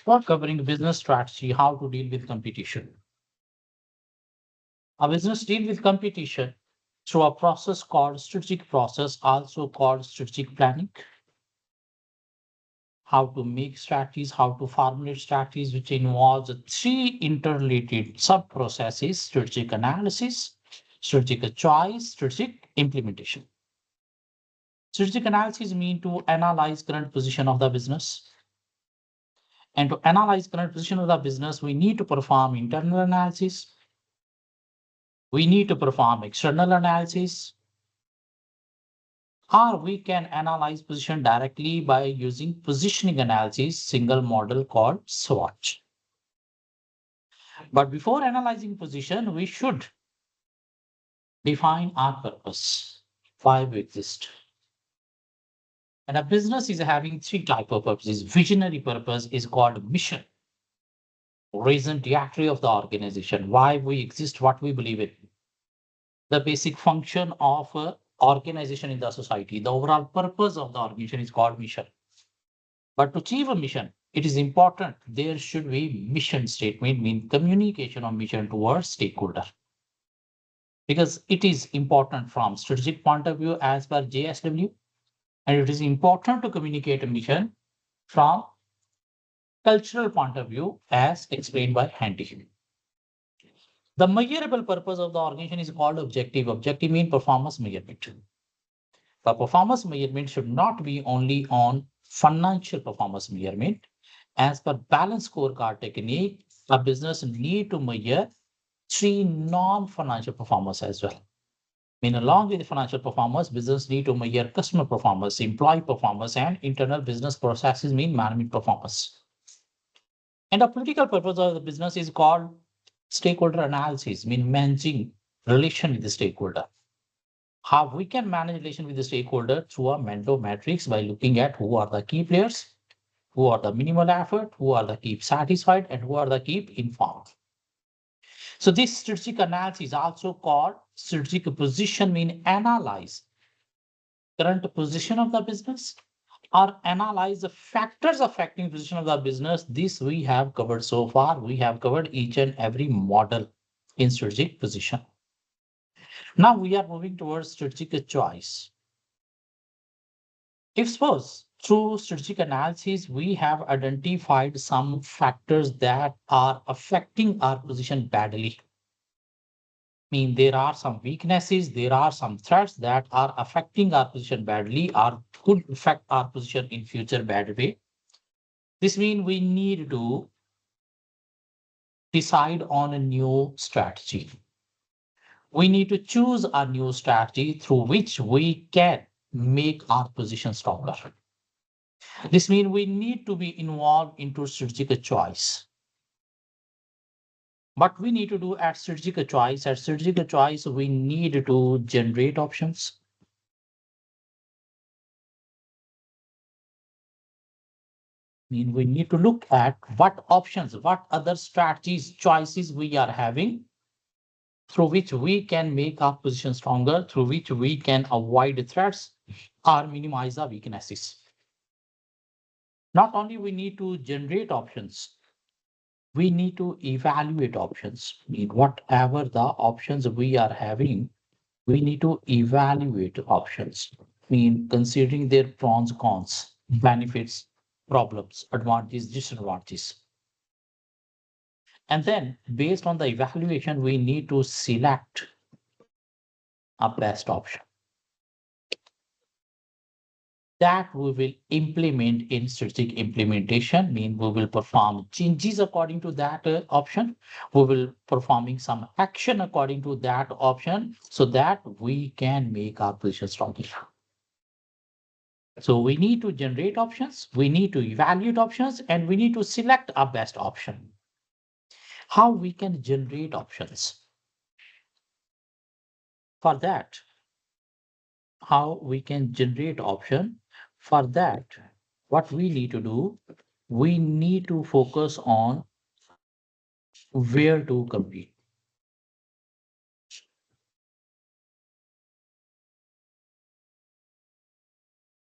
For covering business strategy, how to deal with competition. A business deal with competition through a process called strategic process, also called strategic planning. How to make strategies, how to formulate strategies, which involves three interrelated sub processes: strategic analysis, strategic choice, strategic implementation. Strategic analysis means to analyze current position of the business. And to analyze current position of the business, we need to perform internal analysis. We need to perform external analysis, or we can analyze position directly by using positioning analysis, single model called SWOT. But before analyzing position, we should define our purpose, why we exist. And a business is having three type of purposes. Visionary purpose is called mission, reason trajectory of the organization, why we exist, what we believe in, the basic function of organization in the society. The overall purpose of the organization is called mission. But to achieve a mission, it is important there should be mission statement, mean communication of mission towards stakeholder. Because it is important from strategic point of view as per JSW, and it is important to communicate a mission from cultural point of view as explained by Handy. The measurable purpose of the organization is called objective. Objective means performance measurement. The performance measurement should not be only on financial performance measurement. As per balanced scorecard technique, a business need to measure three non-financial performance as well. Mean along with the financial performance, business need to measure customer performance, employee performance, and internal business processes mean management performance. And the political purpose of the business is called stakeholder analysis, mean managing relation with the stakeholder. How we can manage relation with the stakeholder through a Mento matrix by looking at who are the key players, who are the minimal effort, who are the keep satisfied, and who are the keep informed. So this strategic analysis is also called strategic position, mean analyze current position of the business or analyze the factors affecting position of the business. This we have covered so far. We have covered each and every model in strategic position. Now we are moving towards strategic choice. If suppose through strategic analysis, we have identified some factors that are affecting our position badly. Mean there are some weaknesses, there are some threats that are affecting our position badly or could affect our position in future bad way. This means we need to decide on a new strategy. We need to choose a new strategy through which we can make our position stronger. This means we need to be involved into strategic choice. What we need to do at strategic choice, we need to generate options. Mean we need to look at what options, what other strategies, choices we are having through which we can make our position stronger, through which we can avoid threats or minimize the weaknesses. Not only we need to generate options, we need to evaluate options. Mean whatever the options we are having, we need to evaluate options. Mean considering their pros, cons, benefits, problems, advantages, disadvantages. And then based on the evaluation, we need to select a best option that we will implement in strategic implementation. Mean we will perform changes according to that option. We will performing some action according to that option so that we can make our position stronger. So we need to generate options, we need to evaluate options, and we need to select our best option. How we can generate options? For that, how we can generate option? For that, what we need to do, we need to focus on where to compete.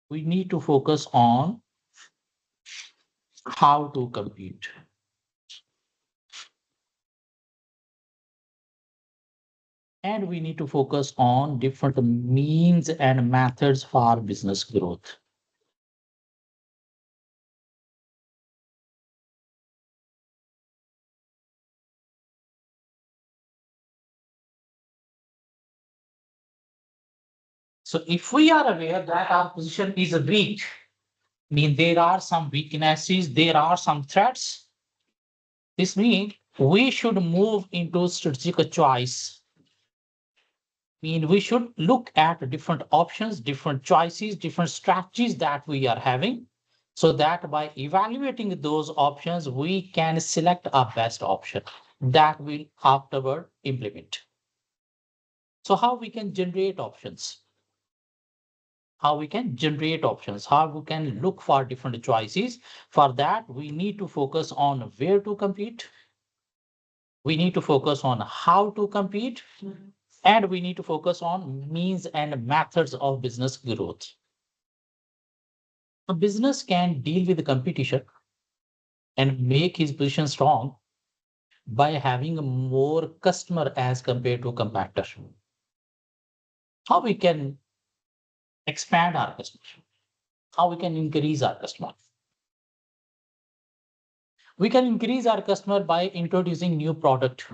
We need to focus on how to compete. And we need to focus on different means and methods for business growth. So if we are aware that our position is weak, mean there are some weaknesses, there are some threats. This means we should move into strategic choice. Mean we should look at different options, different choices, different strategies that we are having, so that by evaluating those options, we can select our best option that will afterward implement. So how we can generate options? How we can generate options, how we can look for different choices. For that, we need to focus on where to compete. We need to focus on how to compete, and we need to focus on means and methods of business growth. A business can deal with the competition and make his position strong by having more customer as compared to competitor. How we can expand our customer? How we can increase our customer? We can increase our customer by introducing new product.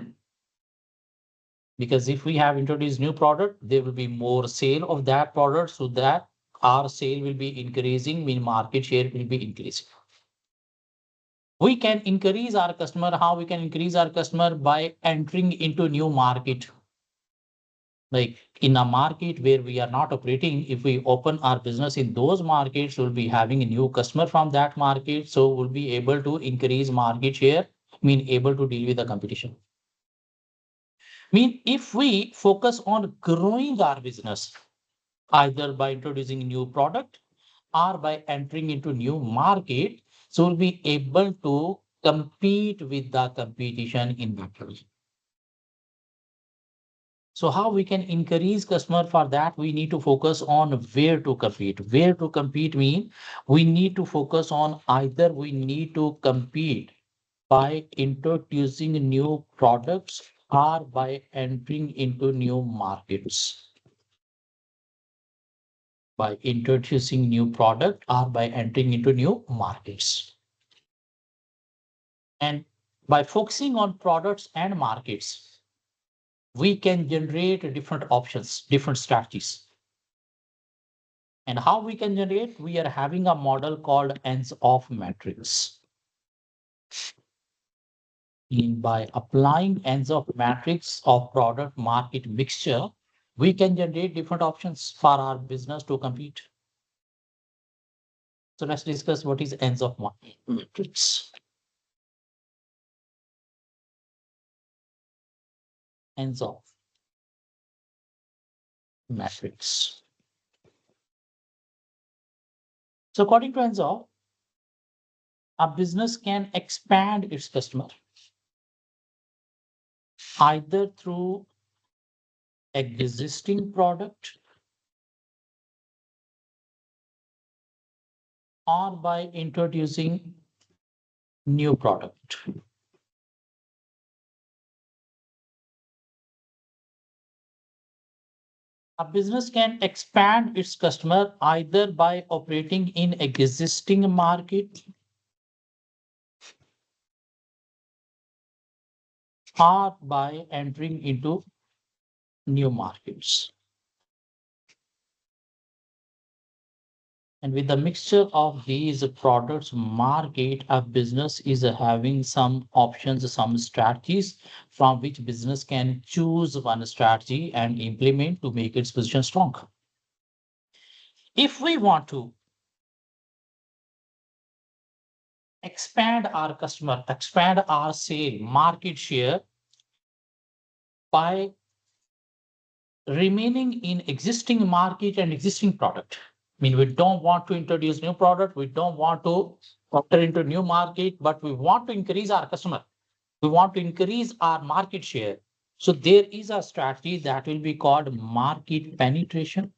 Because if we have introduced new product, there will be more sale of that product, so that our sale will be increasing, mean market share will be increasing. We can increase our customer. How we can increase our customer? By entering into new market. Like in a market where we are not operating, if we open our business in those markets, we'll be having a new customer from that market. So we'll be able to increase market share, mean able to deal with the competition. Mean if we focus on growing our business, either by introducing new product or by entering into new market, so we'll be able to compete with the competition in that region. So how we can increase customer? For that, we need to focus on where to compete. Where to compete mean we need to focus on either we need to compete by introducing new products or by entering into new markets. By introducing new product or by entering into new markets. And by focusing on products and markets, we can generate different options, different strategies. And how we can generate? We are having a model called ends-off matrix. By applying ends-off matrix of product market mixture, we can generate different options for our business to compete. So let's discuss what is ends-off matrix. Ends-off matrix. So according to ends-off, a business can expand its customer either through existing product or by introducing new product. A business can expand its customer either by operating in existing market or by entering into new markets. And with the mixture of these products market, a business is having some options, some strategies from which business can choose one strategy and implement to make its position strong. If we want to expand our customer, expand our sale, market share by remaining in existing market and existing product. I mean, we don't want to introduce new product. We don't want to enter into new market, but we want to increase our customer. We want to increase our market share. So there is a strategy that will be called market penetration.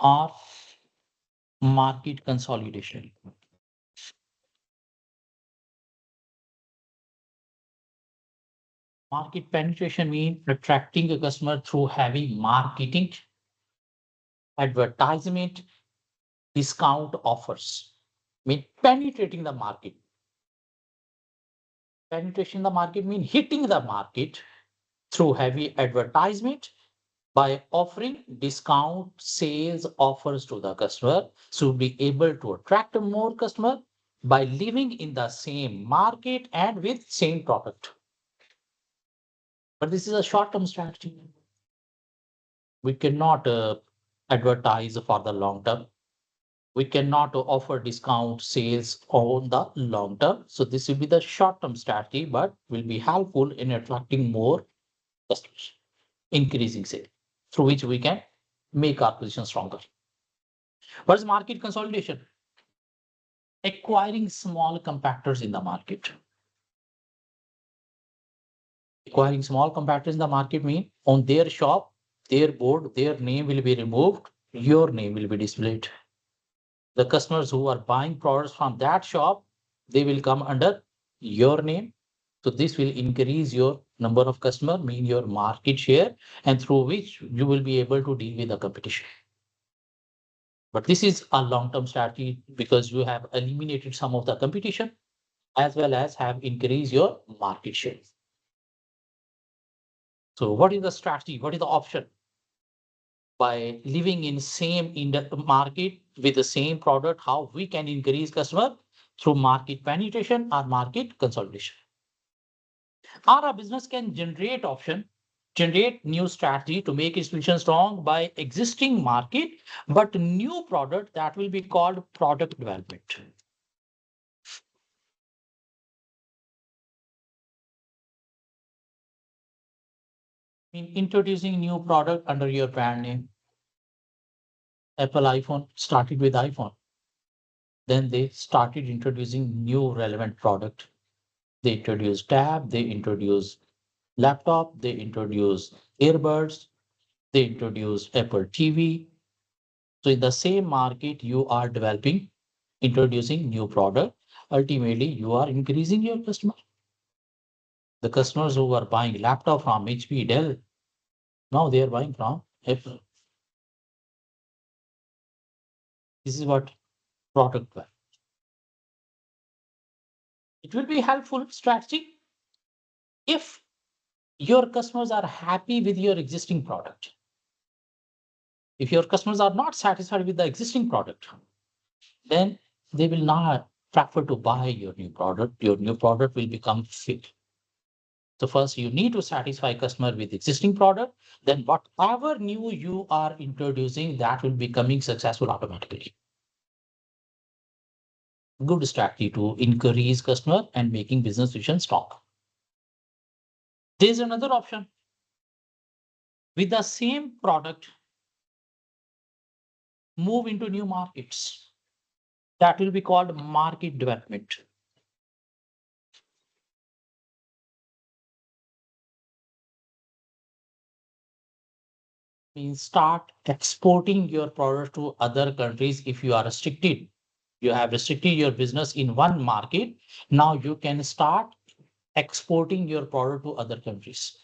or market consolidation. Market penetration means attracting a customer through having marketing, advertisement, discount offers. Mean penetrating the market. Penetration in the market means hitting the market through heavy advertisement by offering discount sales offers to the customer, to be able to attract a more customer by living in the same market and with same product. But this is a short-term strategy. We cannot advertise for the long term. We cannot offer discount sales on the long term. So this will be the short-term strategy, but will be helpful in attracting more customers, increasing sales, through which we can make our position stronger. What is market consolidation? Acquiring small competitors in the market. Acquiring small competitors in the market means on their shop, their board, their name will be removed, your name will be displayed. The customers who are buying products from that shop, they will come under your name. So this will increase your number of customer, mean your market share, and through which you will be able to deal with the competition. But this is a long-term strategy because you have eliminated some of the competition as well as have increased your market share. So what is the strategy? What is the option? By living in same in the market with the same product, how we can increase customer through market penetration or market consolidation. Or a business can generate new strategy to make its position strong by existing market, but new product that will be called product development. In introducing new product under your brand name. Apple iPhone started with iPhone. Then they started introducing new relevant product. They introduced tab, they introduced laptop, they introduced earbuds, they introduced Apple TV. So in the same market, you are developing, introducing new product. Ultimately, you are increasing your customer. The customers who are buying laptop from HP, Dell, now they are buying from Apple. This is what product value. It will be helpful strategy if your customers are happy with your existing product. If your customers are not satisfied with the existing product, then they will not prefer to buy your new product. Your new product will become fit. So first you need to satisfy customer with existing product, then whatever new you are introducing, that will be becoming successful automatically. Good strategy to increase customer and making business vision strong. There's another option. With the same product, move into new markets. That will be called market development. Means start exporting your product to other countries. If you are restricted, you have restricted your business in one market. Now you can start exporting your product to other countries.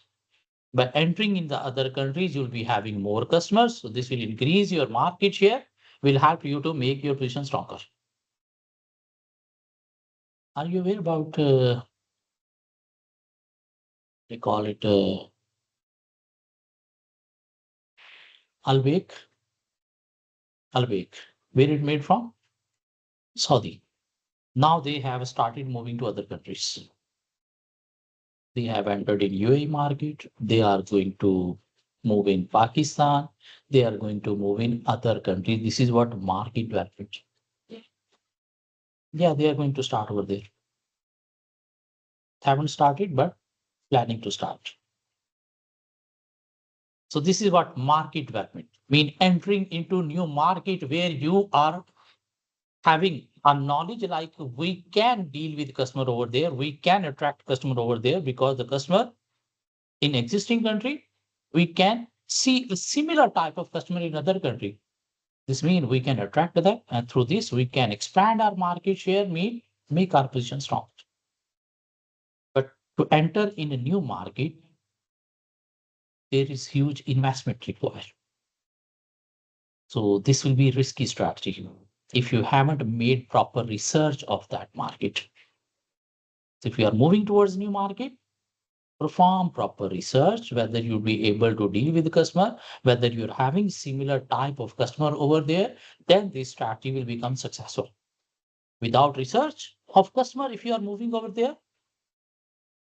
By entering in the other countries, you'll be having more customers. So this will increase your market share, will help you to make your position stronger. Are you aware about, they call it Albake? Albake. Where it made from? Saudi. Now they have started moving to other countries. They have entered in UAE market. They are going to move in Pakistan. They are going to move in other countries. This is what market development. Yeah, they are going to start over there. Haven't started, but planning to start. So this is what market development mean, entering into new market where you are having a knowledge like we can deal with customer over there, we can attract customer over there because the customer in existing country, we can see a similar type of customer in other country. This means we can attract them, and through this, we can expand our market share, make our position strong. But to enter in a new market, there is huge investment required. So this will be risky strategy if you haven't made proper research of that market. So if you are moving towards new market, perform proper research, whether you'll be able to deal with the customer, whether you're having similar type of customer over there, then this strategy will become successful. Without research of customer, if you are moving over there,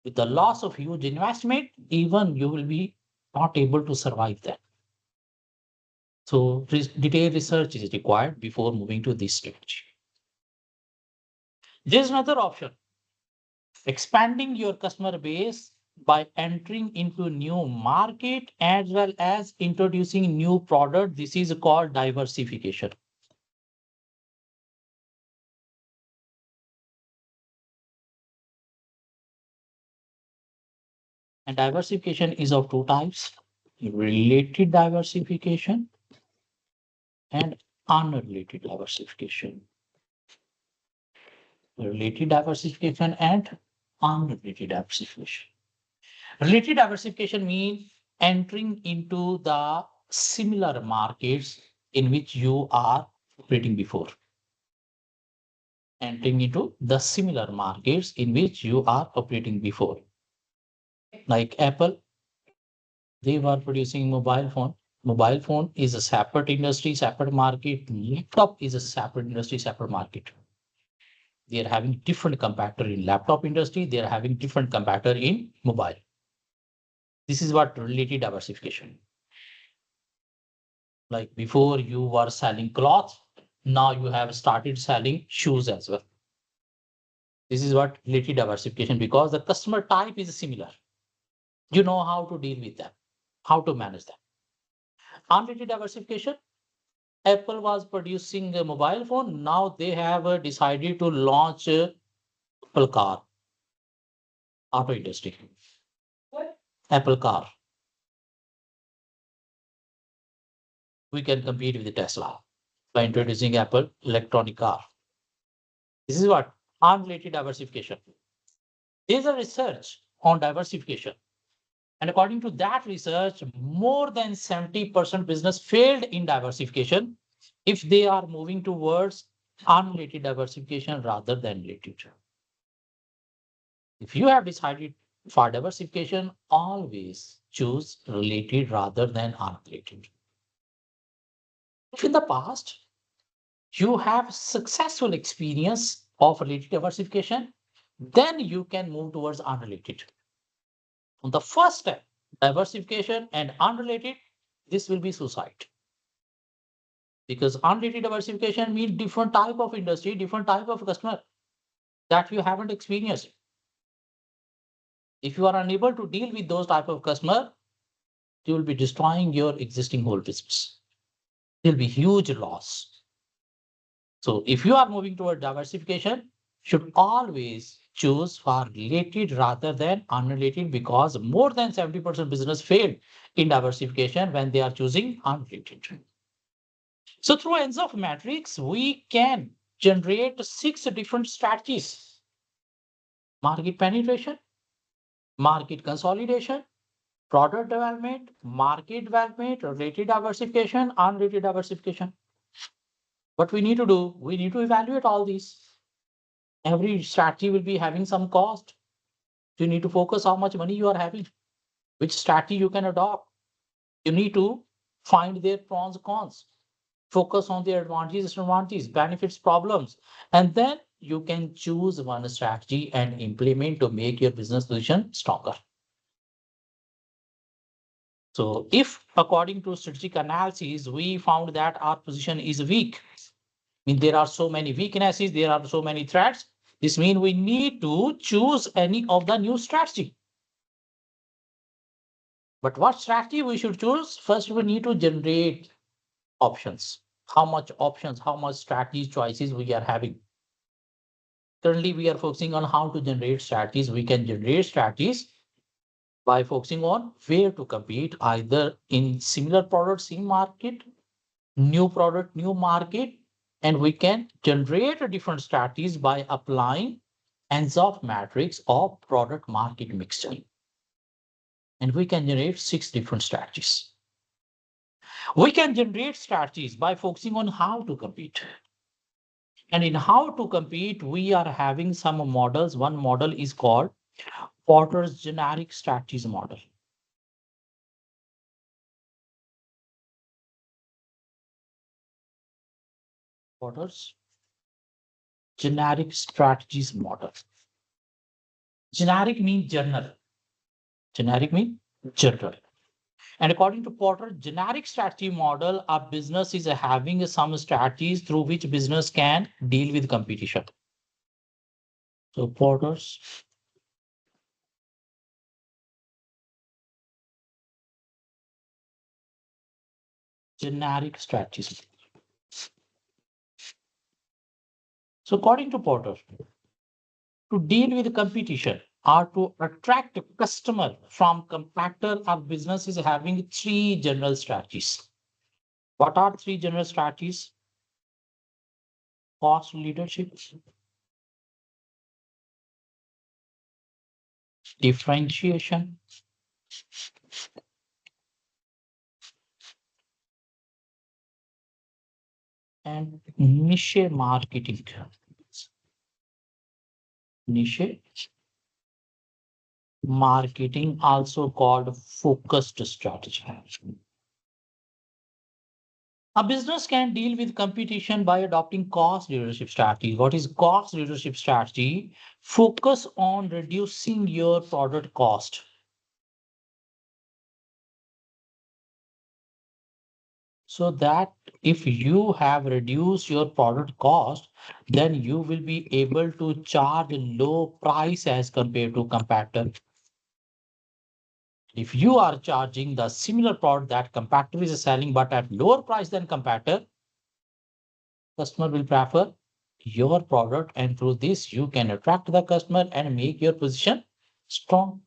with the loss of huge investment, even you will be not able to survive that. So detailed research is required before moving to this strategy. There's another option, expanding your customer base by entering into new market as well as introducing new product. This is called diversification. And diversification is of two types, related diversification and unrelated diversification. Related diversification and unrelated diversification. Related diversification means entering into the similar markets in which you are operating before. Entering into the similar markets in which you are operating before. Like Apple, they were producing mobile phone. Mobile phone is a separate industry, separate market. Laptop is a separate industry, separate market. They are having different competitor in laptop industry. They are having different competitor in mobile. This is what related diversification. Like before you were selling cloth, now you have started selling shoes as well. This is what related diversification, because the customer type is similar. You know how to deal with them, how to manage them. Unrelated diversification, Apple was producing a mobile phone. Now they have decided to launch Apple car, auto industry. What? Apple car. We can compete with the Tesla by introducing Apple electronic car. This is what unrelated diversification. There's a research on diversification. And according to that research, more than 70% business failed in diversification if they are moving towards unrelated diversification rather than related. If you have decided for diversification, always choose related rather than unrelated. If in the past you have successful experience of related diversification, then you can move towards unrelated. On the first step, diversification and unrelated, this will be suicide. Because unrelated diversification means different type of industry, different type of customer that you haven't experienced. If you are unable to deal with those type of customer, you will be destroying your existing whole business. There will be huge loss. So if you are moving toward diversification, should always choose for related rather than unrelated, because more than 70% business failed in diversification when they are choosing unrelated. So through ENSOF matrix, we can generate 6 different strategies: market penetration, market consolidation, product development, market development, related diversification, unrelated diversification. What we need to do, we need to evaluate all these. Every strategy will be having some cost. You need to focus how much money you are having, which strategy you can adopt. You need to find their pros and cons, focus on their advantages, disadvantages, benefits, problems, and then you can choose one strategy and implement to make your business position stronger. So if according to strategic analysis, we found that our position is weak, I mean, there are so many weaknesses, there are so many threats. This means we need to choose any of the new strategy. But what strategy we should choose? First, we need to generate options. How much options, how much strategy choices we are having. Currently, we are focusing on how to generate strategies. We can generate strategies by focusing on where to compete, either in similar products in market new product, new market, and we can generate different strategies by applying Ansoff matrix or product market mixture. And we can generate 6 different strategies. We can generate strategies by focusing on how to compete. And in how to compete, we are having some models. One model is called Porter's generic strategies model. Porter's generic strategies model. Generic means general. Generic means general. And according to Porter, generic strategy model, a business is having some strategies through which business can deal with competition. So Porter's generic strategies. So according to Porter, to deal with competition or to attract a customer from competitor, our business is having 3 general strategies. What are 3 general strategies? Cost leadership, differentiation, and niche marketing. Niche marketing, also called focused strategy. A business can deal with competition by adopting cost leadership strategy. What is cost leadership strategy? Focus on reducing your product cost. So that if you have reduced your product cost, then you will be able to charge a low price as compared to competitor. If you are charging the similar product that competitor is selling but at lower price than competitor, customer will prefer your product, and through this you can attract the customer and make your position strong.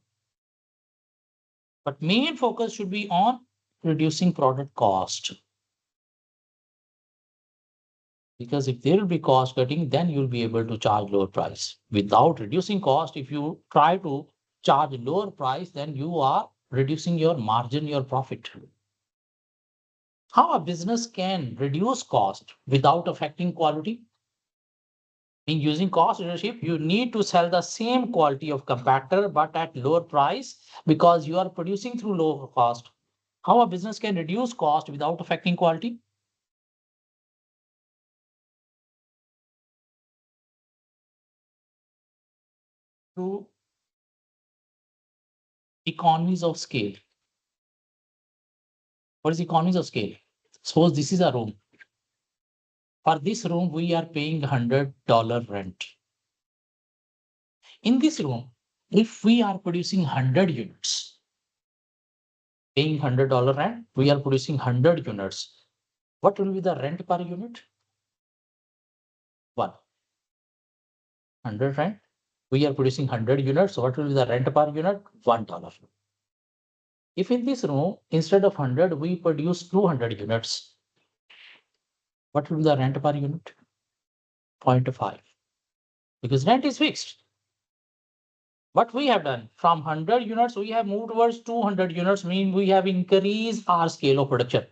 But main focus should be on reducing product cost. Because if there will be cost cutting, then you'll be able to charge lower price. Without reducing cost, if you try to charge lower price, then you are reducing your margin, your profit. How a business can reduce cost without affecting quality? In using cost leadership, you need to sell the same quality of competitor but at lower price because you are producing through lower cost. How a business can reduce cost without affecting quality? Through economies of scale. What is economies of scale? Suppose this is a room. For this room, we are paying $100 rent. In this room, if we are producing 100 units, paying $100 rent, we are producing 100 units. What will be the rent per unit? 100 rent. We are producing 100 units. So what will be the rent per unit? $1. If in this room, instead of 100, we produce 200 units, what will be the rent per unit? 0.5. Because rent is fixed. What we have done from 100 units, we have moved towards 200 units, mean we have increased our scale of production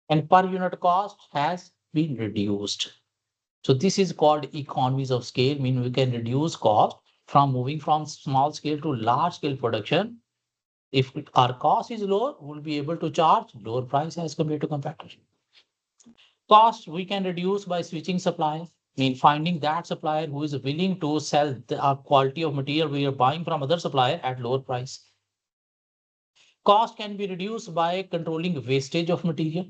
and per unit cost has been reduced. So this is called economies of scale, mean we can reduce cost from moving from small scale to large scale production. If our cost is lower, we'll be able to charge lower price as compared to competitors. Cost we can reduce by switching suppliers, mean finding that supplier who is willing to sell the quality of material we are buying from other supplier at lower price. Cost can be reduced by controlling wastage of material.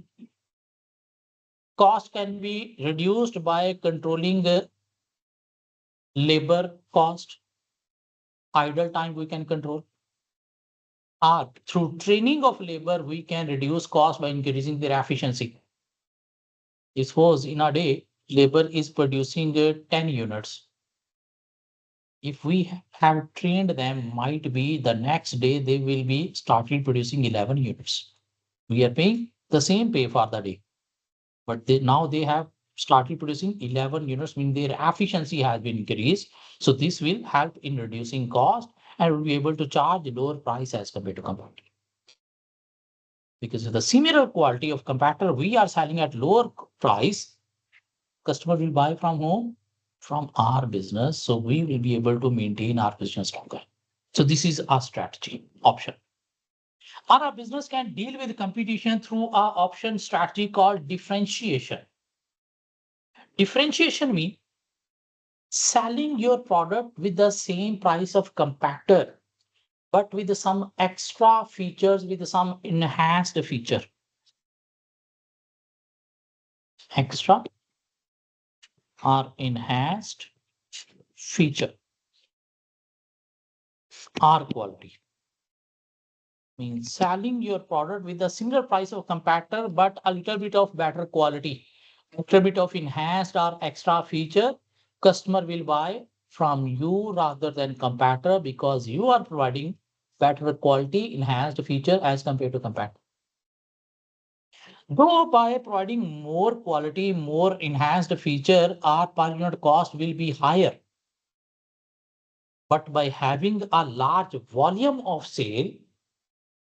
Cost can be reduced by controlling labor cost. Idle time we can control. Through training of labor, we can reduce cost by increasing their efficiency. Suppose in a day, labor is producing 10 units. If we have trained them, might be the next day they will be started producing 11 units. We are paying the same pay for the day. but now they have started producing 11 units, meaning their efficiency has been increased. So this will help in reducing cost and will be able to charge lower price as compared to competitor. Because with the similar quality of competitor, we are selling at lower price. Customer will buy from whom? From our business. So we will be able to maintain our business longer. So this is our strategy option. Our business can deal with competition through our option strategy called differentiation. Differentiation means selling your product with the same price of competitor, but with some extra features, with some enhanced feature. Extra or enhanced feature or quality. Means selling your product with a similar price of competitor, but a little bit of better quality, a little bit of enhanced or extra feature. Customer will buy from you rather than competitor because you are providing better quality, enhanced feature as compared to competitor. Though by providing more quality, more enhanced feature, our per unit cost will be higher. But by having a large volume of sale,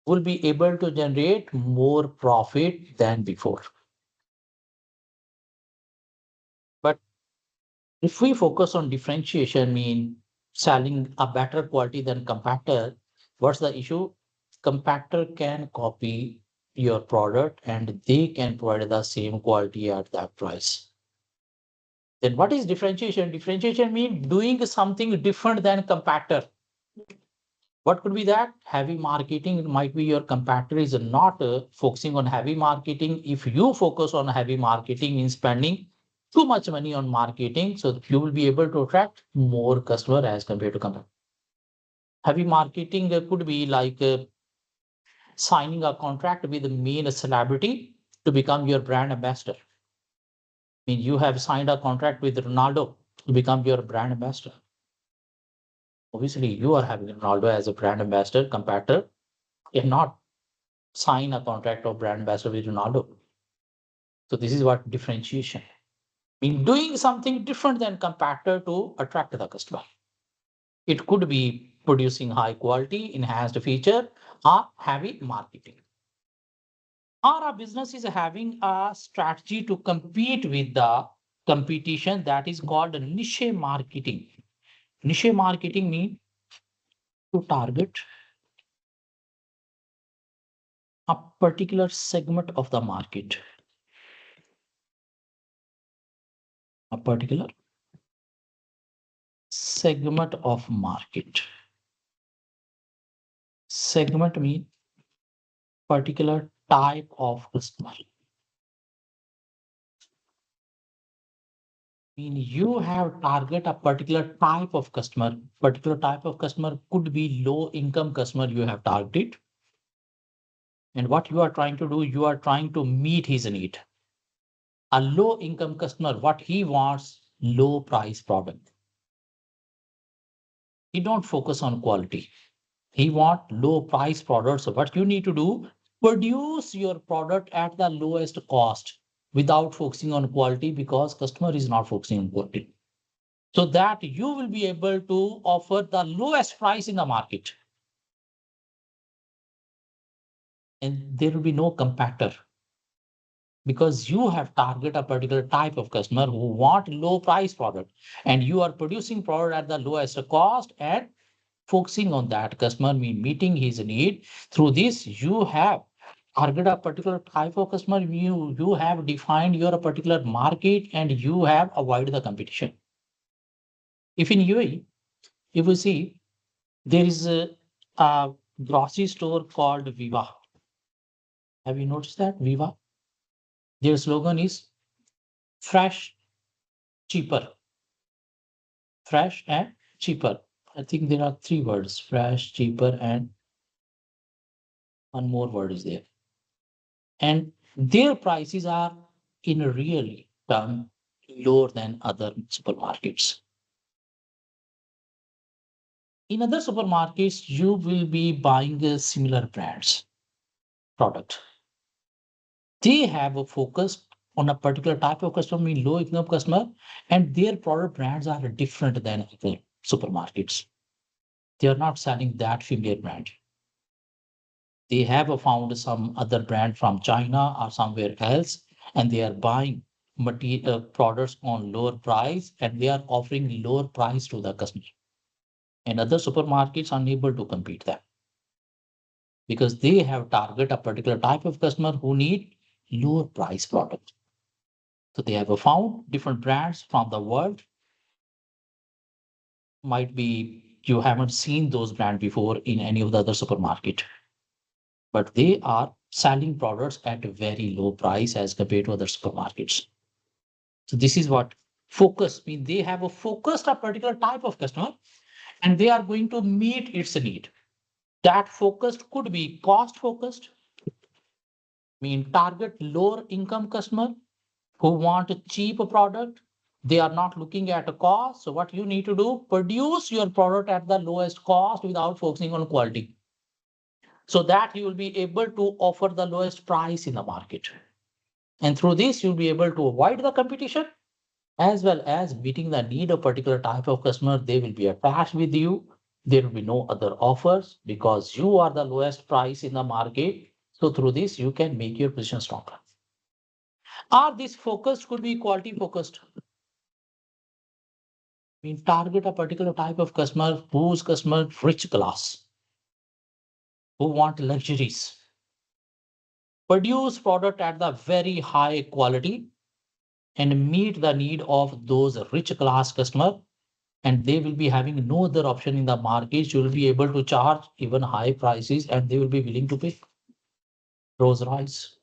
will be able to generate more profit than before. But if we focus on differentiation, mean selling a better quality than competitor, what's the issue? Competitor can copy your product and they can provide the same quality at that price. Then what is differentiation? Differentiation means doing something different than competitor. What could be that? Heavy marketing might be your competitor is not focusing on heavy marketing. If you focus on heavy marketing in spending too much money on marketing, so you will be able to attract more customer as compared to competitor. Heavy marketing could be like signing a contract with the main celebrity to become your brand ambassador. I mean, you have signed a contract with Ronaldo to become your brand ambassador. Obviously, you are having Ronaldo as a brand ambassador, competitor. If not, sign a contract of brand ambassador with Ronaldo. So this is what differentiation. Mean doing something different than competitor to attract the customer. It could be producing high quality, enhanced feature, or heavy marketing. Our business is having a strategy to compete with the competition that is called niche marketing. Niche marketing means to target a particular segment of the market. A particular segment of market. Segment means particular type of customer. Mean you have target a particular type of customer. Particular type of customer could be low income customer you have targeted. And what you are trying to do, you are trying to meet his need. A low income customer, what he wants, low price product. He don't focus on quality. He want low price products. So what you need to do, produce your product at the lowest cost without focusing on quality because customer is not focusing on quality. So that you will be able to offer the lowest price in the market. And there will be no competitor because you have target a particular type of customer who want low price product and you are producing product at the lowest cost and focusing on that customer, meeting his need. Through this, you have target a particular type of customer, you have defined your particular market and you have avoided the competition. If in UAE, if you see, there is a grocery store called Viva. Have you noticed that? Viva? Their slogan is fresh, cheaper. Fresh and cheaper. I think there are three words, fresh, cheaper, and one more word is there. And their prices are in really term lower than other supermarkets. In other supermarkets, you will be buying similar brands product. They have a focused on a particular type of customer, mean low income customer, and their product brands are different than other supermarkets. They are not selling that familiar brand. They have found some other brand from China or somewhere else, and they are buying material products on lower price, and they are offering lower price to the customer. And other supermarkets are unable to compete them because they have target a particular type of customer who need lower price product. So they have found different brands from the world. Might be you haven't seen those brands before in any of the other supermarket, but they are selling products at a very low price as compared to other supermarkets. So this is what focus mean. They have a focused a particular type of customer and they are going to meet its need. That focused could be cost focused, mean target lower income customer who want a cheap product. They are not looking at a cost. So what you need to do, produce your product at the lowest cost without focusing on quality. So that you will be able to offer the lowest price in the market. And through this, you'll be able to avoid the competition as well as meeting the need of particular type of customer. They will be attached with you. There will be no other offers because you are the lowest price in the market. So through this, you can make your position stronger. Or this focus could be quality focused. We target a particular type of customer whose customer rich class, who want luxuries. Produce product at the very high quality and meet the need of those rich class customer, and they will be having no other option in the market. You will be able to charge even high prices and they will be willing to pay. Rolls Royce,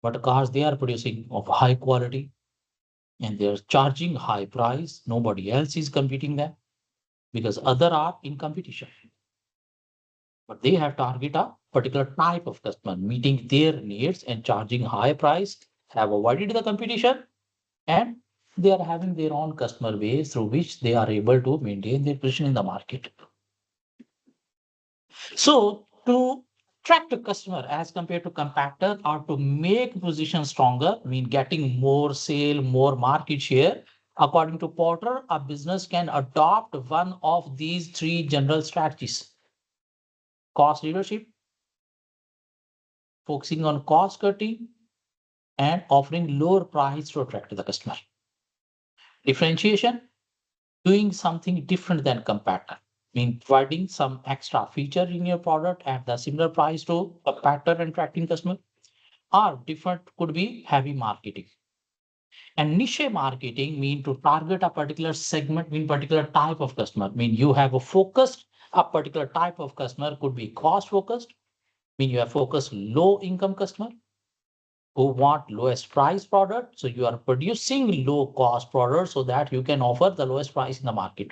but cars they are producing of high quality and they are charging high price. Nobody else is competing them because other are in competition. But they have target a particular type of customer, meeting their needs and charging high price, have avoided the competition, and they are having their own customer base through which they are able to maintain their position in the market. So to attract a customer as compared to competitor or to make position stronger, mean getting more sale, more market share. According to Porter, a business can adopt one of these three general strategies: cost leadership, focusing on cost cutting, and offering lower price to attract the customer. Differentiation, doing something different than competitor, mean providing some extra feature in your product at the similar price to competitor and attracting customer. Or different could be heavy marketing. And niche marketing mean to target a particular segment, mean particular type of customer, mean you have a focused a particular type of customer, could be cost focused, mean you have focused low income customer who want lowest price product. So you are producing low cost product so that you can offer the lowest price in the market.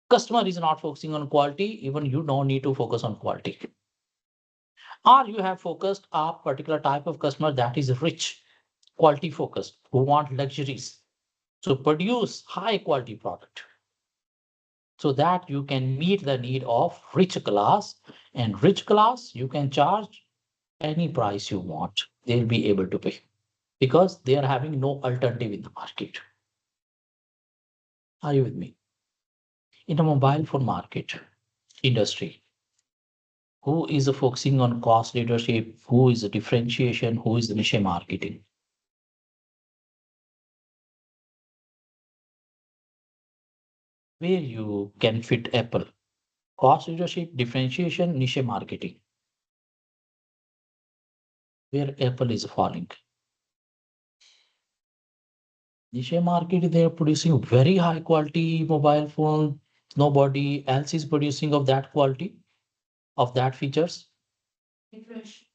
Customer is not focusing on quality, even you don't need to focus on quality. Or you have focused a particular type of customer that is rich, quality focused, who want luxuries. So produce high quality product so that you can meet the need of rich class, and rich class you can charge any price you want. They'll be able to pay because they are having no alternative in the market. Are you with me? In a mobile phone market industry, who is focusing on cost leadership, who is the differentiation, who is the niche marketing? Where you can fit Apple, cost leadership, differentiation, niche marketing, where Apple is falling. Niche market, they are producing very high quality mobile phone. Nobody else is producing of that quality, of that features.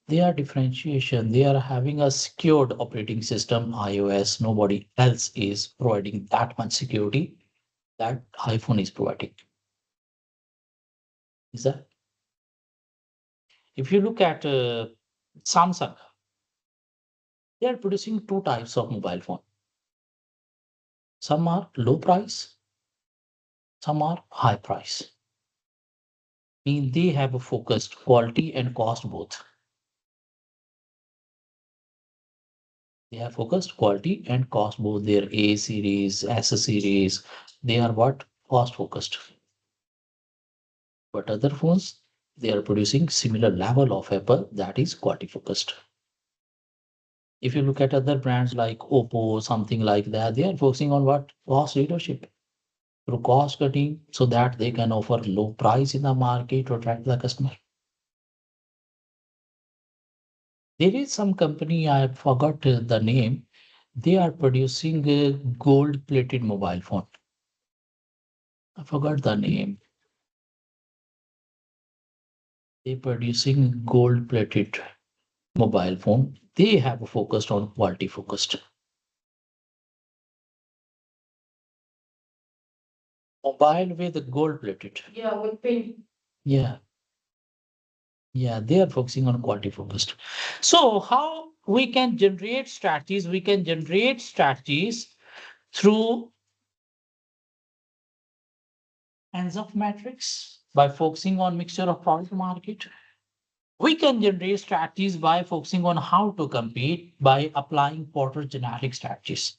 They are differentiation. They are having a secured operating system, iOS. Nobody else is providing that much security that iPhone is providing. Is that? If you look at Samsung, they are producing two types of mobile phone. Some are low price, some are high price. Mean they have a focused quality and cost both. They have focused quality and cost, both their A series, S series. They are what? Cost focused. But other phones, they are producing similar level of Apple, that is quality focused. If you look at other brands like Oppo, something like that, they are focusing on what? Cost leadership through cost cutting so that they can offer low price in the market to attract the customer. There is some company, I forgot the name. They are producing a gold plated mobile phone. I forgot the name. They producing gold plated mobile phone. They have focused on quality focused. Mobile with gold plated. Yeah, with pin. Yeah, yeah, they are focusing on quality focused. So how we can generate strategies? We can generate strategies through of matrix by focusing on mixture of product market. We can generate strategies by focusing on how to compete by applying Porter genetic strategies.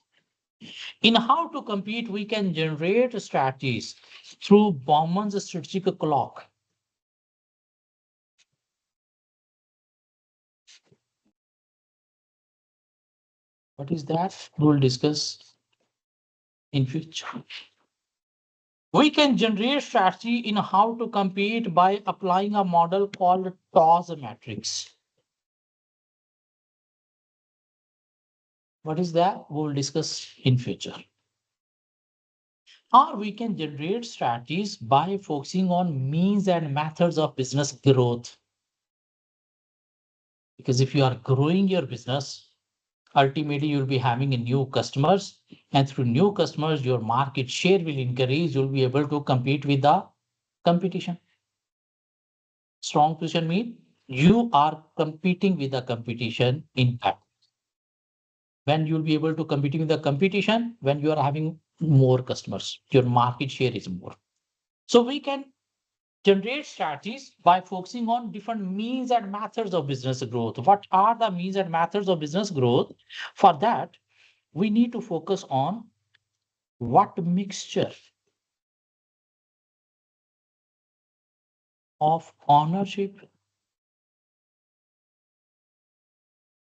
In how to compete, we can generate strategies through Bauman's strategic clock. What is that? We'll discuss in future. We can generate strategy in how to compete by applying a model called TOS matrix. What is that? We'll discuss in future. Or we can generate strategies by focusing on means and methods of business growth. Because if you are growing your business, ultimately you'll be having a new customers, and through new customers, your market share will increase. You'll be able to compete with the competition. Strong position means you are competing with the competition in fact. When you'll be able to compete with the competition, when you are having more customers, your market share is more. So we can generate strategies by focusing on different means and methods of business growth. What are the means and methods of business growth? For that, we need to focus on what mixture of ownership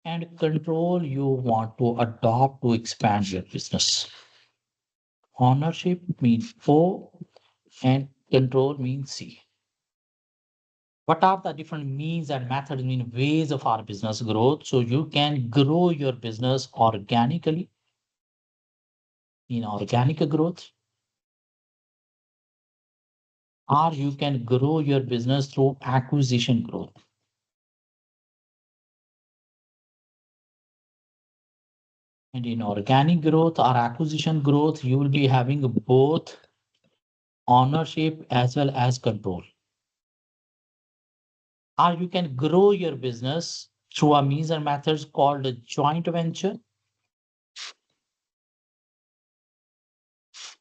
and control you want to adopt to expand your business. Ownership means O and control means C. What are the different means and methods, mean ways of our business growth? So you can grow your business organically in organic growth, or you can grow your business through acquisition growth. And in organic growth or acquisition growth, you will be having both ownership as well as control. Or you can grow your business through a means and methods called a joint venture,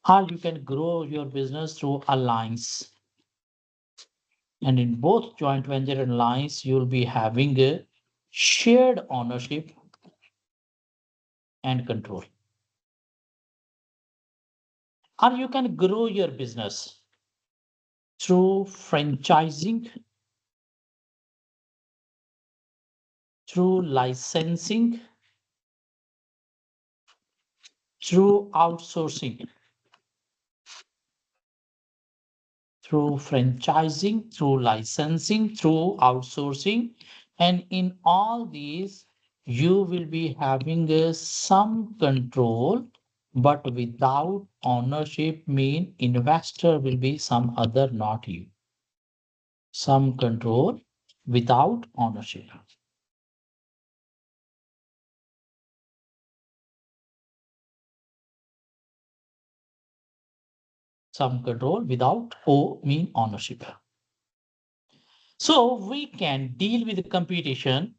or you can grow your business through alliance. And in both joint venture and alliance, you'll be having a shared ownership and control. Or you can grow your business through franchising, through licensing, through outsourcing. Through franchising, through licensing, through outsourcing. And in all these, you will be having some control, but without ownership mean investor will be some other, not you. Some control without ownership. Some control without O mean ownership. So we can deal with the competition,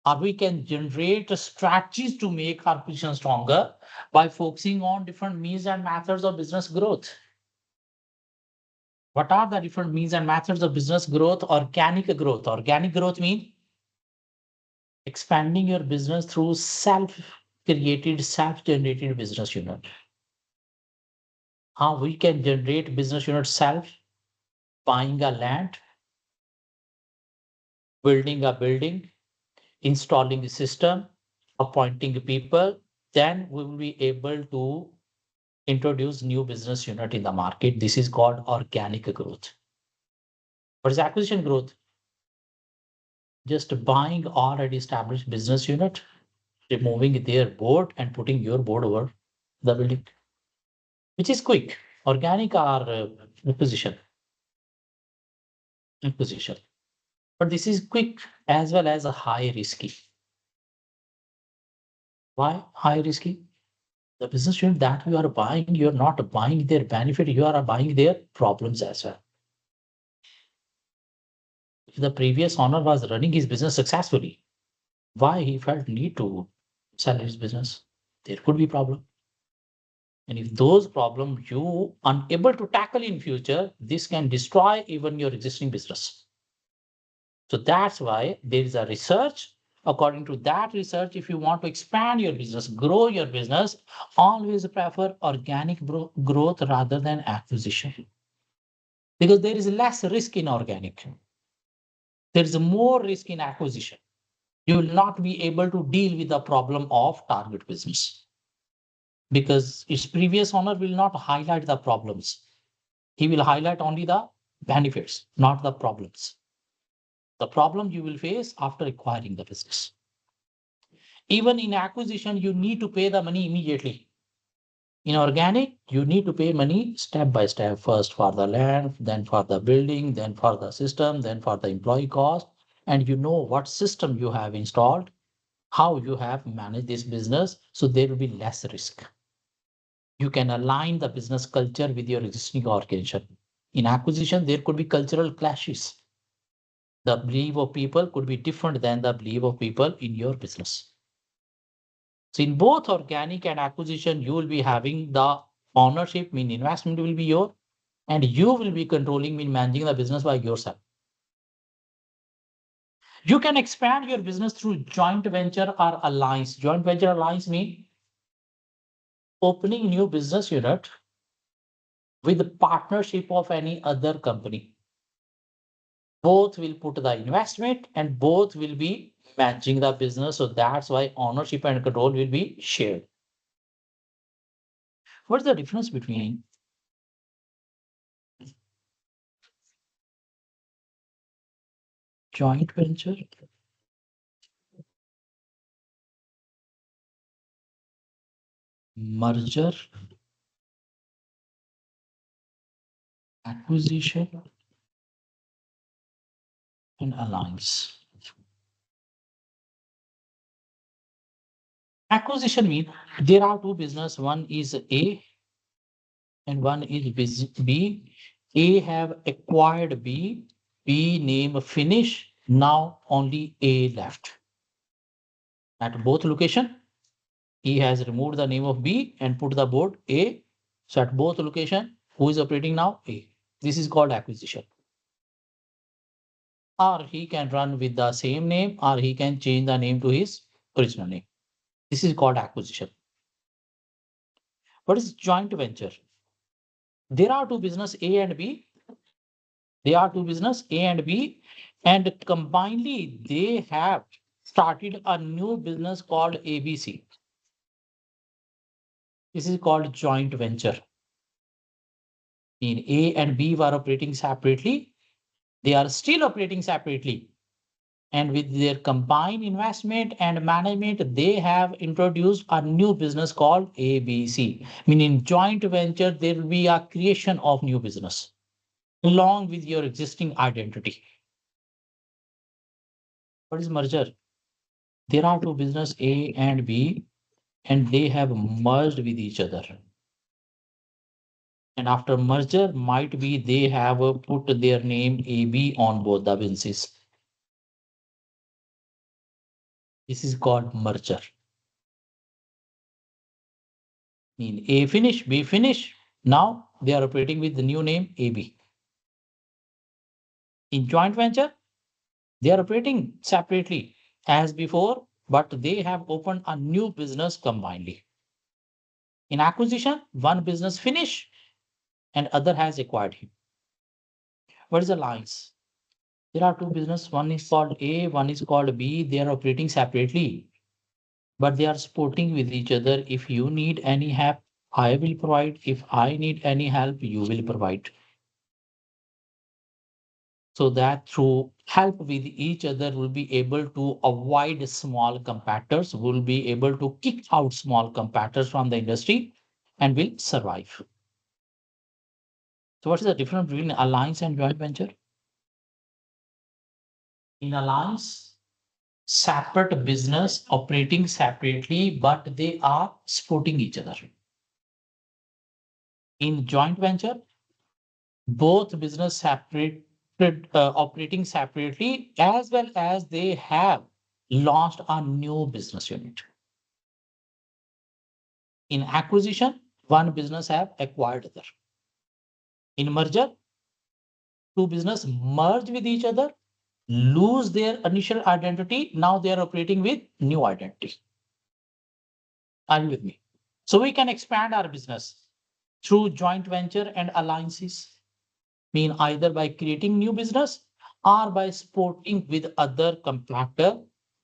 or we can generate strategies to make our position stronger by focusing on different means and methods of business growth. What are the different means and methods of business growth? Organic growth. Organic growth means expanding your business through self-created, self-generated business unit. How we can generate business unit self, buying a land, building a building, installing the system, appointing people, then we will be able to introduce new business unit in the market. This is called organic growth. What is acquisition growth? Just buying already established business unit, removing their board and putting your board over the building, which is quick. Organic or acquisition. Acquisition. But this is quick as well as a high risky. Why high risky? The business unit that you are buying, you're not buying their benefit, you are buying their problems as well. If the previous owner was running his business successfully, why he felt need to sell his business? There could be problem. And if those problems you unable to tackle in future, this can destroy even your existing business. So that's why there is a research. According to that research, if you want to expand your business, grow your business, always prefer organic growth rather than acquisition. Because there is less risk in organic. There is more risk in acquisition. You will not be able to deal with the problem of target business. Because its previous owner will not highlight the problems. He will highlight only the benefits, not the problems. The problem you will face after acquiring the business. Even in acquisition, you need to pay the money immediately. In organic, you need to pay money step by step, first for the land, then for the building, then for the system, then for the employee cost. And you know what system you have installed, how you have managed this business. So there will be less risk. You can align the business culture with your existing organization. In acquisition, there could be cultural clashes. The belief of people could be different than the belief of people in your business. So in both organic and acquisition, you will be having the ownership, mean investment will be your, and you will be controlling, mean managing the business by yourself. You can expand your business through joint venture or alliance. Joint venture alliance mean opening new business unit with the partnership of any other company. Both will put the investment and both will be managing the business. So that's why ownership and control will be shared. What's the difference between joint venture, merger, acquisition, and alliance? Acquisition means there are two business. One is A and one is B. A have acquired B. B name finish. Now only A left. At both location, he has removed the name of B and put the board A. So at both location, who is operating now? A. This is called acquisition. Or he can run with the same name, or he can change the name to his original name. This is called acquisition. What is joint venture? There are two business A and B. They are two business A and B, and combinedly they have started a new business called ABC. This is called joint venture. In A and B were operating separately. They are still operating separately. And with their combined investment and management, they have introduced a new business called ABC. Meaning joint venture, there will be a creation of new business along with your existing identity. What is merger? There are two business A and B, and they have merged with each other. And after merger, might be they have put their name AB on both the businesses. This is called merger. Mean A finish, B finish. Now they are operating with the new name AB. In joint venture, they are operating separately as before, but they have opened a new business combinedly. In acquisition, one business finish and other has acquired him. What is the lines? There are two business. One is called A, one is called B. They are operating separately, but they are supporting with each other. If you need any help, I will provide. If I need any help, you will provide. So that through help with each other, we'll be able to avoid small competitors, will be able to kick out small competitors from the industry and will survive. So what is the difference between alliance and joint venture? In alliance, separate business operating separately, but they are supporting each other. In joint venture, both business separate operating separately as well as they have launched a new business unit. In acquisition, one business have acquired other. In merger, two business merge with each other, lose their initial identity. Now they are operating with new identity. Are you with me? So we can expand our business through joint venture and alliances, mean either by creating new business or by supporting with other competitor.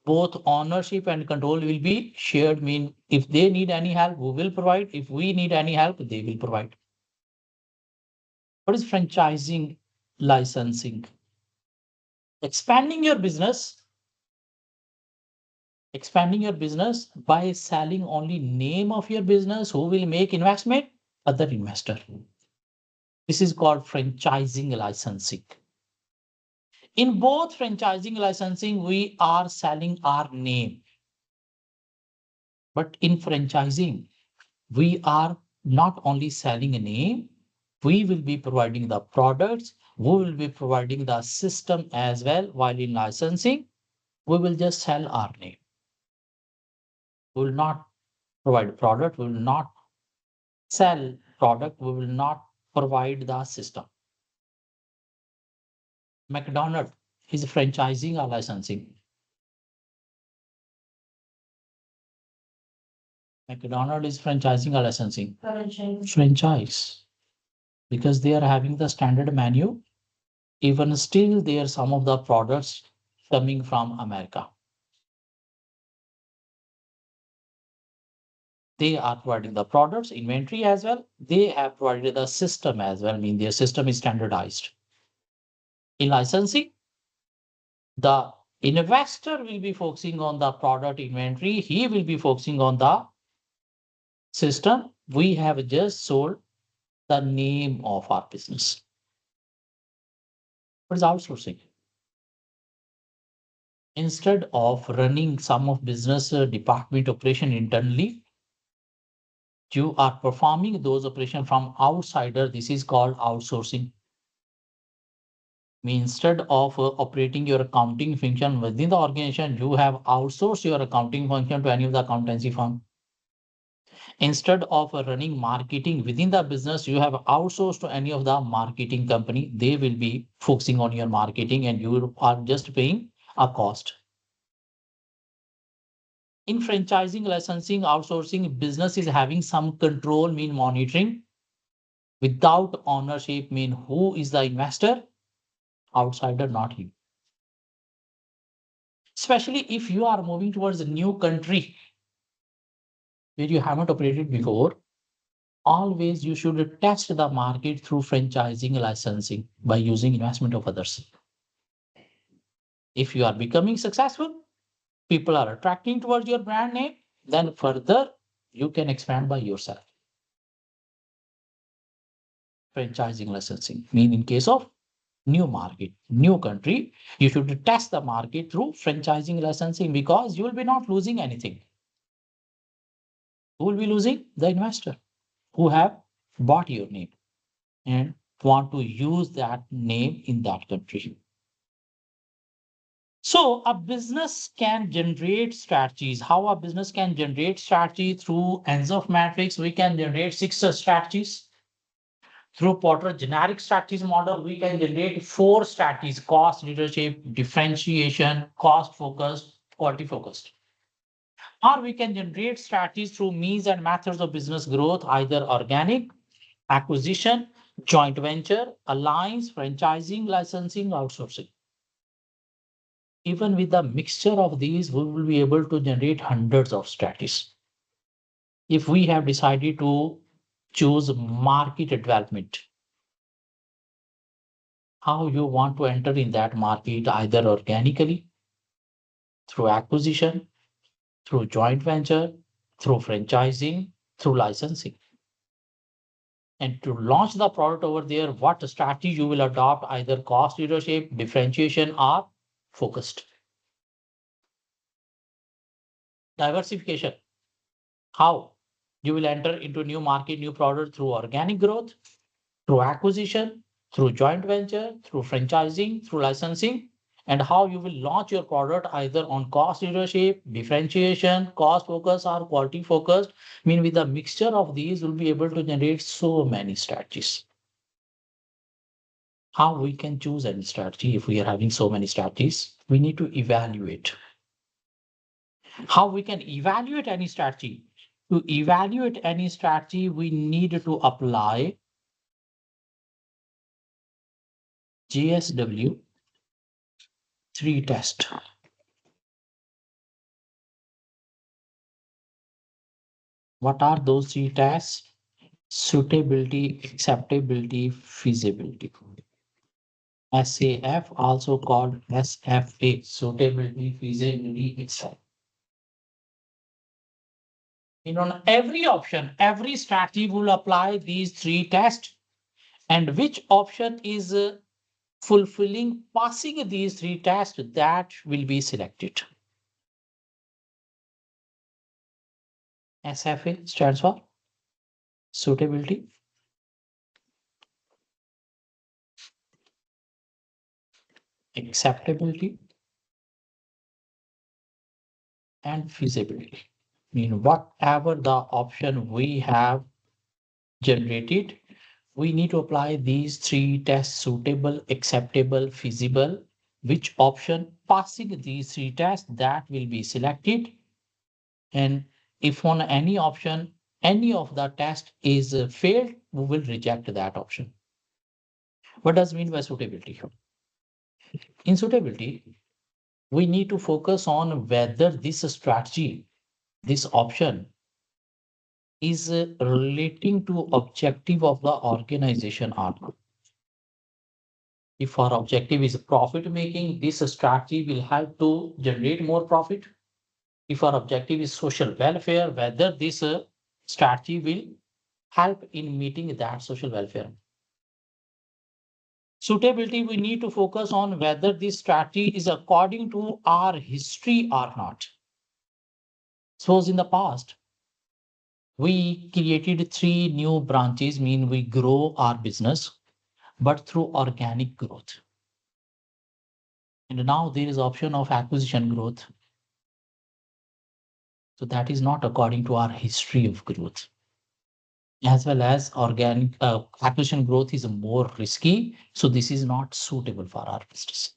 Both ownership and control will be shared, mean if they need any help, we will provide. If we need any help, they will provide. What is franchising licensing? Expanding your business, expanding your business by selling only name of your business. Who will make investment? Other investor. This is called franchising licensing. In both franchising licensing, we are selling our name. But in franchising, we are not only selling a name, we will be providing the products, we will be providing the system as well. While in licensing, we will just sell our name. We will not provide product, we will not sell product, we will not provide the system. McDonald's is franchising or licensing. McDonald's is franchising or licensing. Franchise. Because they are having the standard menu. Even still, there are some of the products coming from America. They are providing the products, inventory as well. They have provided the system as well, I mean their system is standardized. In licensing, the investor will be focusing on the product inventory. He will be focusing on the system. We have just sold the name of our business. What is outsourcing? Instead of running some of business department operation internally, you are performing those operations from outsider. This is called outsourcing. Instead of operating your accounting function within the organization, you have outsourced your accounting function to any of the accountancy firm. Instead of running marketing within the business, you have outsourced to any of the marketing company. They will be focusing on your marketing and you are just paying a cost. In franchising, licensing, outsourcing, business is having some control, mean monitoring. Without ownership, mean who is the investor? Outsider, not you. Especially if you are moving towards a new country where you haven't operated before, always you should test the market through franchising licensing by using investment of others. If you are becoming successful, people are attracting towards your brand name, then further you can expand by yourself. Franchising licensing mean in case of new market, new country, you should test the market through franchising licensing because you will be not losing anything. Who will be losing? The investor who have bought your name and want to use that name in that country. So a business can generate strategies. How a business can generate strategy through ENSOF matrix? We can generate 6 strategies. Through Porter generic strategies model, we can generate 4 strategies: cost leadership, differentiation, cost focus, quality focused. Or we can generate strategies through means and methods of business growth, either organic, acquisition, joint venture, alliance, franchising, licensing, outsourcing. Even with the mixture of these, we will be able to generate hundreds of strategies. If we have decided to choose market development, how you want to enter in that market, either organically, through acquisition, through joint venture, through franchising, through licensing. And to launch the product over there, what strategy you will adopt, either cost leadership, differentiation, or focused. Diversification. How you will enter into new market, new product through organic growth, through acquisition, through joint venture, through franchising, through licensing, and how you will launch your product either on cost leadership, differentiation, cost focus, or quality focused. Mean with the mixture of these, will be able to generate so many strategies. How we can choose any strategy if we are having so many strategies? We need to evaluate. How we can evaluate any strategy? To evaluate any strategy, we need to apply JSW 3 test. What are those 3 tests? Suitability, acceptability, feasibility. SAF, also called SFA, suitability, feasibility, acceptability. On every option, every strategy will apply these 3 tests, and which option is fulfilling, passing these 3 tests, that will be selected. SFA stands for suitability, acceptability, and feasibility. Whatever the option we have generated, we need to apply these 3 tests: suitable, acceptable, feasible. Which option passing these 3 tests, that will be selected. And if on any option, any of the test is failed, we will reject that option. What does mean by suitability? In suitability, we need to focus on whether this strategy, this option, is relating to objective of the organization or not. If our objective is profit making, this strategy will help to generate more profit. If our objective is social welfare, whether this strategy will help in meeting that social welfare. Suitability, we need to focus on whether this strategy is according to our history or not. Suppose in the past, we created 3 new branches, mean we grow our business, but through organic growth. And now there is option of acquisition growth. So that is not according to our history of growth. As well as organic acquisition growth is more risky. So this is not suitable for our business.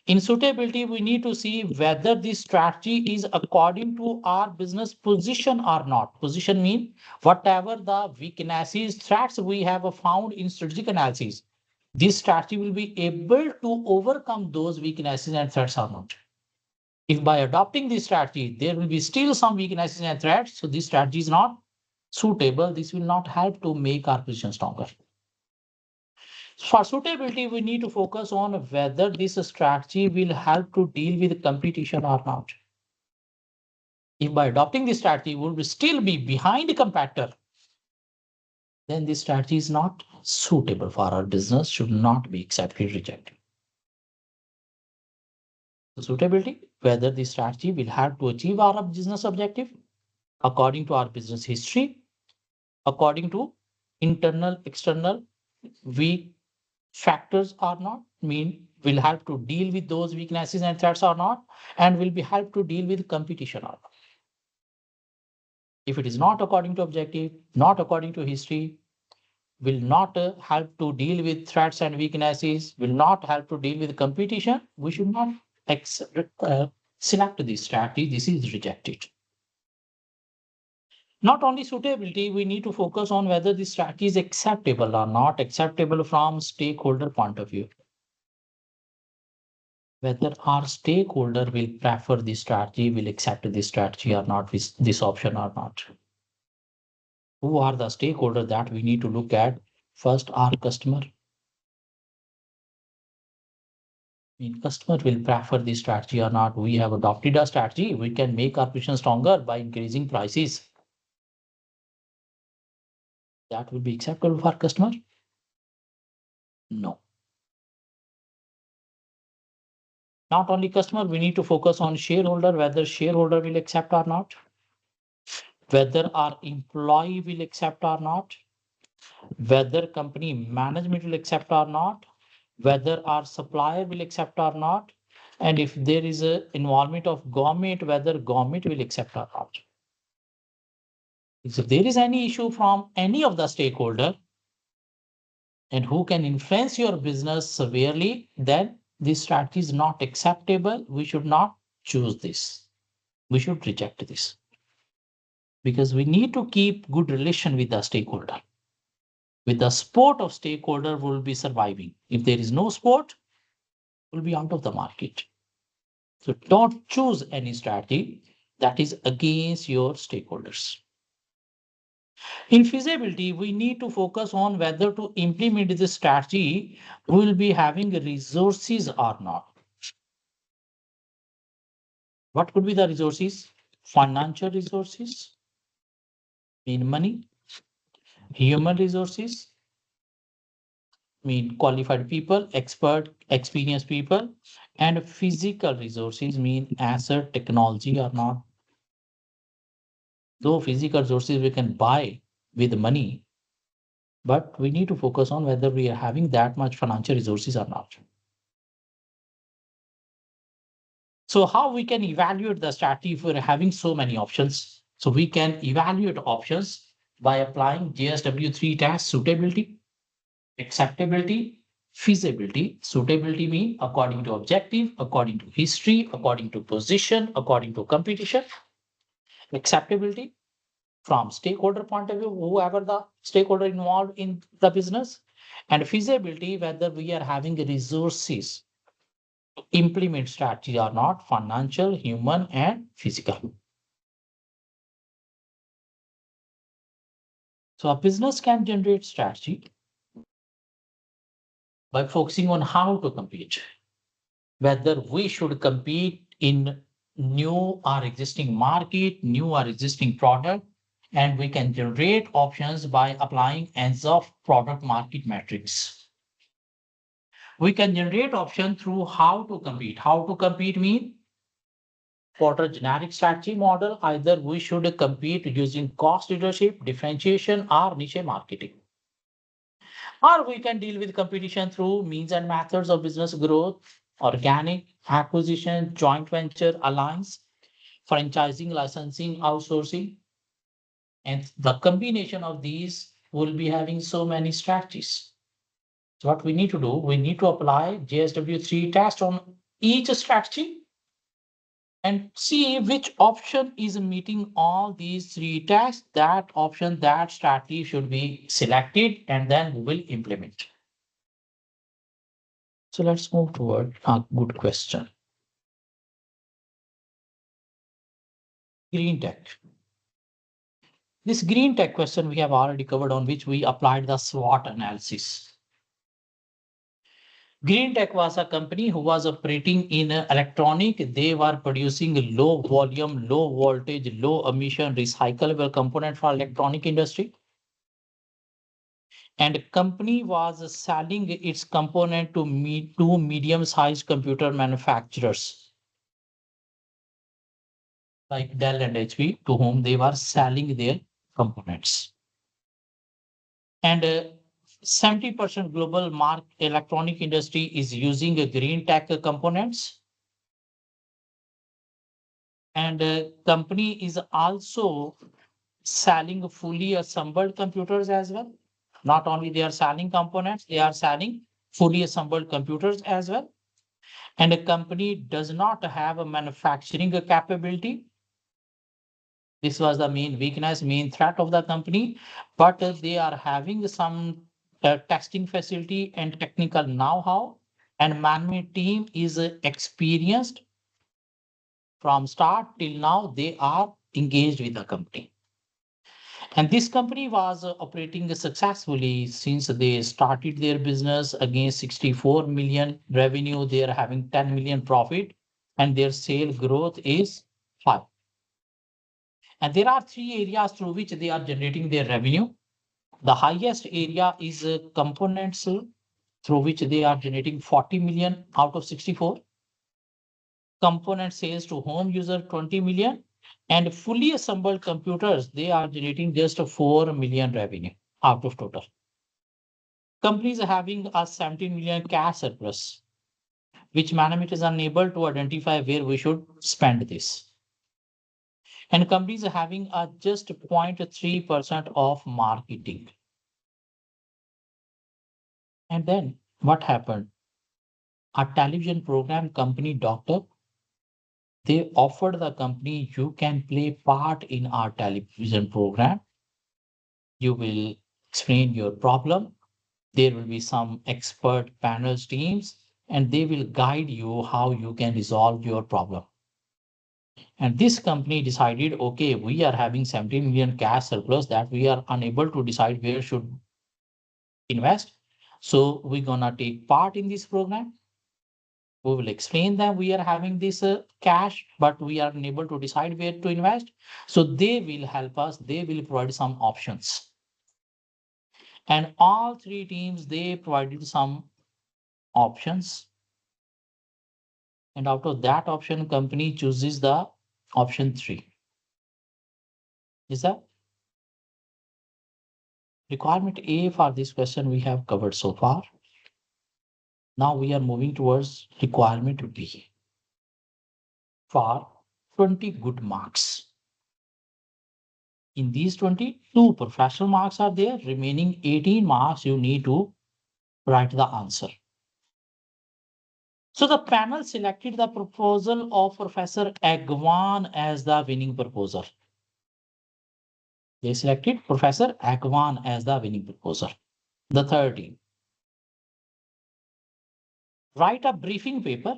In suitability, we need to see whether this strategy is according to our business position or not. Position means whatever the weaknesses, threats we have found in strategic analysis, this strategy will be able to overcome those weaknesses and threats or not. If by adopting this strategy, there will be still some weaknesses and threats, so this strategy is not suitable. This will not help to make our position stronger. For suitability, we need to focus on whether this strategy will help to deal with competition or not. If by adopting this strategy, we will still be behind the competitor, then this strategy is not suitable for our business, should not be accepted, rejected. So suitability, whether the strategy will help to achieve our business objective according to our business history, according to internal, external weak factors or not, mean will help to deal with those weaknesses and threats or not, and will be help to deal with competition or not. If it is not according to objective, not according to history, will not help to deal with threats and weaknesses, will not help to deal with competition, we should not select this strategy, this is rejected. Not only suitability, we need to focus on whether the strategy is acceptable or not acceptable from stakeholder point of view. Whether our stakeholder will prefer this strategy, will accept this strategy or not, this option or not. Who are the stakeholders that we need to look at? First, our customer. Customer will prefer this strategy or not. We have adopted a strategy. We can make our position stronger by increasing prices. That will be acceptable for customer? No. Not only customer, we need to focus on shareholder, whether shareholder will accept or not, whether our employee will accept or not, whether company management will accept or not, whether our supplier will accept or not, and if there is a involvement of government, whether government will accept or not. If there is any issue from any of the stakeholder and who can influence your business severely, then this strategy is not acceptable. We should not choose this. We should reject this because we need to keep good relation with the stakeholder. With the support of stakeholder, will be surviving. If there is no support, we'll be out of the market. So don't choose any strategy that is against your stakeholders. In feasibility, we need to focus on whether to implement this strategy will be having resources or not. What could be the resources? Financial resources, mean money, human resources, mean qualified people, expert, experienced people, and physical resources mean asset, technology or not. Though physical resources we can buy with money, but we need to focus on whether we are having that much financial resources or not. So how we can evaluate the strategy if we're having so many options? So we can evaluate options by applying JSW3 test: suitability, acceptability, feasibility. Suitability means according to objective, according to history, according to position, according to competition. Acceptability from stakeholder point of view, whoever the stakeholder involved in the business, and feasibility, whether we are having resources to implement strategy or not, financial, human, and physical. So a business can generate strategy by focusing on how to compete, whether we should compete in new or existing market, new or existing product, and we can generate options by applying ENSOF product market matrix. We can generate option through how to compete. How to compete mean for a generic strategy model, either we should compete using cost leadership, differentiation, or niche marketing. Or we can deal with competition through means and methods of business growth, organic, acquisition, joint venture, alliance, franchising, licensing, outsourcing. And the combination of these will be having so many strategies. So what we need to do, we need to apply JSW3 test on each strategy and see which option is meeting all these three tests. That option, that strategy should be selected, and then we will implement. So let's move toward a good question. Green tech. This green tech question we have already covered, on which we applied the SWOT analysis. Green Tech was a company who was operating in electronic. They were producing low volume, low voltage, low emission recyclable component for electronic industry. And company was selling its component to medium-sized computer manufacturers like Dell and HP, to whom they were selling their components. And 70% global electronic industry is using green tech components. And company is also selling fully assembled computers as well. Not only they are selling components, they are selling fully assembled computers as well. and a company does not have a manufacturing capability. This was the main weakness, main threat of the company, but they are having some testing facility and technical know-how, and management team is experienced from start till now. They are engaged with the company. And this company was operating successfully since they started their business against 64 million revenue. They are having 10 million profit and their sale growth is 5. And there are three areas through which they are generating their revenue. The highest area is components through which they are generating 40 million out of 64. Component sales to home user 20 million, and fully assembled computers, they are generating just a 4 million revenue out of total. Companies are having a 17 million cash surplus, which management is unable to identify where we should spend this. And companies are having a just 0.3% of marketing. And then what happened? A television program company, Doctor, they offered the company, you can play part in our television program. You will explain your problem. There will be some expert panels teams, and they will guide you how you can resolve your problem. And this company decided, okay, we are having 70 million cash surplus that we are unable to decide where should invest. So we're gonna take part in this program. We will explain that we are having this cash, but we are unable to decide where to invest. So they will help us. They will provide some options. And all three teams, they provided some options. And out of that option, company chooses the option 3. Is that requirement A for this question we have covered so far? Now we are moving towards requirement B for 20 good marks. In these 22 professional marks are there, remaining 18 marks you need to write the answer. So the panel selected the proposal of Professor Agwan as the winning proposal. They selected Professor Agwan as the winning proposal. The third team. Write a briefing paper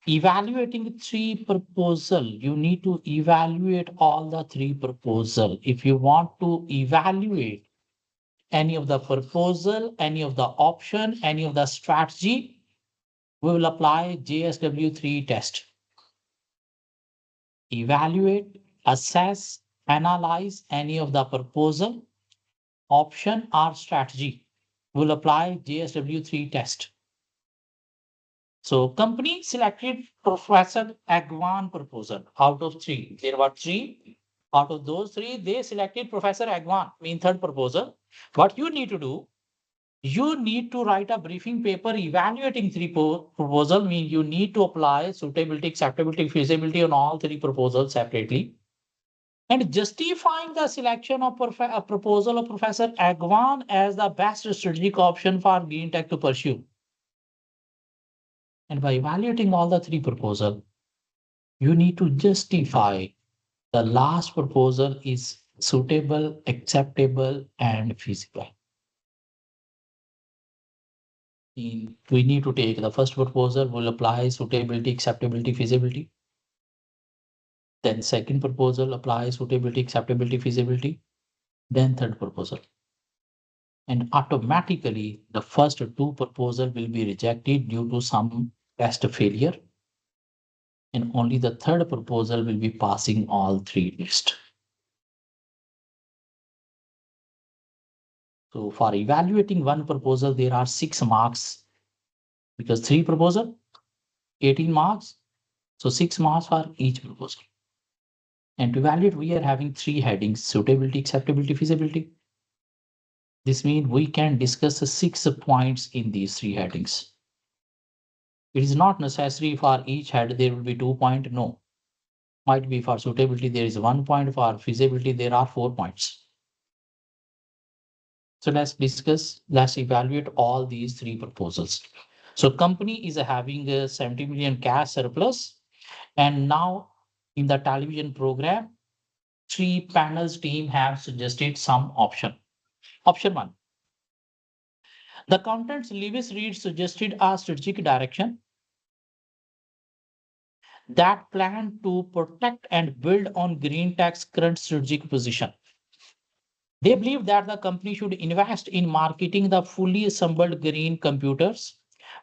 evaluating 3 proposal. You need to evaluate all the 3 proposal. If you want to evaluate any of the proposal, any of the option, any of the strategy, we will apply JSW3 test. Evaluate, assess, analyze any of the proposal, option or strategy. We'll apply JSW3 test. So company selected Professor Agwan proposal out of 3. There were 3. Out of those 3, they selected Professor Agwan, mean third proposal. What you need to do, you need to write a briefing paper evaluating 3 proposal, mean you need to apply suitability, acceptability, feasibility on all 3 proposals separately. And justifying the selection of a proposal of Professor Agwan as the best strategic option for GreenTech to pursue. And by evaluating all the 3 proposals, you need to justify the last proposal is suitable, acceptable, and feasible. We need to take the first proposal, will apply suitability, acceptability, feasibility. Then second proposal, apply suitability, acceptability, feasibility. Then third proposal. And automatically the first 2 proposal will be rejected due to some test failure. And only the third proposal will be passing all 3 tests. So for evaluating one proposal, there are 6 marks because 3 proposal, 18 marks. So 6 marks for each proposal. And to evaluate, we are having 3 headings: suitability, acceptability, feasibility. This means we can discuss the 6 points in these 3 headings. It is not necessary for each head there will be 2 points. No. Might be for suitability, there is 1 point. For feasibility, there are 4 points. So let's discuss, let's evaluate all these 3 proposals. So company is having a 70 million cash surplus. And now in the television program, three panels team have suggested some option. Option one, the accountants Lewis Reed suggested a strategic direction that plan to protect and build on Green Tech's current strategic position. They believe that the company should invest in marketing the fully assembled green computers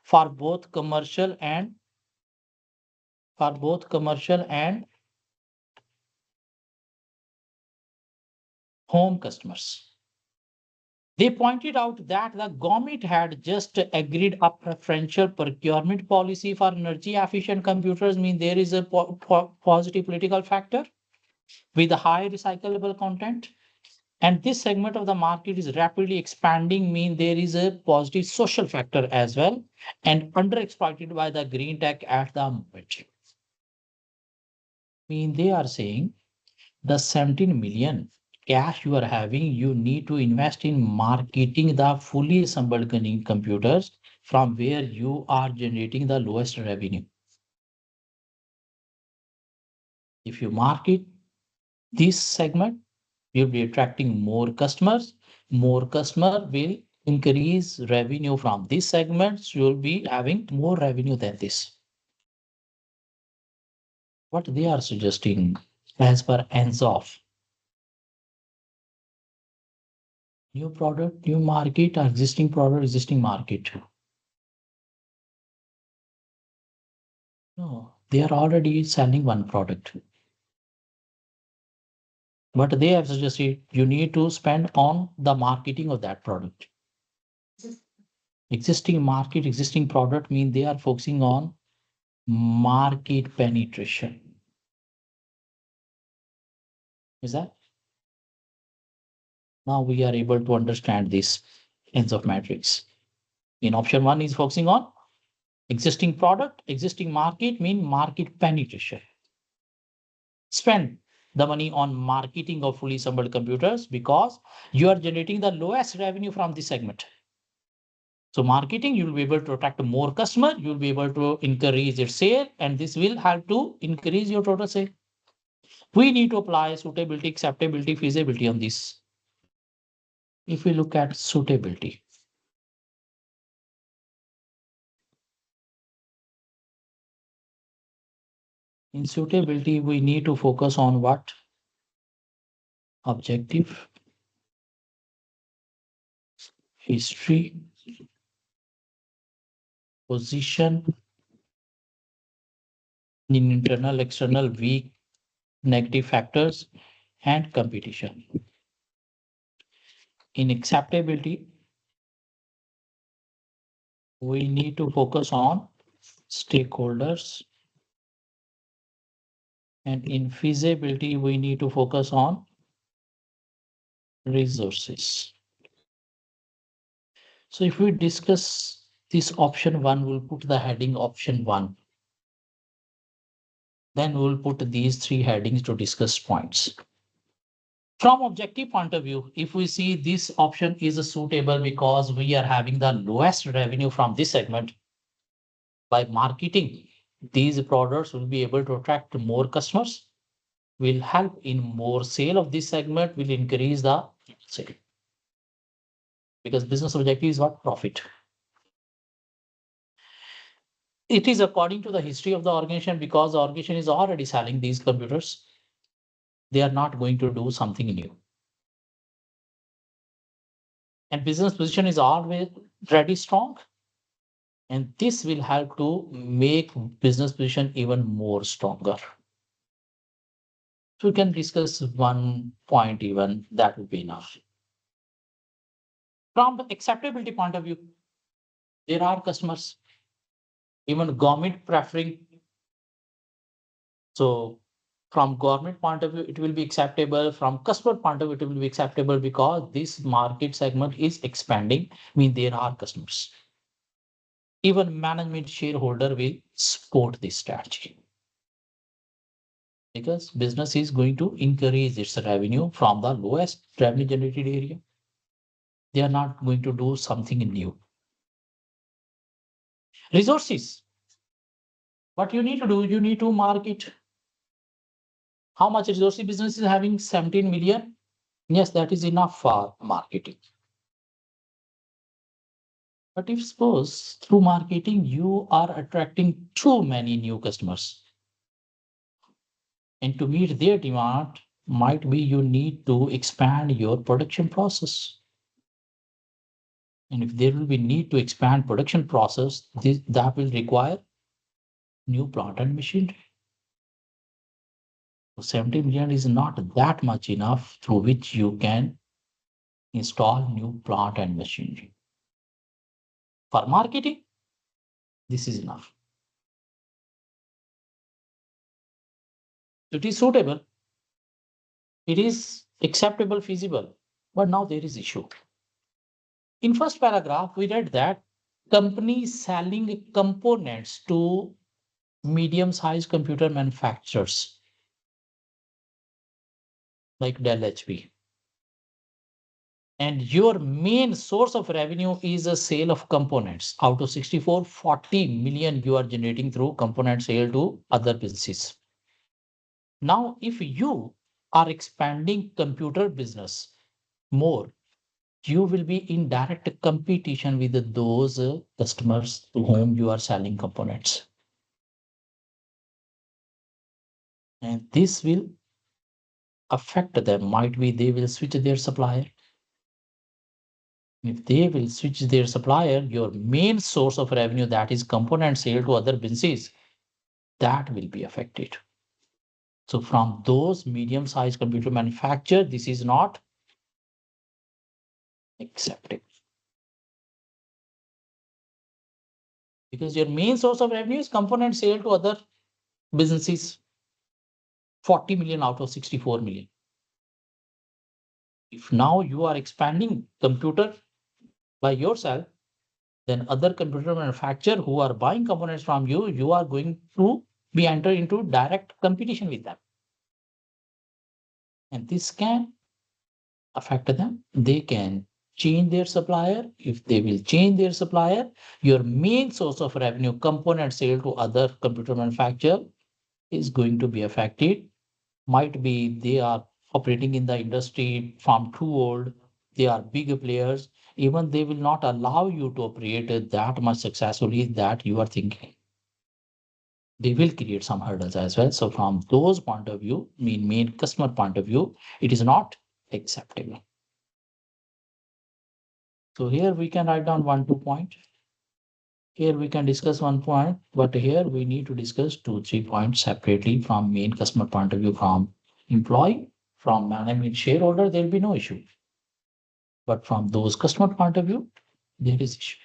for both commercial and home customers. They pointed out that the government had just agreed a preferential procurement policy for energy efficient computers. Mean there is a positive political factor with a high recyclable content. And this segment of the market is rapidly expanding, mean there is a positive social factor as well, and underexploited by the green tech at the moment. Mean they are saying the 17 million cash you are having, you need to invest in marketing the fully assembled computers from where you are generating the lowest revenue. If you market this segment, you'll be attracting more customers. More customer will increase revenue from this segment. So you'll be having more revenue than this. What they are suggesting as per Ansoff, new product, new market, or existing product, existing market. No, they are already selling one product. But they have suggested you need to spend on the marketing of that product. Existing market, existing product mean they are focusing on market penetration. Is that? Now we are able to understand this ends of matrix. In option one is focusing on existing product, existing market mean market penetration. Spend the money on marketing of fully assembled computers because you are generating the lowest revenue from this segment. So marketing, you'll be able to attract more customer, you'll be able to increase your sale, and this will help to increase your total sale. We need to apply suitability, acceptability, feasibility on this. If we look at suitability, in suitability, we need to focus on what? Objective, history, position, in internal, external, weak, negative factors, and competition. In acceptability, we need to focus on stakeholders. And in feasibility, we need to focus on resources. So if we discuss this option one, we'll put the heading option one. Then we'll put these three headings to discuss points. From objective point of view, if we see this option is suitable because we are having the lowest revenue from this segment, by marketing these products will be able to attract more customers, will help in more sale of this segment, will increase the sale. Because business objective is what? Profit. It is according to the history of the organization because the organization is already selling these computers. They are not going to do something new. And business position is already strong. And this will help to make business position even more stronger. So we can discuss one point even, that would be enough. From the acceptability point of view, there are customers, even government preferring. So from government point of view, it will be acceptable. From customer point of view, it will be acceptable because this market segment is expanding, mean there are customers. Even management shareholder will support this strategy. Because business is going to increase its revenue from the lowest revenue generated area. They are not going to do something new. Resources. What you need to do, you need to market. How much resources business is having? 17 million. Yes, that is enough for marketing. But if suppose through marketing you are attracting too many new customers, and to meet their demand, might be you need to expand your production process. And if there will be need to expand production process, that will require new plant and machinery. So 70 million is not that much enough through which you can install new plant and machinery. For marketing, this is enough. It is suitable. It is acceptable, feasible. But now there is issue. In first paragraph, we read that companies selling components to medium-sized computer manufacturers like Dell HP. And your main source of revenue is a sale of components. Out of 64, 40 million you are generating through component sale to other businesses. Now, if you are expanding computer business more, you will be in direct competition with those customers to whom you are selling components. And this will affect them. Might be they will switch their supplier. If they will switch their supplier, your main source of revenue, that is component sale to other businesses, that will be affected. So from those medium-sized computer manufacturer, this is not acceptable. Because your main source of revenue is component sale to other businesses. 40 million out of 64 million. If now you are expanding computer by yourself, then other computer manufacturer who are buying components from you, you are going to be entered into direct competition with them. And this can affect them. They can change their supplier. If they will change their supplier, your main source of revenue, component sale to other computer manufacturer, is going to be affected. Might be they are operating in the industry from too old, they are bigger players, even they will not allow you to operate that much successfully that you are thinking. They will create some hurdles as well. So from those point of view, main customer point of view, it is not acceptable. So here we can write down 1, 2 point. Here we can discuss 1 point, but here we need to discuss 2, 3 points separately from main customer point of view, from employee, from management shareholder, there will be no issue. But from those customer point of view, there is issue.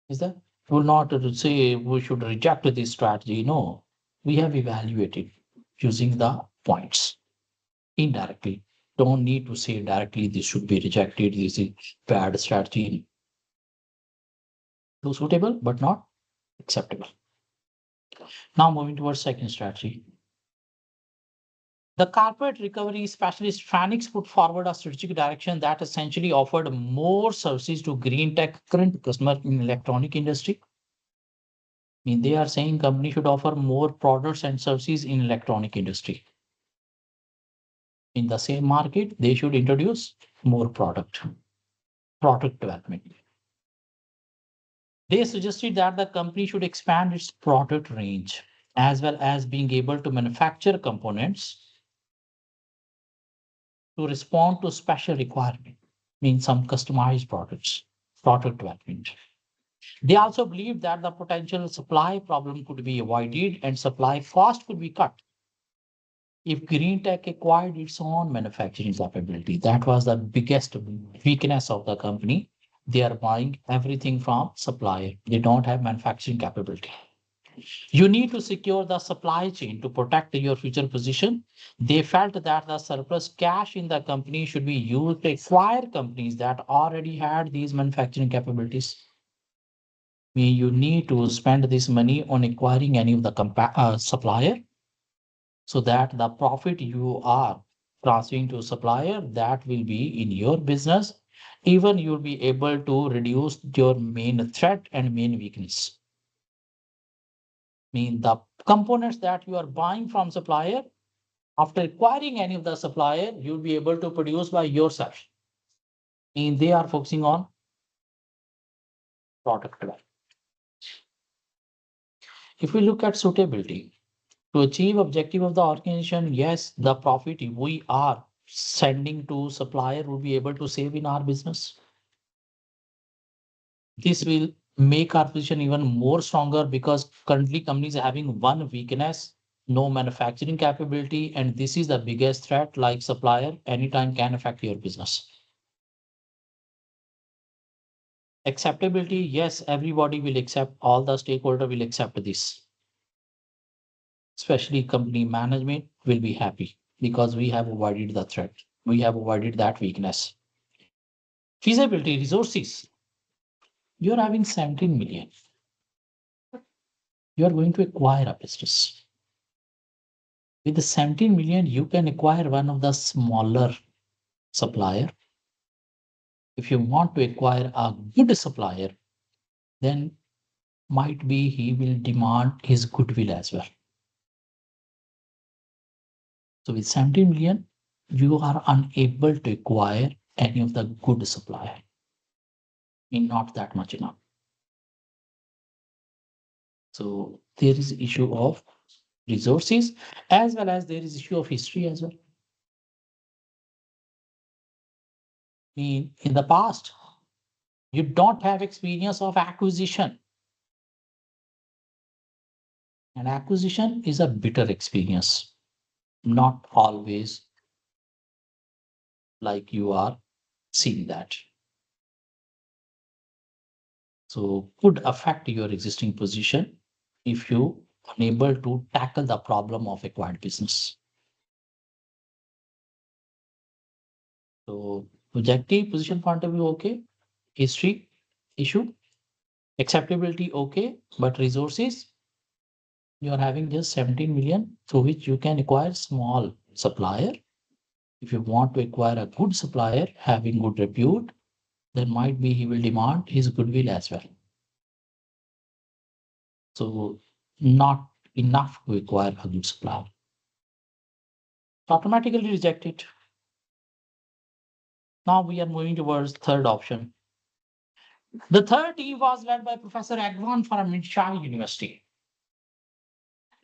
Is that? We will not say we should reject this strategy. No, we have evaluated using the points indirectly. Don't need to say directly this should be rejected. This is bad strategy. Suitable, but not acceptable. Now moving towards second strategy. The corporate recovery specialist Phoenix put forward a strategic direction that essentially offered more services to green tech current customer in electronic industry. I mean, they are saying company should offer more products and services in electronic industry. In the same market, they should introduce more product development. They suggested that the company should expand its product range as well as being able to manufacture components to respond to special requirement, means some customized product development. They also believe that the potential supply problem could be avoided and supply cost could be cut if green tech acquired its own manufacturing capability. That was the biggest weakness of the company. They are buying everything from supplier. They don't have manufacturing capability. You need to secure the supply chain to protect your future position. They felt that the surplus cash in the company should be used to acquire companies that already had these manufacturing capabilities. I mean, you need to spend this money on acquiring any of the supplier so that the profit you are transferring to supplier, that will be in your business even you'll be able to reduce your main threat and main weakness. Mean the components that you are buying from supplier, after acquiring any of the supplier, you'll be able to produce by yourself. Mean they are focusing on product development. If we look at suitability, to achieve objective of the organization, yes, the profit we are sending to supplier will be able to save in our business. This will make our position even more stronger because currently companies are having one weakness, no manufacturing capability, and this is the biggest threat. Like supplier, anytime can affect your business. Acceptability, yes, everybody will accept, all the stakeholder will accept this. Especially company management will be happy because we have avoided the threat. We have avoided that weakness. Feasibility resources. You're having 17 million. You are going to acquire a business. With the 17 million, you can acquire one of the smaller supplier. If you want to acquire a good supplier, then might be he will demand his goodwill as well. So with 17 million, you are unable to acquire any of the good supplier. Not that much enough. So there is issue of resources as well as there is issue of history as well. In the past, you don't have experience of acquisition. And acquisition is a bitter experience, not always like you are seeing that. So could affect your existing position if you unable to tackle the problem of acquired business. So objective position point of view, okay. History issue, acceptability, okay. But resources, you are having just 17 million through which you can acquire small supplier. If you want to acquire a good supplier having good repute, then might be he will demand his goodwill as well. So not enough to acquire a good supplier. Automatically reject it. Now we are moving towards third option. The third team was led by Professor Agwan from Mishai University.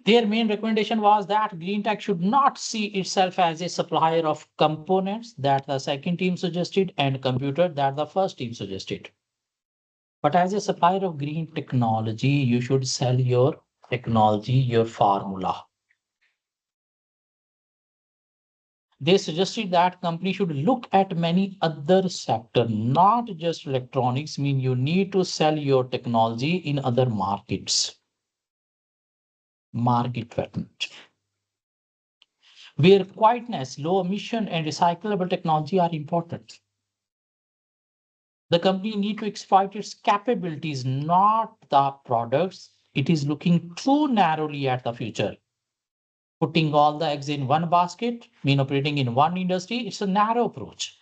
Their main recommendation was that Greentech should not see itself as a supplier of components that the second team suggested and computer that the first team suggested. But as a supplier of green technology, you should sell your technology, your formula. They suggested that company should look at many other sector, not just electronics. Mean you need to sell your technology in other markets. Market development, where quietness, low emission, and recyclable technology are important. The company need to exploit its capabilities, not the products. It is looking too narrowly at the future. Putting all the eggs in one basket, mean operating in one industry, it's a narrow approach.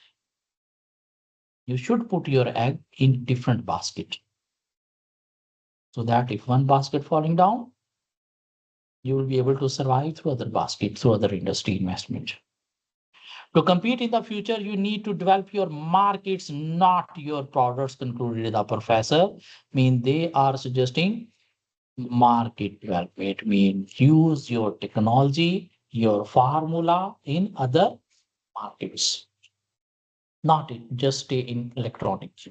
You should put your egg in different basket. So that if one basket falling down, you will be able to survive through other basket, through other industry investment. To compete in the future, you need to develop your markets, not your products, concluded the professor. Mean they are suggesting market development, mean use your technology, your formula in other markets, not just stay in electronics.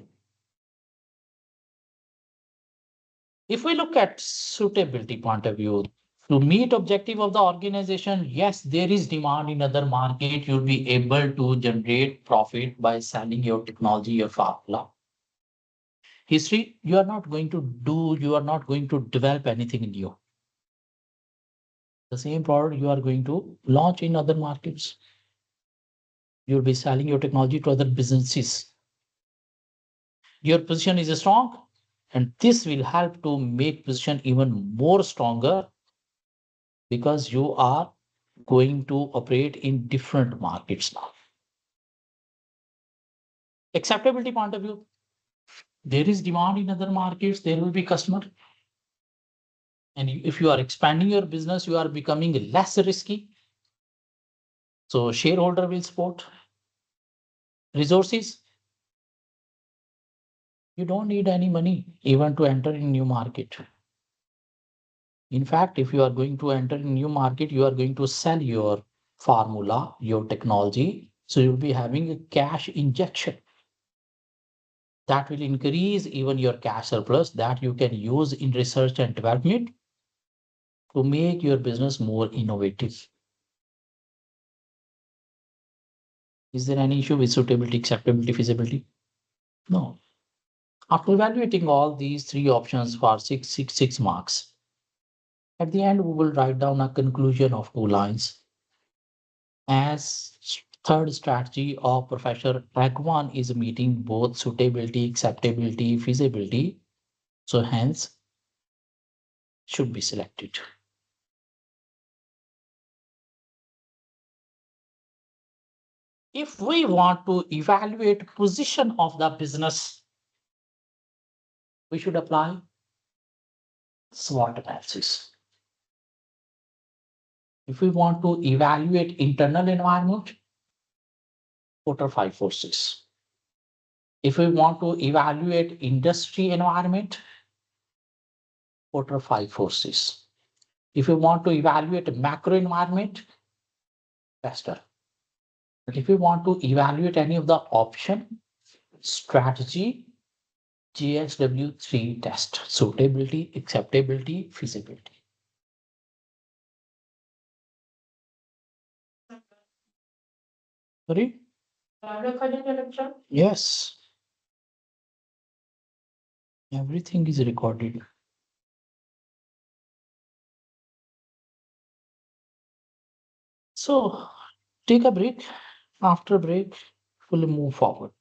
If we look at suitability point of view, to meet objective of the organization, yes, there is demand in other market. You'll be able to generate profit by selling your technology, your formula. History, you are not going to do, you are not going to develop anything new. The same product you are going to launch in other markets. You'll be selling your technology to other businesses. Your position is strong, and this will help to make position even more stronger because you are going to operate in different markets now. Acceptability point of view, there is demand in other markets, there will be customer. And if you are expanding your business, you are becoming less risky. So shareholder will support. Resources, you don't need any money even to enter in new market. In fact, if you are going to enter in new market, you are going to sell your formula, your technology. So you'll be having a cash injection that will increase even your cash surplus that you can use in research and development to make your business more innovative. Is there any issue with suitability, acceptability, feasibility? No. After evaluating all these three options for 666 marks, at the end, we will write down a conclusion of 2 lines. As third strategy of Professor Agwan is meeting both suitability, acceptability, feasibility, so hence should be selected. If we want to evaluate position of the business, we should apply SWOT analysis. If we want to evaluate internal environment, Porter 546. If we want to evaluate industry environment, Porter 546. If we want to evaluate macro environment, Tester. But if we want to evaluate any of the option, strategy, GSW3 test, suitability, acceptability, feasibility. Sorry? Yes. Everything is recorded. So take a break. After break, we'll move forward.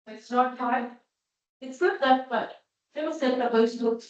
It's not hard. It's not that bad. Never said about to.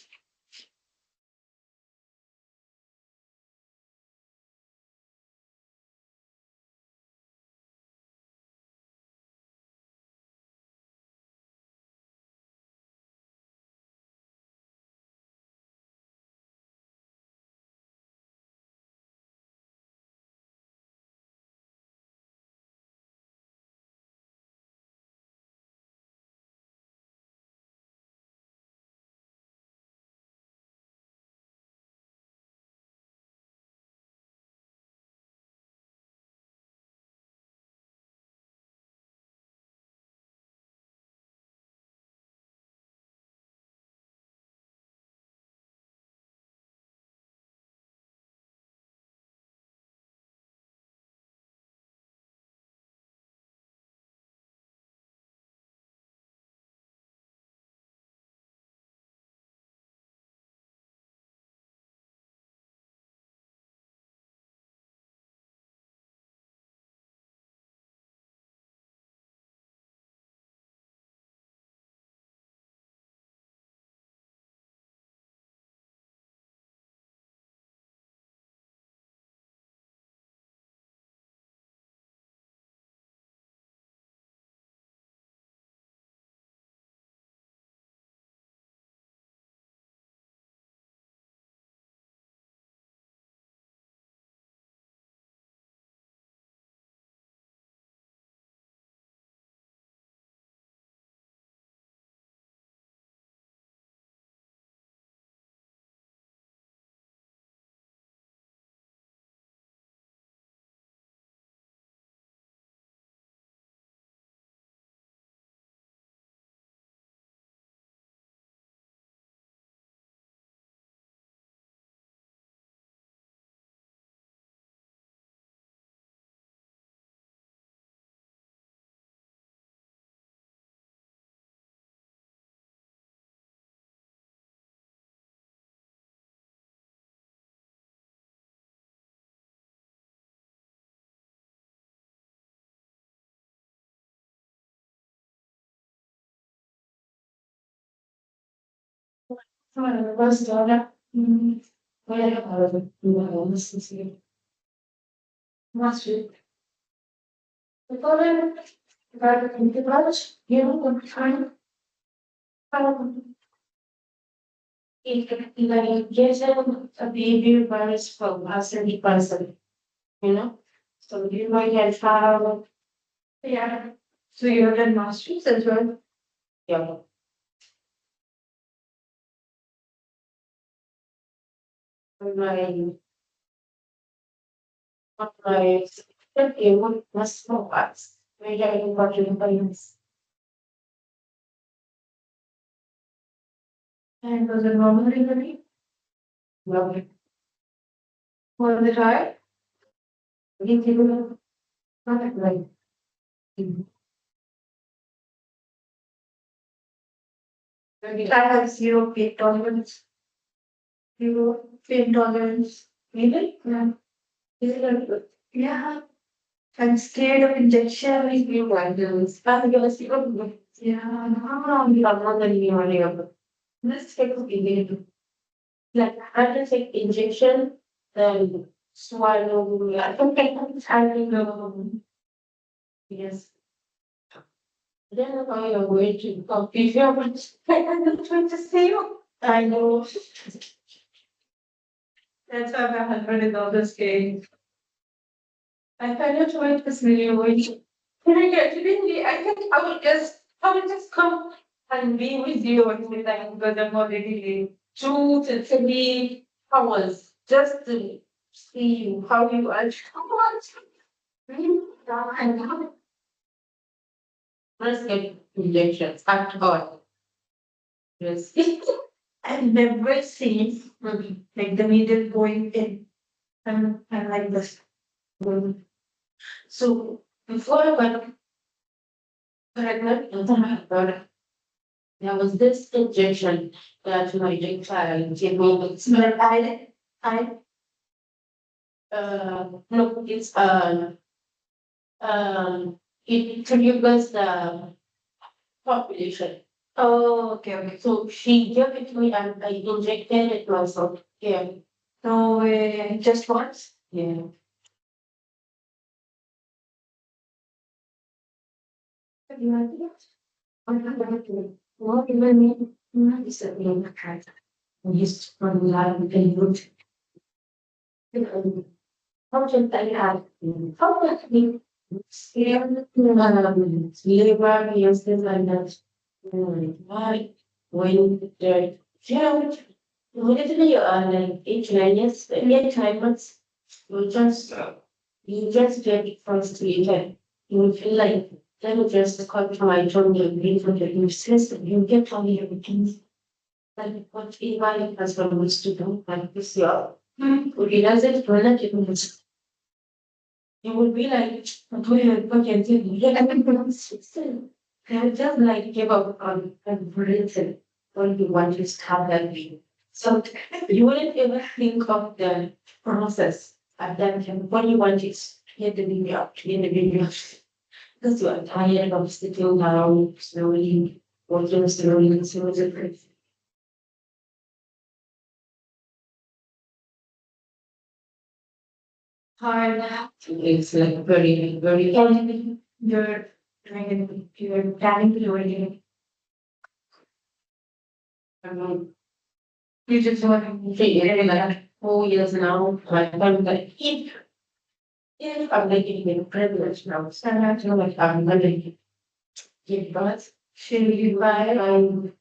First order. Where this is here. Must be. The following private enterprise, you know, could find if like get a baby virus from a certain person, you know. So you might have yeah. So you're the masters as well. Yeah. My my okay, what must know us. Very important points. And was it normal delivery? Lovely. Was it high? We did not like. I have zero pain tolerance. Zero pain tolerance. Really? Yeah. Is it good? Yeah. I'm scared of injection with new bundles. I'm gonna see what. Yeah. I'm not gonna be on here. Let's take a beginning. Like, I can take injection, then swallow. I don't think I don't know. Yes. I don't know how you're going to complete your but I'm not trying to say you. I know. That's why my husband is always saying, I cannot wait to see you. When I get to India, I think I will just come and be with you until time because I'm already late. 2 to 3 hours just to see you, how you are. Really? And now, let's get injections at all. Yes. I've never seen like the needle going in and like this. So before I got pregnant, oh my God, there was this injection that my doctor gave me. But I, no, it triggers the population. Oh, okay. So she gave it to me and I injected it myself. Yeah. No way. Just once? Yeah. You want it? What even mean? Is a real cat. We used to run live and wood. How should I have? How much we labor, yes, things like that. Why? When the child, literally, like 8, 9 years, 8 9 months, you just, you just get frustrated. You feel like, let me just come to my job and read for the useless, you get all your routines. Like, what even husband wants to do, like this year. You realize it, you're not even you would be like, okay, they just like give up on and written when you want to start that thing. So you wouldn't ever think of the process at that time when you want to get the video up, get the video because you are tired of sitting down slowly, walking slowly, slowly. Hard. It's like very you're you're planning to do it. You just want to be in like 4 years now. I'm like if I'm making it privilege now, so I feel like I'm gonna give birth. Should you buy I don't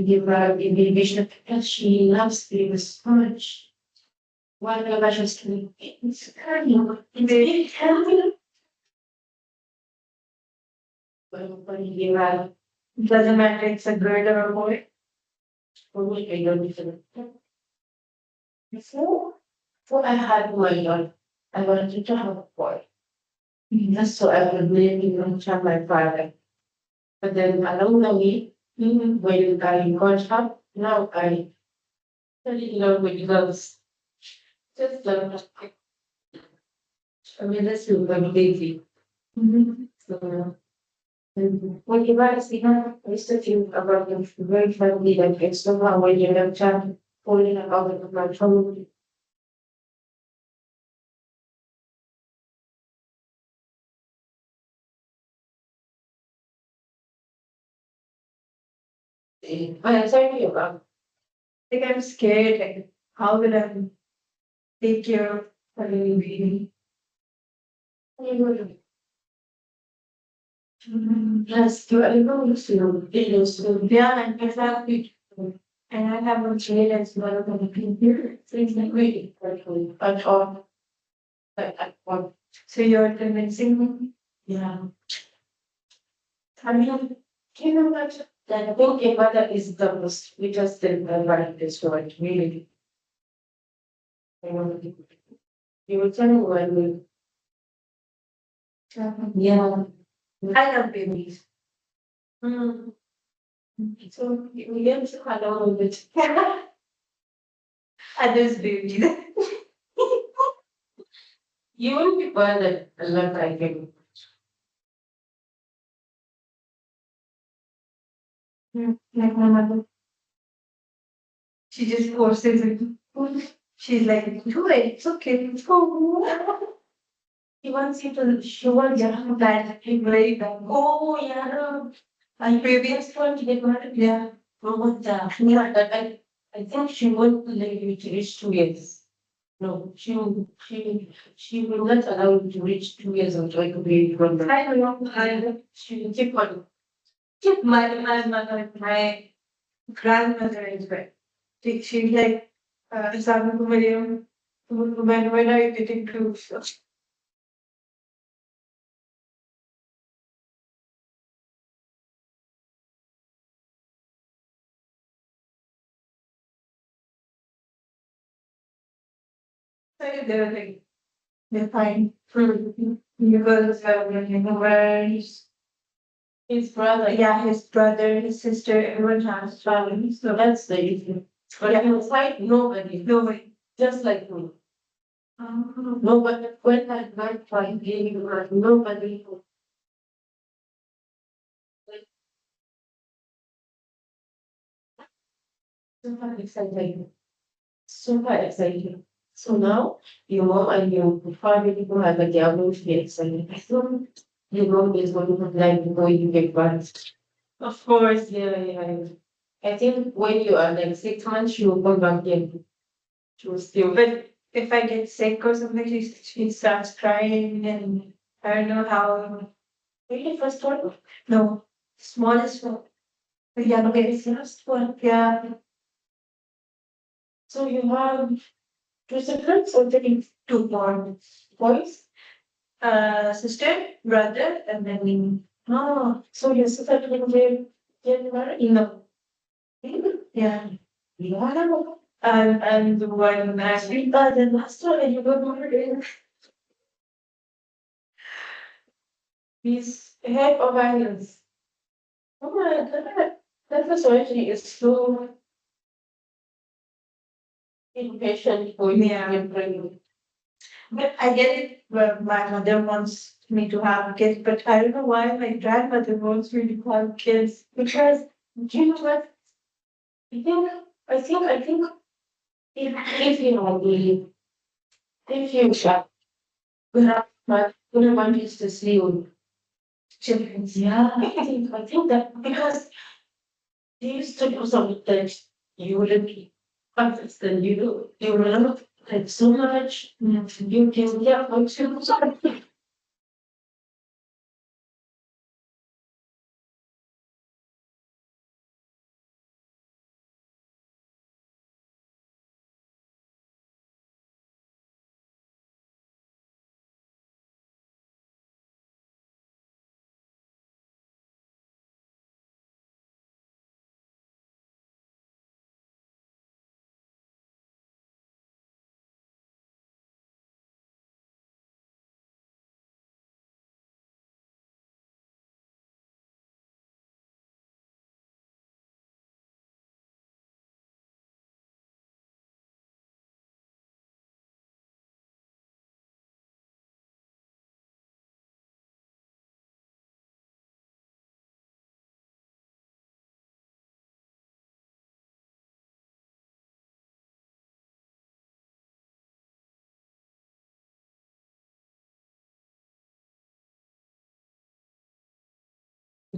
give her a vision because she loves baby so much. Whenever she's sleeping, it's curling. It's very heavy. When you give her, doesn't matter it's a girl or a boy. For me, I don't even. Before, before I had my daughter, I wanted to have a boy. Just so I would maybe not have my father. But then along the way, when I got up, now I really love with girls. Just love. I mean, that's super baby. So, whenever I see her, I used to think about them very fondly, like it's somehow when you're a child, falling out of my family. I'm sorry about. Like I'm scared. Like how will I take care of a new baby? Yes, you are able to videos to yeah, and exactly. And I have a child as well of the people. So it's not really carefully, but all at one. So you're convincing me? Yeah. I mean, you know what? That book a mother is the most we just didn't write this word, really. You will tell me when we yeah. I love babies. Mm. So we get to along with others' babies. You will be bothered a lot, I think. Like my mother, she just forces it. She's like, do it, it's okay. Oh. He wants you to show your bad, very bad. Oh, yeah. I previous one to get married. Yeah. What yeah, but I think she won't let you to reach 2 years. No, she will not allow you to reach 2 years until you be from I don't know. She will keep on. Keep my mother, my grandmother is right. She's like, Sabu Mariam, when are you getting to? So they were like, they're fine for because where his brother, yeah, his brother, his sister, everyone has family. So that's the issue. But yeah. Inside, nobody, just like me. Nobody, when I got trying getting nobody Super exciting. Super exciting. So now your mom and your family people have like their own fears and I think your mom is going to like before you get back. Of course, yeah, yeah. I think when you are like 6 months, she will come back in. She will still. But if I get sick or something, she starts crying and I don't know how. Really, first one? No, smallest one. Yeah, okay, it's the last one. Yeah, So you have two siblings or three? two more. Boys? Sister, brother, and then me. Ah, so your sister didn't get married? No, Really? yeah. Yeah. And the one actually, The last one and you got married. He's head of violence. Oh my god. That was why she is so impatient for you to yeah. get pregnant. But I get it. Well, my mother wants me to have kids, but I don't know why my grandmother wants me to have kids. Because you know what? I think if you know if you grandma used to see you children. Yeah, I think that because they used to do something that you wouldn't understand. You remember like so much. You can get like so sorry.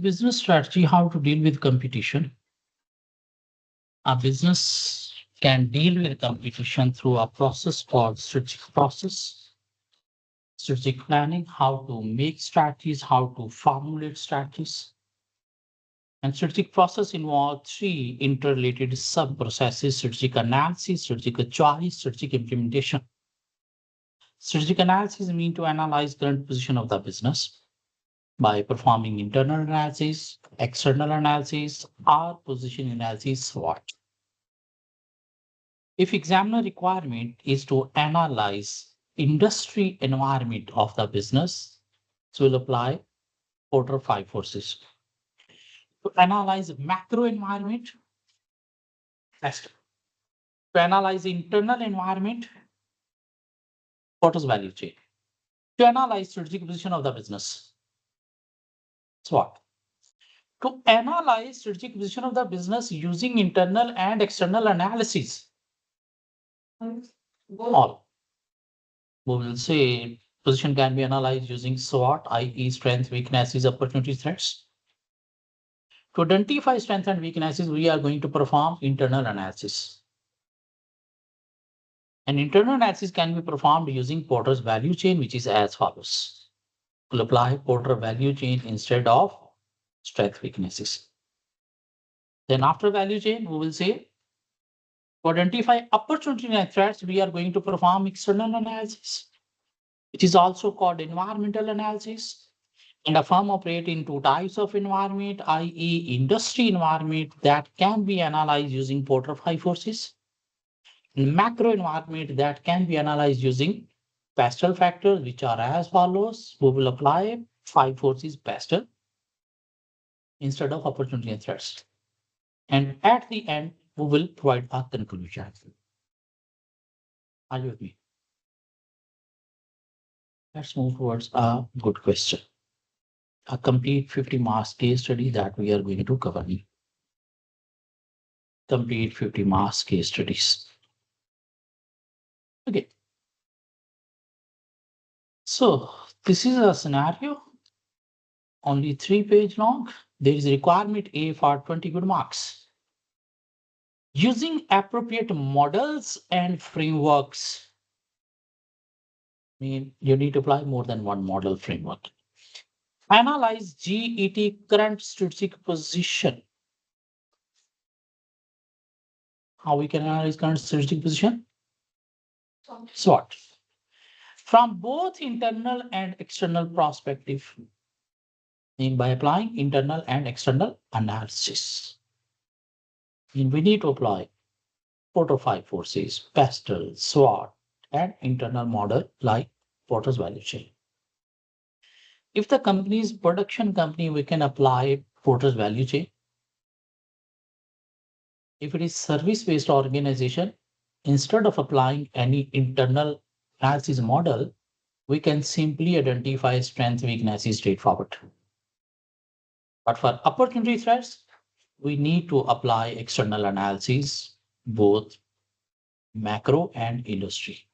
Business strategy, how to deal with competition. A business can deal with competition through a process called strategic planning, how to make strategies, how to formulate strategies. And strategic process involves three interrelated sub-processes: strategic analysis, strategic choice, strategic implementation. Strategic analysis means to analyze current position of the business by performing internal analysis, external analysis, or position analysis, SWOT. If examiner requirement is to analyze industry environment of the business, so we'll apply Porter 5 forces. To analyze macro environment, next. To analyze internal environment, Porter's value chain. To analyze strategic position of the business, SWOT. To analyze strategic position of the business using internal and external analysis, all. We will say position can be analyzed using SWOT, i.e. strength, weaknesses, opportunities, threats. To identify strengths and weaknesses, we are going to perform internal analysis. An internal analysis can be performed using Porter's value chain, which is as follows. We'll apply Porter value chain instead of strength weaknesses. Then after value chain, we will say to identify opportunity and threats, we are going to perform external analysis, which is also called environmental analysis. And a firm operate in two types of environment, i.e. industry environment that can be analyzed using Porter 5 forces, and macro environment that can be analyzed using Pastel factors, which are as follows. We will apply 5 forces Pastel instead of opportunity and threats. And at the end, we will provide a conclusion. Are you with me? Let's move towards a good question. A complete 50 marks case study that we are going to cover. complete 50 marks case studies. Okay. So this is a scenario, only 3-page long. There is requirement A for 20 good marks. Using appropriate models and frameworks. I mean, you need to apply more than one model framework. Analyze GET current strategic position. How we can analyze current strategic position? SWOT. From both internal and external perspective. And by applying internal and external analysis. And we need to apply 4 to 5 forces, PESTEL, SWOT, and internal model like Porter's value chain. If the company is production company, we can apply Porter's value chain. If it is service-based organization, instead of applying any internal analysis model, we can simply identify strength, weaknesses straightforward. But for opportunity threats, we need to apply external analysis, both macro and industry.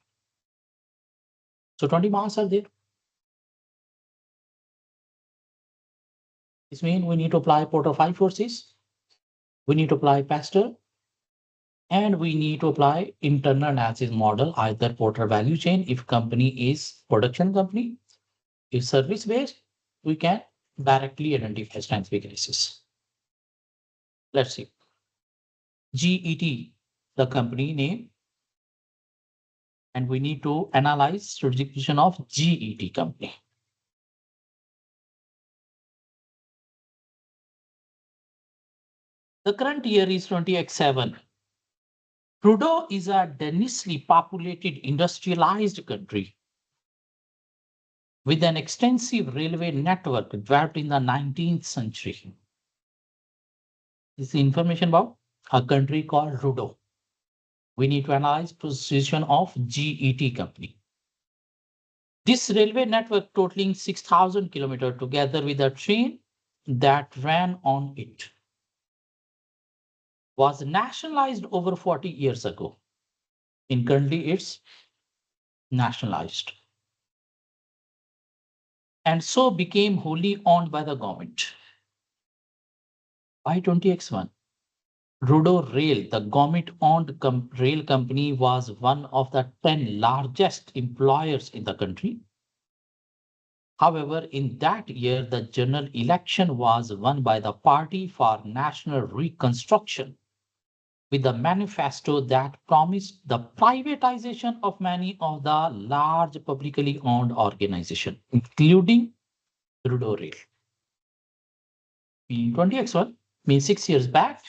So 20 marks are there. This means we need to apply Porter 5 forces. We need to apply PESTEL, and we need to apply internal analysis model, either Porter value chain if company is production company. If service based, we can directly identify strengths, weaknesses. Let's see. GET, the company name, and we need to analyze strategic position of GET company. The current year is 20x7. Trudeau is a densely populated industrialized country with an extensive railway network developed in the 19th century. This is information about a country called Trudeau. We need to analyze position of GET company. This railway network totaling 6,000 kilometers together with a train that ran on it was nationalized over 40 years ago. And currently it's nationalized. And so became wholly owned by the government. By 20x1, Rudo Rail, the government-owned rail company, was one of the 10 largest employers in the country. However, in that year, the general election was won by the Party for National Reconstruction, with a manifesto that promised the privatization of many of the large publicly owned organizations, including Rudo Rail. In 20x1, means 6 years back,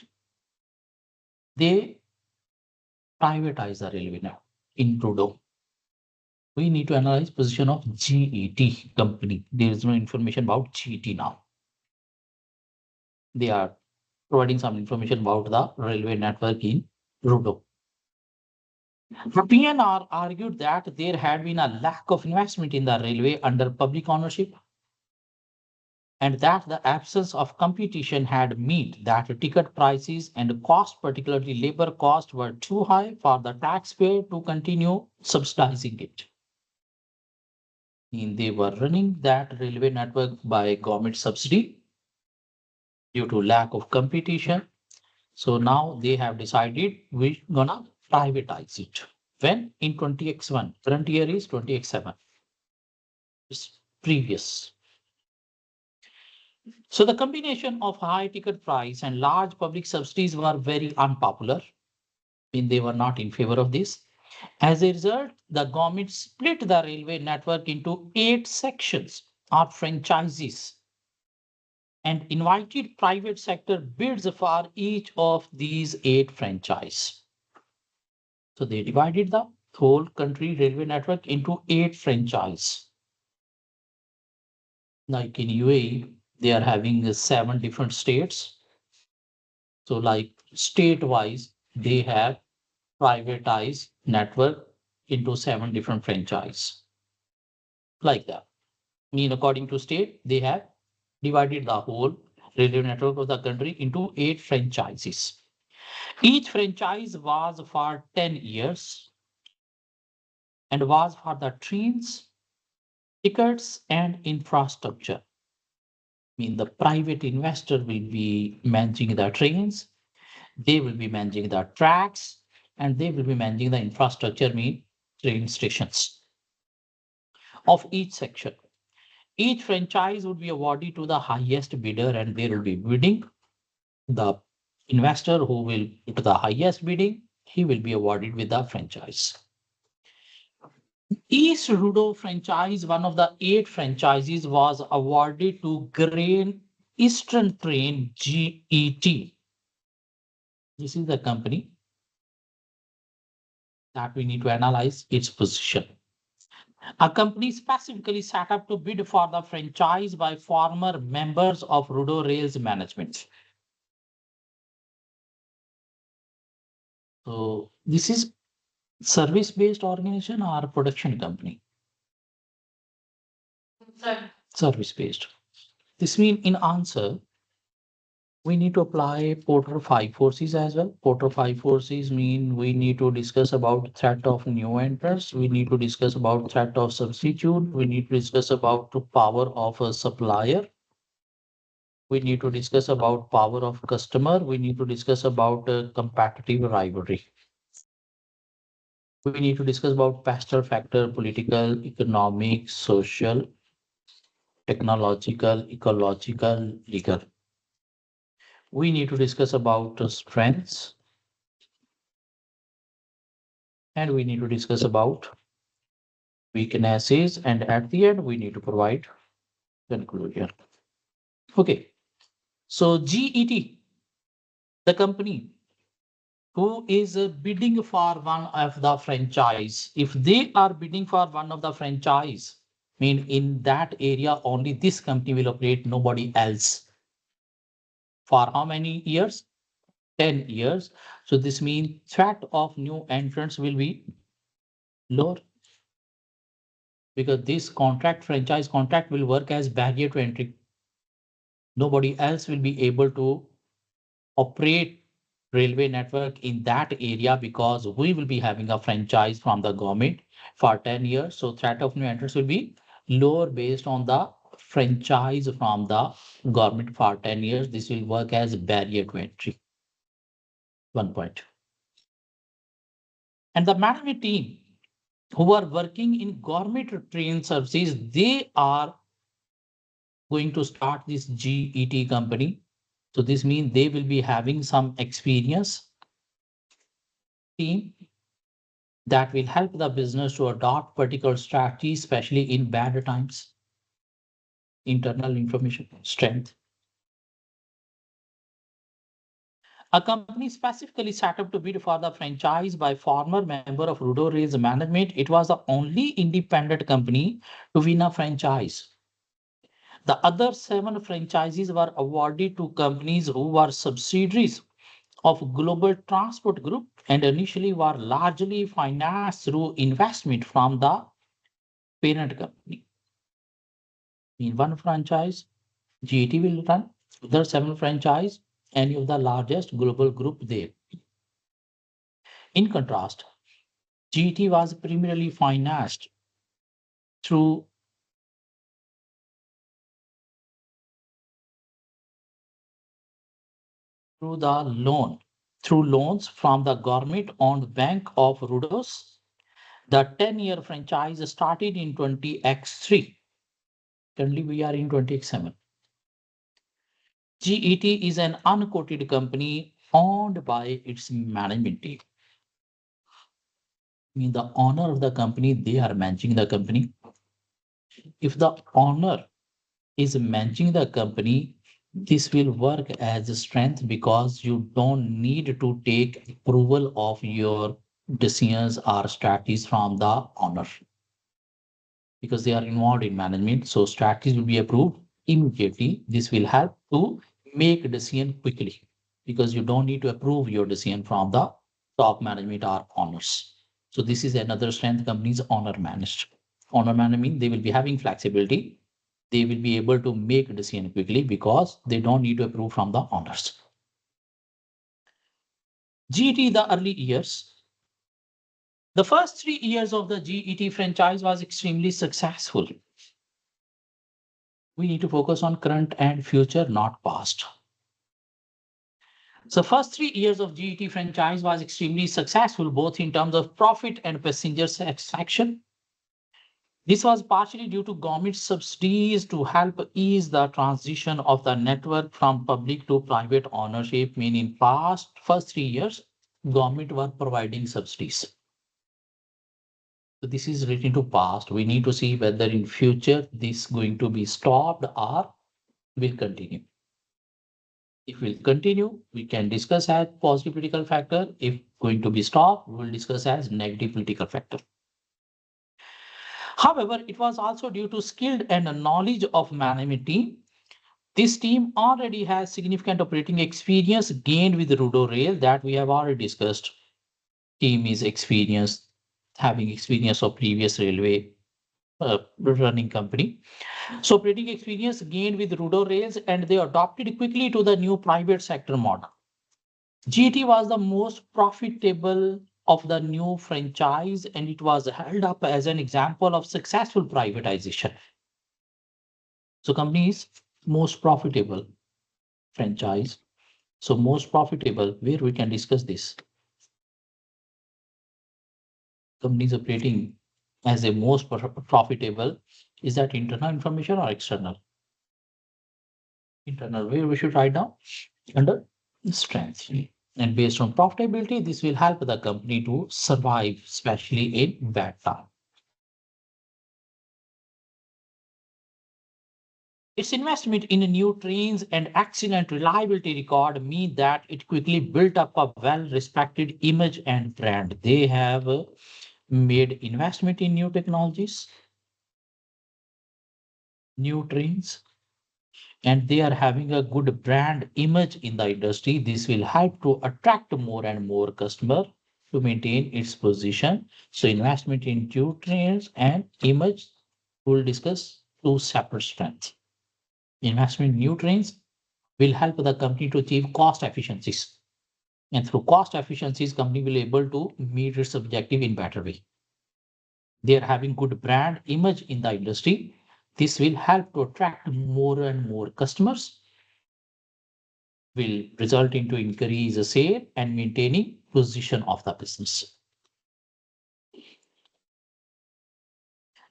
they privatized the railway now in Trudeau. We need to analyze position of GET company. There is no information about GET now. They are providing some information about the railway network in Trudeau. The PNR argued that there had been a lack of investment in the railway under public ownership, and that the absence of competition had meant that ticket prices and cost, particularly labor cost, were too high for the taxpayer to continue subsidizing it. And they were running that railway network by government subsidy due to lack of competition. So now they have decided we're gonna privatize it. When? In 20x1. Current year is 20x7. It's previous. So the combination of high ticket price and large public subsidies were very unpopular. I mean, they were not in favor of this. As a result, the government split the railway network into 8 sections or franchises and invited private sector bids for each of these 8 franchises. So they divided the whole country railway network into 8 franchises. Like in UAE, they are having 7 different states. So like state-wise, they have privatized network into 7 different franchises. Like that. I mean, according to state, they have divided the whole railway network of the country into 8 franchises. Each franchise was for 10 years and was for the trains, tickets, and infrastructure. I mean, the private investor will be managing the trains, they will be managing the tracks, and they will be managing the infrastructure, mean train stations of each section. Each franchise would be awarded to the highest bidder, and there will be bidding. The investor who will put the highest bidding, he will be awarded with the franchise. East Rudo franchise, one of the 8 franchises, was awarded to Grain Eastern Train GET. This is the company that we need to analyze its position. A company specifically set up to bid for the franchise by former members of Rudo Rails management. So this is service-based organization or production company? Service-based. This means in answer, we need to apply Porter 5 forces as well. Porter 5 forces mean we need to discuss about threat of new entrants. We need to discuss about threat of substitute. We need to discuss about the power of a supplier. We need to discuss about power of customer. We need to discuss about competitive rivalry. We need to discuss about pastor factor, political, economic, social, technological, ecological, legal. We need to discuss about strengths, and we need to discuss about weaknesses, and at the end we need to provide conclusion. Okay, so GET, the company who is bidding for one of the franchise, if they are bidding for one of the franchise, mean in that area only this company will operate, nobody else. For how many years? 10 years. So this means threat of new entrants will be lower, because this franchise contract will work as barrier to entry. Nobody else will be able to operate railway network in that area because we will be having a franchise from the government for 10 years. So threat of new entrants will be lower based on the franchise from the government for 10 years. This will work as barrier to entry. 1 point. And the management team who are working in government train services, they are going to start this GET company. So this means they will be having some experience team that will help the business to adopt particular strategies, especially in bad times. Internal information strength. A company specifically set up to bid for the franchise by former member of Rudo Rails management. It was the only independent company to win a franchise. The other 7 franchises were awarded to companies who were subsidiaries of Global Transport Group and initially were largely financed through investment from the parent company. In one franchise, GET will run, other 7 franchise, any of the largest global group there. In contrast, GET was primarily financed through through loans from the government-owned Bank of Rudos. The 10-year franchise started in 20x3. Currently, we are in 20x7. GET is an unquoted company owned by its management team. I mean, the owner of the company, they are managing the company. If the owner is managing the company, this will work as a strength because you don't need to take approval of your decisions or strategies from the owner because they are involved in management. So strategies will be approved immediately. This will help to make a decision quickly because you don't need to approve your decision from the top management or owners. So this is another strength companies owner managed. Owner management, they will be having flexibility. They will be able to make a decision quickly because they don't need to approve from the owners. GET, the early years. The first 3 years of the GET franchise was extremely successful. We need to focus on current and future, not past. So first 3 years of GET franchise was extremely successful, both in terms of profit and passenger satisfaction. This was partially due to government subsidies to help ease the transition of the network from public to private ownership. Meaning, past first 3 years, government were providing subsidies. So this is written to past. We need to see whether in future this going to be stopped or will continue. If we'll continue, we can discuss as positive political factor. If going to be stopped, we'll discuss as negative political factor. However, it was also due to skilled and knowledge of management team. This team already has significant operating experience gained with Rudo Rail that we have already discussed. Team is experienced, having experience of previous railway running company. So operating experience gained with Rudo Rails, and they adopted quickly to the new private sector model. GT was the most profitable of the new franchise, and it was held up as an example of successful privatization. So company is most profitable franchise. So most profitable, where we can discuss this. Companies operating as a most profitable, is that internal information or external? Internal, where we should write down under strength. And based on profitability, this will help the company to survive, especially in bad time. Its investment in new trains and excellent reliability record mean that it quickly built up a well-respected image and brand. They have made investment in new technologies, new trains, and they are having a good brand image in the industry. This will help to attract more and more customer to maintain its position. So investment in new trains and image, we'll discuss two separate strengths. Investment in new trains will help the company to achieve cost efficiencies. And through cost efficiencies, company will able to meet its objective in better way. They are having good brand image in the industry. This will help to attract more and more customers, will result into increase the sale and maintaining position of the business.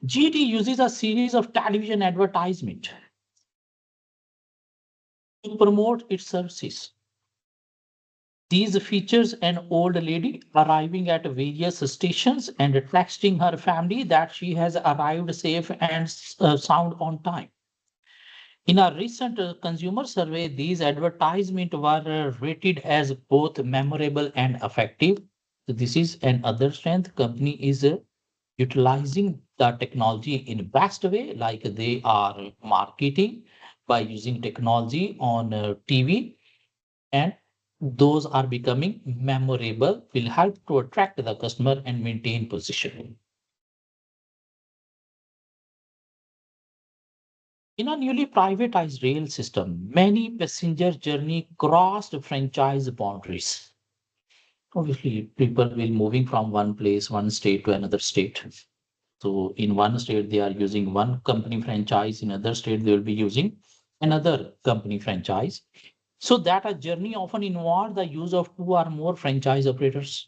GT uses a series of television advertisement to promote its services. These features an old lady arriving at various stations and texting her family that she has arrived safe and sound on time. In a recent consumer survey, these advertisements were rated as both memorable and effective. So this is another strength. Company is utilizing the technology in best way, like they are marketing by using technology on TV, and those are becoming memorable, will help to attract the customer and maintain position. In a newly privatized rail system, many passenger journey crossed franchise boundaries. Obviously, people will moving from one place, one state to another state. So in one state, they are using one company franchise. In other state, they will be using another company franchise. So that a journey often involved the use of two or more franchise operators.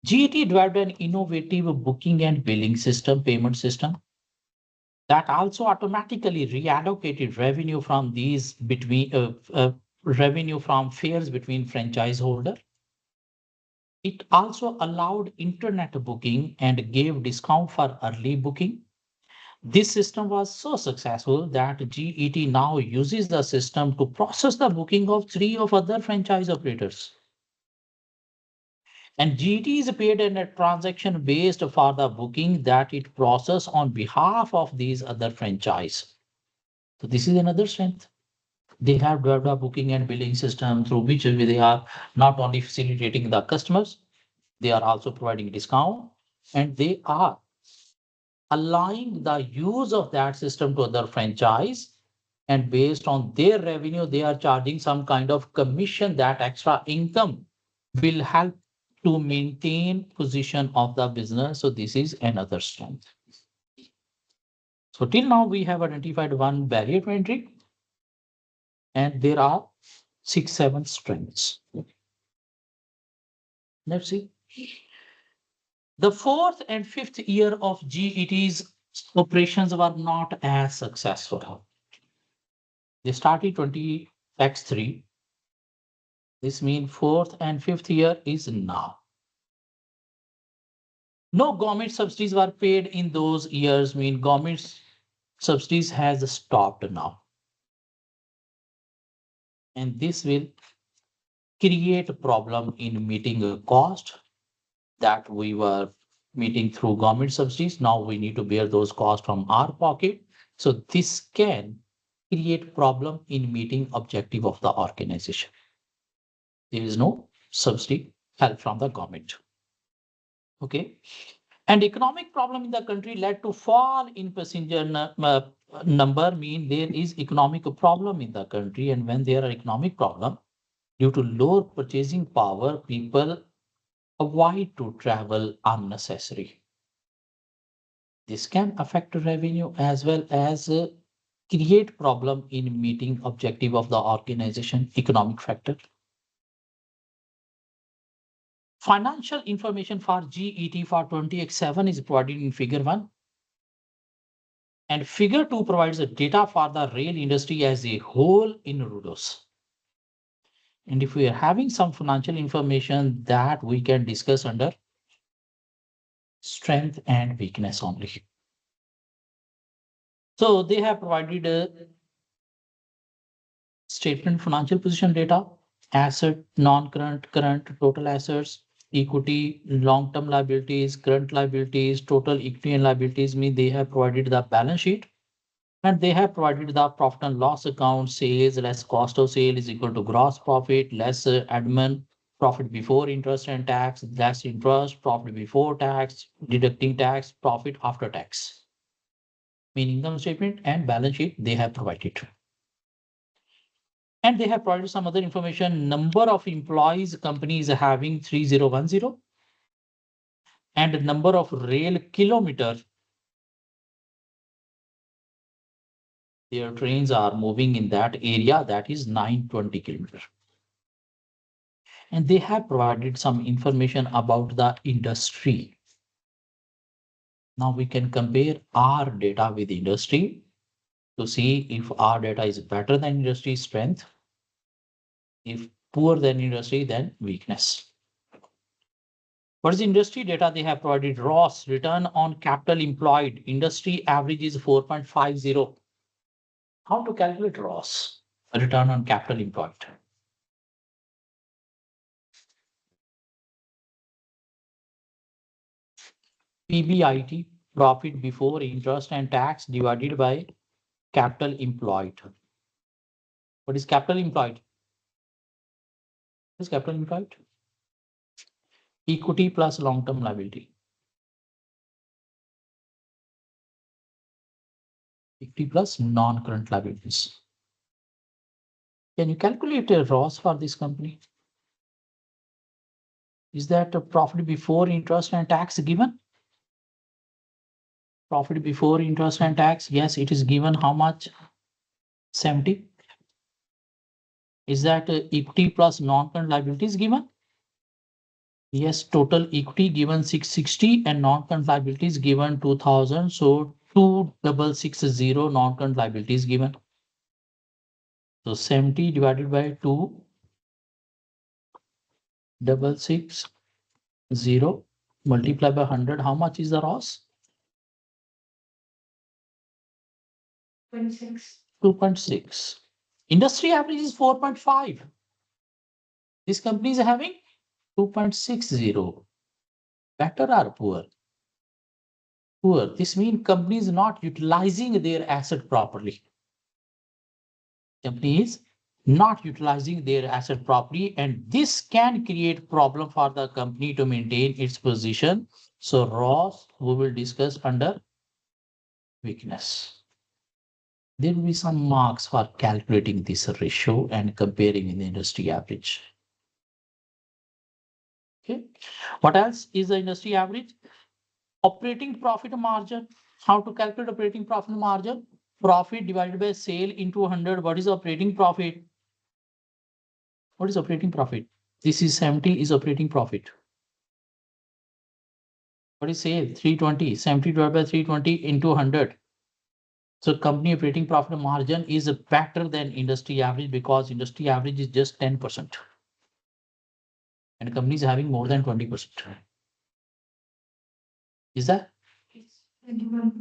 GET developed an innovative booking and billing system, payment system, that also automatically reallocated revenue from these between revenue from fares between franchise holder. It also allowed internet booking and gave discount for early booking. This system was so successful that GET now uses the system to process the booking of three of other franchise operators. And GET is paid in a transaction based for the booking that it process on behalf of these other franchise. So this is another strength. They have developed a booking and billing system through which they are not only facilitating the customers, they are also providing discount, and they are allowing the use of that system to other franchise. And based on their revenue, they are charging some kind of commission, that extra income will help to maintain position of the business. So this is another strength. So till now we have identified one barrier to entry, and there are 6, 7 strengths. Let's see. The fourth and fifth year of GET's operations were not as successful. They started 20x3. This means fourth and fifth year is now. No government subsidies were paid in those years, mean government subsidies has stopped now. And this will create a problem in meeting a cost that we were meeting through government subsidies. Now we need to bear those costs from our pocket. So this can create problem in meeting objective of the organization. There is no subsidy help from the government. Okay. And economic problem in the country led to fall in passenger number, mean there is economic problem in the country. And when there are economic problem, due to lower purchasing power, people avoid to travel unnecessary. This can affect revenue as well as create problem in meeting objective of the organization, economic factor. Financial information for GET for 20x7 is provided in figure 1. And figure 2 provides the data for the rail industry as a whole in Rudos. And if we are having some financial information that we can discuss under strength and weakness only. So they have provided a statement financial position data, asset, non-current, current, total assets, equity, long-term liabilities, current liabilities, total equity and liabilities, mean they have provided the balance sheet. And they have provided the profit and loss account, sales less cost of sale is equal to gross profit, less admin, profit before interest and tax, less interest, profit before tax, deducting tax, profit after tax. Meaning income statement and balance sheet they have provided. And they have provided some other information. Number of employees companies having 3010, and number of rail kilometers their trains are moving in that area, that is 920 kilometers. And they have provided some information about the industry. Now we can compare our data with industry to see if our data is better than industry strength, if poor than industry, then weakness. What is industry data? They have provided ROS, return on capital employed. Industry average is 4.50. How to calculate ROS, return on capital employed? PBIT, profit before interest and tax divided by capital employed. What is capital employed? What is capital employed? Equity plus long-term liability. Equity plus non-current liabilities. Can you calculate a ROS for this company? Is that a profit before interest and tax given? Profit before interest and tax, yes, it is given. How much? 70. Is that equity plus non-current liabilities given? Yes, total equity given 660 and non-current liabilities given 2000. So 2660 non-current liabilities given. So 70 divided by 2660 multiplied by 100. How much is the ROS? 2.6. Industry average is 4.5. This company is having 2.60. Better or poor? Poor. This means company is not utilizing their asset properly. Company is not utilizing their asset properly, and this can create problem for the company to maintain its position. So ROS we will discuss under weakness. There will be some marks for calculating this ratio and comparing in the industry average. What else is the industry average? Operating profit margin. How to calculate operating profit margin? Profit divided by sale into 100. What is operating profit? What is operating profit? This is 70 is operating profit. What is sale? 320. 70 divided by 320 into 100. So company operating profit margin is better than industry average because industry average is just 10%. And company is having more than 20%. Is that?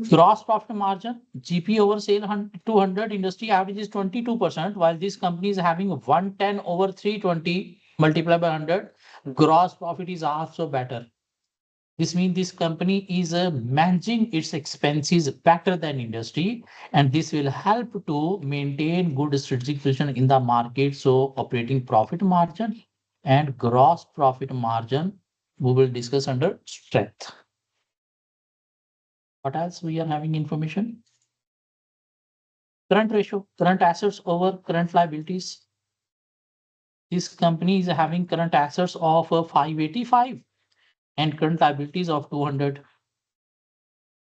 Gross profit margin, GP over sale 200, industry average is 22%, while this company is having 110 over 320 multiplied by 100. Gross profit is also better. This means this company is managing its expenses better than industry, and this will help to maintain good strategic position in the market. So operating profit margin and gross profit margin, we will discuss under strength. What else we are having information? Current ratio, current assets over current liabilities. This company is having current assets of 585 and current liabilities of 200.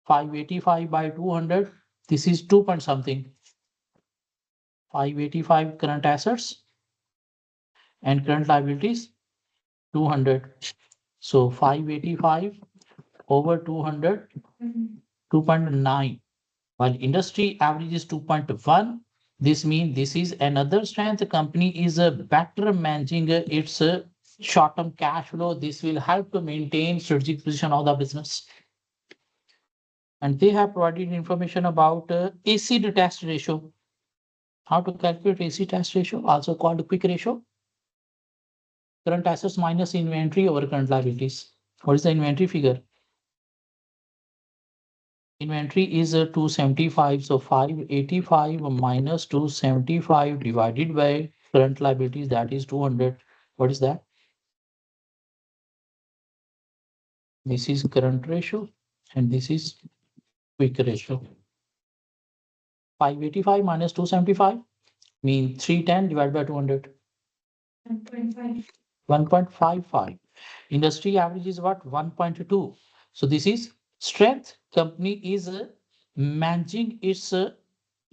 585 by 200, this is 2 point something. 585 current assets and current liabilities 200. So 585 over 200, 2.9. While industry average is 2.1, this means this is another strength. The company is better managing its short-term cash flow. This will help to maintain strategic position of the business. And they have provided information about AC test ratio. How to calculate AC test ratio, also called quick ratio. Current assets minus inventory over current liabilities. What is the inventory figure? Inventory is 275, so 585 minus 275 divided by current liabilities, that is 200. What is that? This is current ratio and this is quick ratio. 585 minus 275 means 310 divided by 200. 1.55. Industry average is what? 1.2. So this is strength. Company is managing its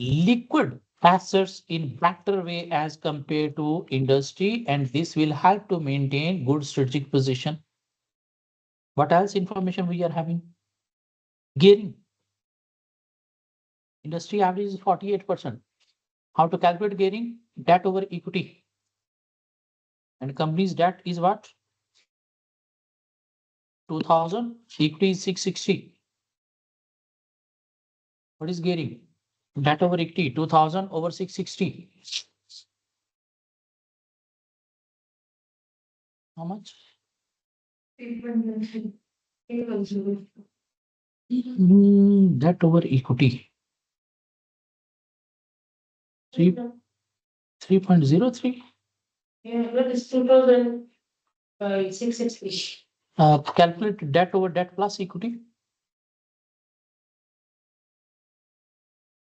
liquid assets in better way as compared to industry, and this will help to maintain good strategic position. What else information we are having? Gearing. Industry average is 48%. How to calculate gearing? Debt over equity. And company's debt is what? 2000, equity is 660. What is gearing? Debt over equity, 2000 over 660. How much? Debt over equity. 3.03. Yeah, that is 2000 by 660. Calculate debt over debt plus equity.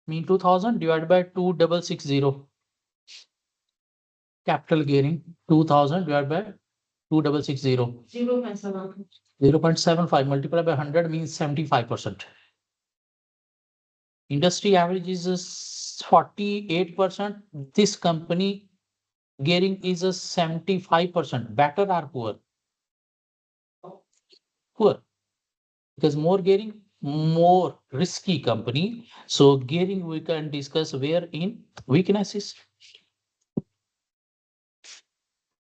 Mean 2000 divided by 2660. Capital gearing 2000 divided by 2660. 0.7. 0.75 multiplied by 100 means 75%. Industry average is 48%. This company gearing is a 75%. Better or poor? Poor. Because more gearing, more risky company. So gearing we can discuss where in weaknesses.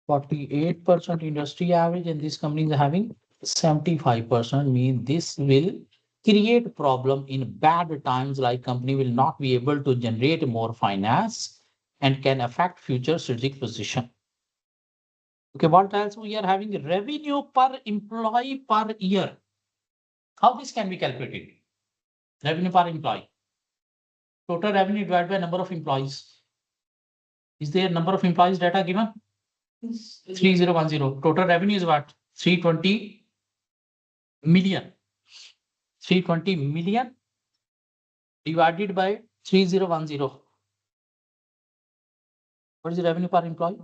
48% industry average and this company is having 75%, mean this will create problem in bad times, like company will not be able to generate more finance and can affect future strategic position. Okay, what else we are having? Revenue per employee per year. How this can be calculated? Revenue per employee. Total revenue divided by number of employees. Is there number of employees data given? 3010. Total revenue is what? 320 million. 320 million divided by 3010. What is the revenue per employee?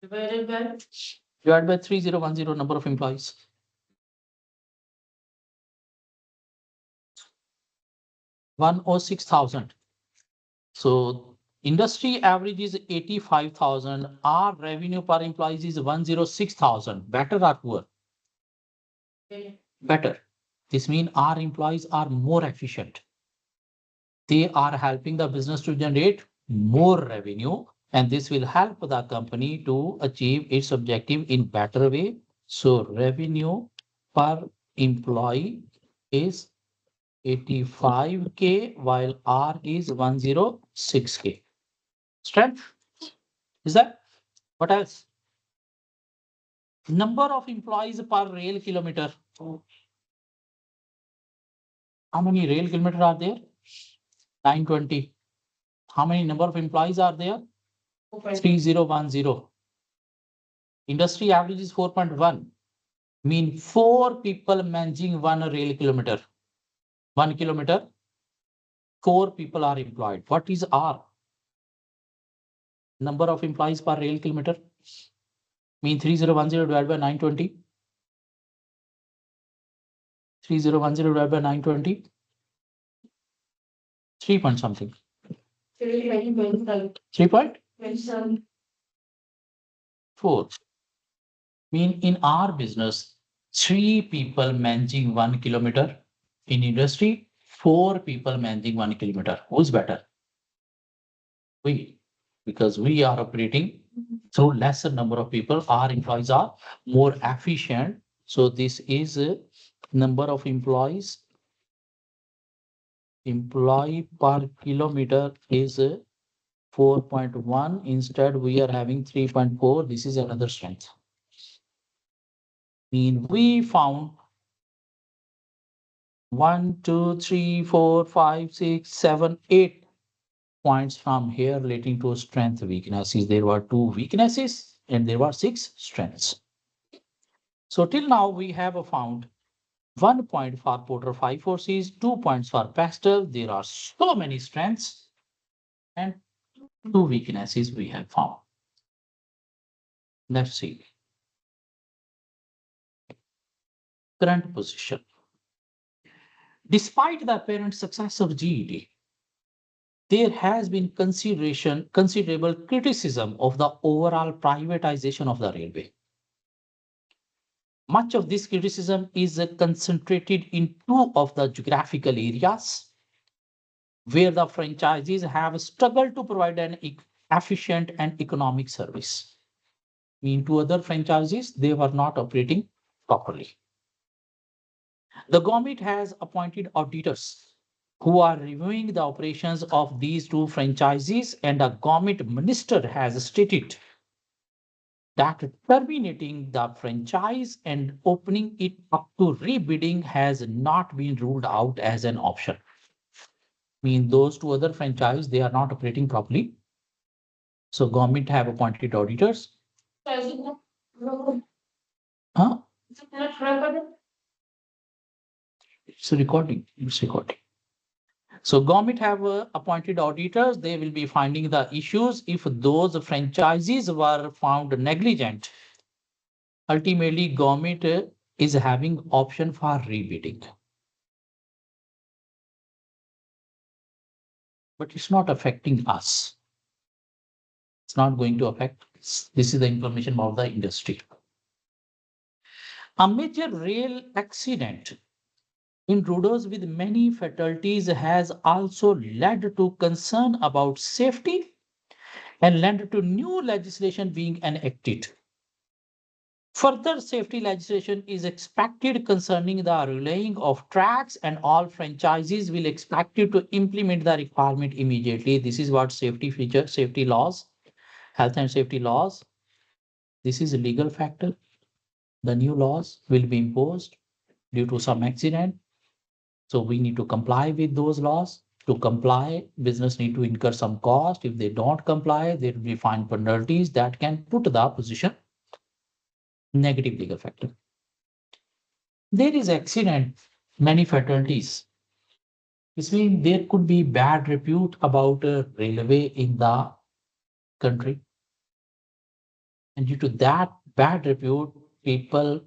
Divided by divided by 3010 number of employees. One or 6,000. So industry average is 85,000. Our revenue per employee is 106,000. Better or poor? Better. This means our employees are more efficient. They are helping the business to generate more revenue, and this will help the company to achieve its objective in better way. So revenue per employee is 85K while R is 106K. Strength is that? What else? Number of employees per rail kilometer. How many rail kilometers are there? 920. How many number of employees are there? 3010. Industry average is 4.1. Mean 4 people managing 1 rail kilometer. 1 kilometer, 4 people are employed. What is R? Number of employees per rail kilometer? Mean 3010 divided by 920. 3010 divided by 920. 3 point something. 3.4. Mean in our business, 3 people managing 1 kilometer. In industry, 4 people managing 1 kilometer. Who's better? We, because we are operating through lesser number of people. Our employees are more efficient. So this is a number of employees. Employee per kilometer is 4.1. Instead, we are having 3.4. This is another strength. Mean we found 1, 2, 3, 4, 5, 6, 7, 8 points from here relating to strength weaknesses. There were 2 weaknesses and there were 6 strengths. So till now we have found 1 point for Porter 5 forces, 2 points for Pastel. There are so many strengths and 2 weaknesses we have found. Let's see. Current position. Despite the apparent success of GED, there has been considerable criticism of the overall privatization of the railway. Much of this criticism is concentrated in 2 of the geographical areas where the franchisees have struggled to provide an efficient and economic service. In 2 other franchises, they were not operating properly. The government has appointed auditors who are reviewing the operations of these 2 franchises, and a government minister has stated that terminating the franchise and opening it up to rebidding has not been ruled out as an option. Mean those 2 other franchises, they are not operating properly. So government have appointed auditors. Huh? It's recording. It's recording. So government have appointed auditors. They will be finding the issues. If those franchises were found negligent, ultimately government is having option for rebidding. But it's not affecting us. It's not going to affect us. This is the information about the industry. A major rail accident in roads with many fatalities has also led to concern about safety and led to new legislation being enacted. Further safety legislation is expected concerning the relaying of tracks, and all franchises will expected to implement the requirement immediately. This is what safety laws, health and safety laws. This is a legal factor. The new laws will be imposed due to some accident. So we need to comply with those laws. To comply, business need to incur some cost. If they don't comply, there will be fine penalties that can put the position negative legal factor. There is accident, many fatalities. This means there could be bad repute about a railway in the country. And due to that bad repute, people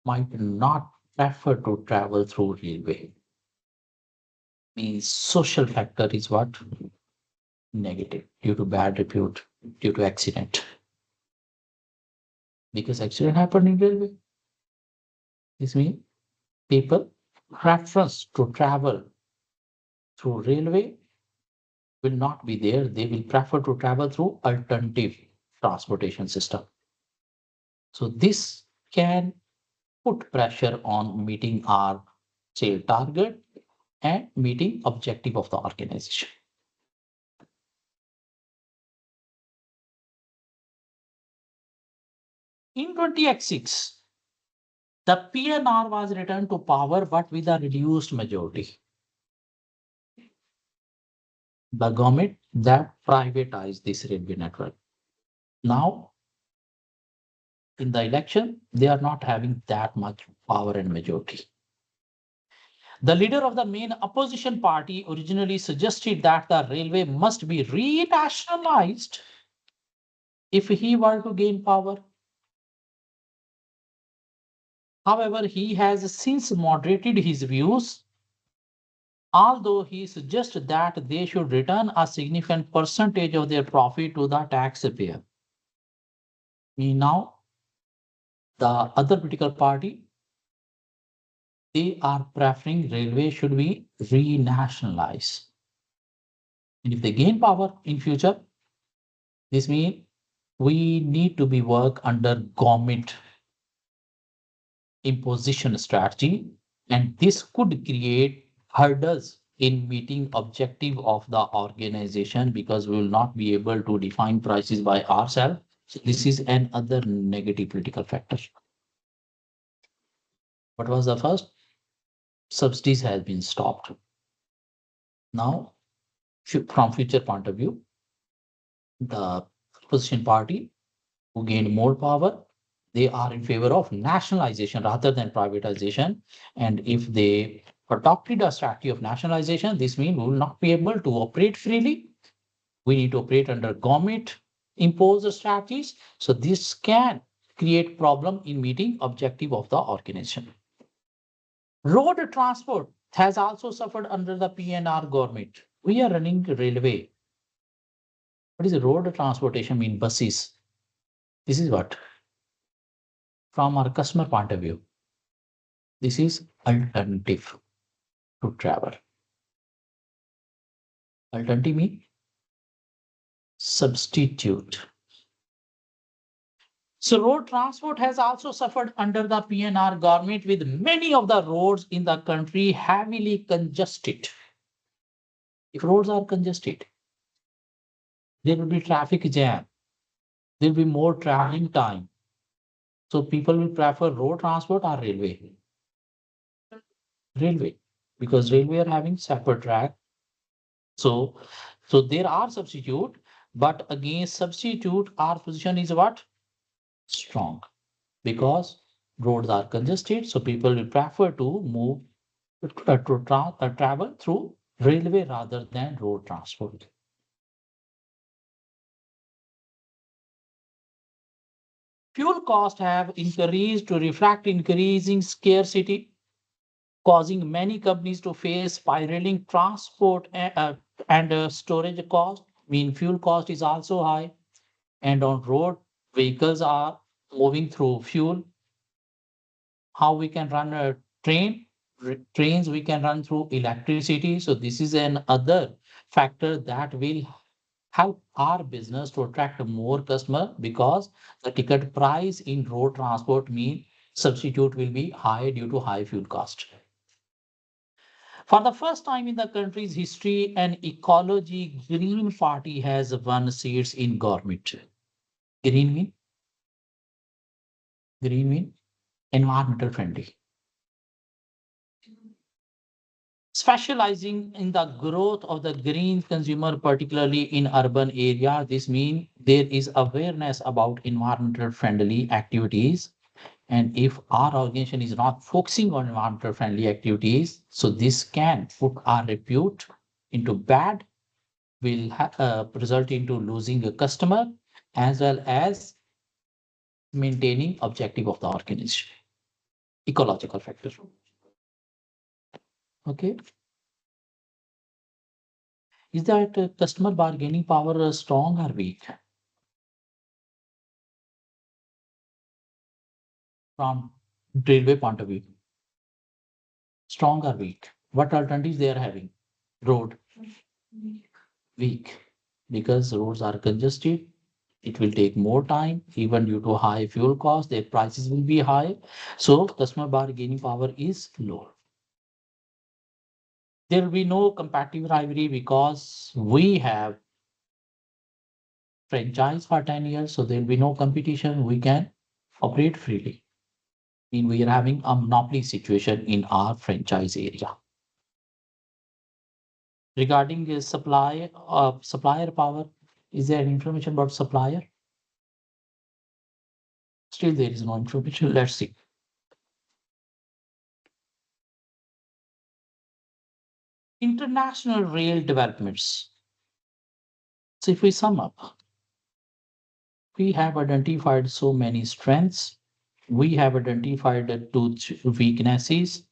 might not prefer to travel through railway. Means social factor is what? Negative due to bad repute, due to accident. Because accident happened in railway. This means people preference to travel through railway will not be there. They will prefer to travel through alternative transportation system. So this can put pressure on meeting our sale target and meeting objective of the organization. In 20x6, the PNR was returned to power, but with a reduced majority. The government that privatized this railway network. Now, in the election, they are not having that much power and majority. The leader of the main opposition party originally suggested that the railway must be renationalized if he were to gain power. However, he has since moderated his views, although he suggests that they should return a significant percentage of their profit to the taxpayer. Now, the other political party, they are preferring railway should be renationalized. And if they gain power in future, this means we need to be work under government imposition strategy, and this could create hurdles in meeting objective of the organization because we will not be able to define prices by ourselves. So this is another negative political factor. What was the first? Subsidies has been stopped. Now, from future point of view, the opposition party who gained more power, they are in favor of nationalization rather than privatization. And if they adopted a strategy of nationalization, this means we will not be able to operate freely. We need to operate under government imposed strategies. So this can create problem in meeting objective of the organization. Road transport has also suffered under the PNR government. We are running railway. What is road transportation mean? Buses. This is what? From our customer point of view, this is alternative to travel. Alternative means substitute. So road transport has also suffered under the PNR government with many of the roads in the country heavily congested. If roads are congested, there will be traffic jam. There will be more traveling time. So people will prefer road transport or railway. Railway, because railway are having separate track. So there are substitute, but against substitute, our position is what? Strong, because roads are congested. So people will prefer to move to travel through railway rather than road transport. Fuel costs have increased to reflect increasing scarcity, causing many companies to face spiraling transport and storage cost. Mean fuel cost is also high, and on road vehicles are moving through fuel. How we can run a train? Trains we can run through electricity. So this is an other factor that will help our business to attract more customer because the ticket price in road transport mean substitute will be high due to high fuel cost. For the first time in the country's history, an ecology green party has won seats in government. Green mean? Green mean environmental friendly. Specializing in the growth of the green consumer, particularly in urban area, this means there is awareness about environmental friendly activities. And if our organization is not focusing on environmental friendly activities, so this can put our repute into bad, will result into losing a customer as well as maintaining objective of the organization. Ecological factor. Okay. Is that customer bargaining power strong or weak? From railway point of view, strong or weak? What alternatives they are having? Road, weak, because roads are congested. It will take more time, even due to high fuel costs, their prices will be high. So customer bargaining power is low. There will be no competitive rivalry because we have franchise for 10 years, so there will be no competition. We can operate freely. We are having a monopoly situation in our franchise area. Regarding supplier power, is there any information about supplier? Still, there is no information. Let's see. International rail developments. So if we sum up, we have identified so many strengths. We have identified the two weaknesses.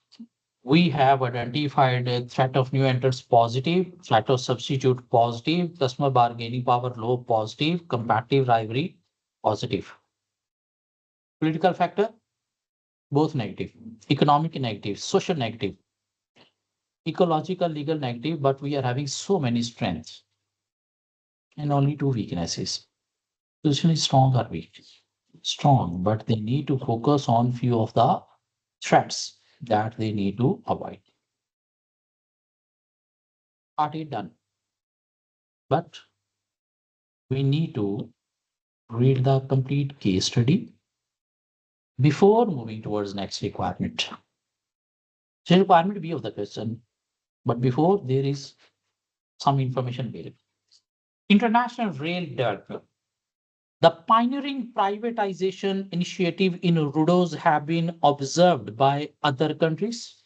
We have identified a threat of new entrants positive, threat of substitute positive, customer bargaining power low positive, competitive rivalry positive. Political factor, both negative, economic negative, social negative, ecological, legal negative, but we are having so many strengths and only two weaknesses. Position is strong or weak? Strong, but they need to focus on few of the threats that they need to avoid. Party done. But we need to read the complete case study before moving towards next requirement. So requirement B of the question, but before there is some information available. International rail development. The pioneering privatization initiative in Rudos have been observed by other countries,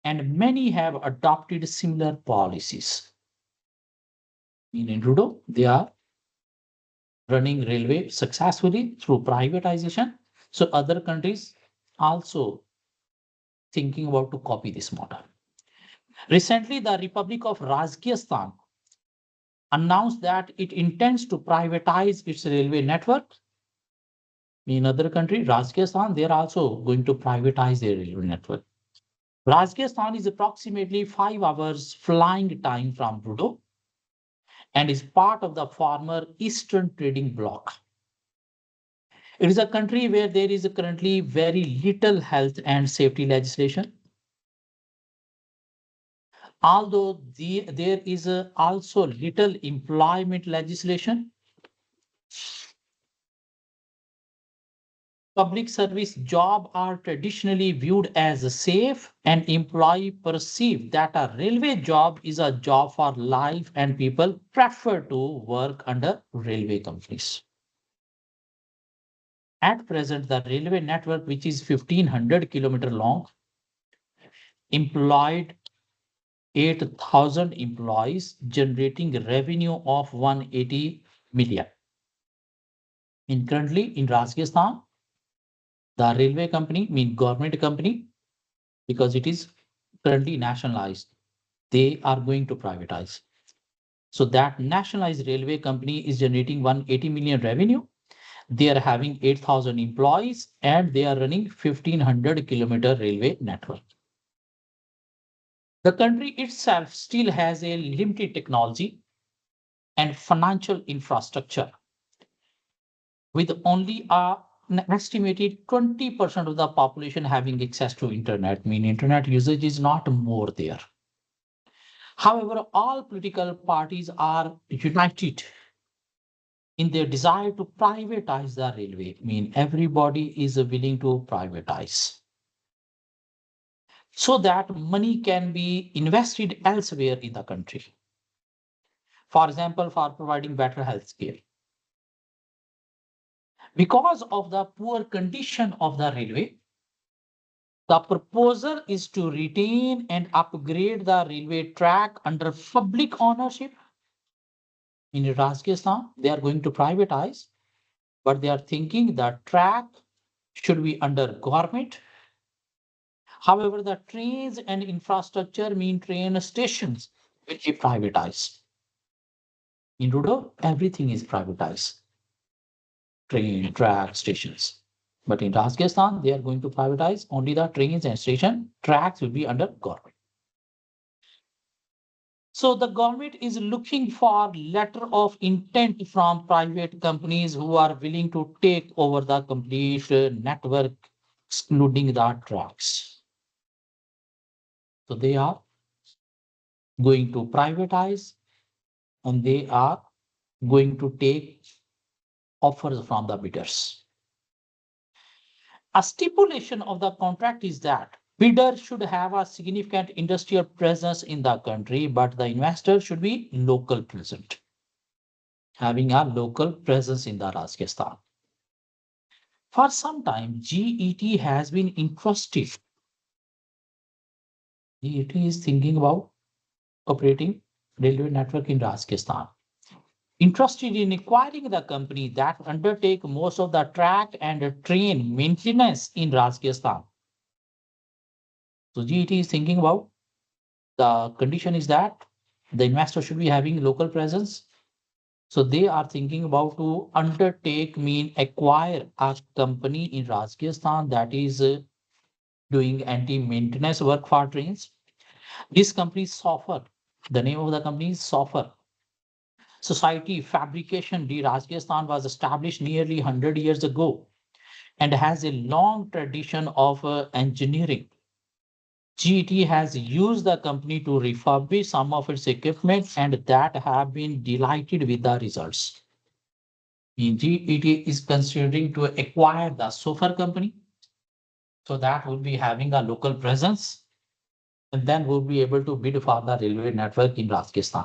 and many have adopted similar policies. In Rudo, they are running railway successfully through privatization. So other countries also thinking about to copy this model. Recently, the Republic of Rajasthan announced that it intends to privatize its railway network. In other country, Rajasthan, they are also going to privatize their railway network. Rajasthan is approximately 5 hours flying time from Rudo and is part of the former Eastern Trading Bloc. It is a country where there is currently very little health and safety legislation. Although there is also little employment legislation, public service jobs are traditionally viewed as safe and employee perceive that a railway job is a job for life and people prefer to work under railway companies. At present, the railway network, which is 1500 kilometers long, employed 8,000 employees, generating revenue of 180 million. Currently in Rajasthan, the railway company, government company, because it is currently nationalized, they are going to privatize. So that nationalized railway company is generating 180 million revenue. They are having 8,000 employees and they are running 1500-kilometer railway network. The country itself still has a limited technology and financial infrastructure, with only an estimated 20% of the population having access to internet. Internet usage is not more there. However, all political parties are united in their desire to privatize the railway. Everybody is willing to privatize so that money can be invested elsewhere in the country. For example, for providing better health care. Because of the poor condition of the railway, the proposal is to retain and upgrade the railway track under public ownership. In Rajasthan, they are going to privatize, but they are thinking that track should be under government. However, the trains and infrastructure mean train stations will be privatized. In Rudo, everything is privatized. Train, track, stations. But in Rajasthan, they are going to privatize only the trains and station. Tracks will be under government. So the government is looking for letter of intent from private companies who are willing to take over the complete network, excluding the tracks. So they are going to privatize and they are going to take offers from the bidders. A stipulation of the contract is that bidder should have a significant industrial presence in the country, but the investor should be local present, having a local presence in the Rajasthan. For some time, GET has been interested. GET is thinking about operating railway network in Rajasthan. Interested in acquiring the company that undertake most of the track and train maintenance in Rajasthan. So GET is thinking about the condition is that the investor should be having local presence. So they are thinking about to undertake, mean acquire a company in Rajasthan that is doing anti-maintenance work for trains. This company is SOFR. The name of the company is SOFR. Society Fabrication de Rajasthan was established nearly 100 years ago and has a long tradition of engineering. GET has used the company to refurbish some of its equipment and that have been delighted with the results. GET is considering to acquire the SOFR company. So that will be having a local presence and then we'll be able to bid for the railway network in Rajasthan.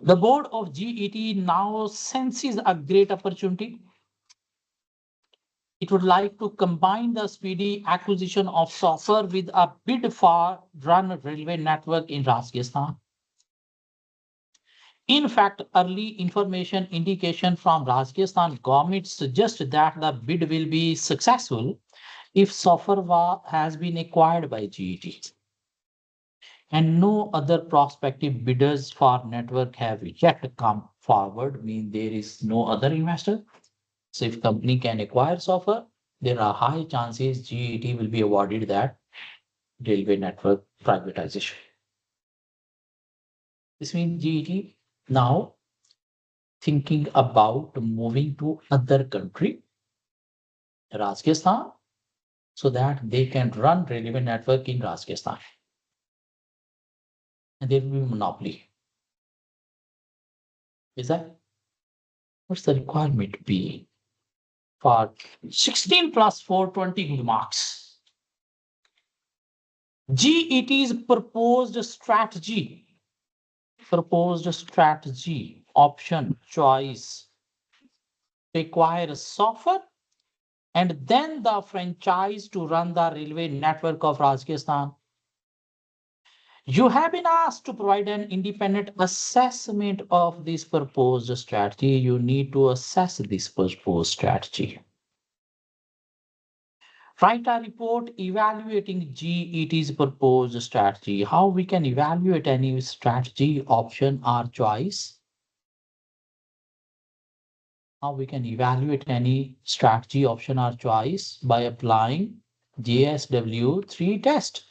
The board of GET now senses a great opportunity. It would like to combine the speedy acquisition of software with a bid for run railway network in Rajasthan. In fact, early information indication from Rajasthan government suggests that the bid will be successful if software has been acquired by GET. And no other prospective bidders for network have yet come forward, mean there is no other investor. So if company can acquire software, there are high chances GET will be awarded that railway network privatization. This means GET now thinking about moving to other country, Rajasthan, so that they can run railway network in Rajasthan. And there will be monopoly. Is that? What's the requirement be? For 16 plus 420 good marks. GET's proposed strategy option choice require software and then the franchise to run the railway network of Rajasthan. You have been asked to provide an independent assessment of this proposed strategy. You need to assess this proposed strategy. Write a report evaluating GET's proposed strategy. How we can evaluate any strategy, option, or choice? How we can evaluate any strategy, option, or choice by applying JSW 3 test.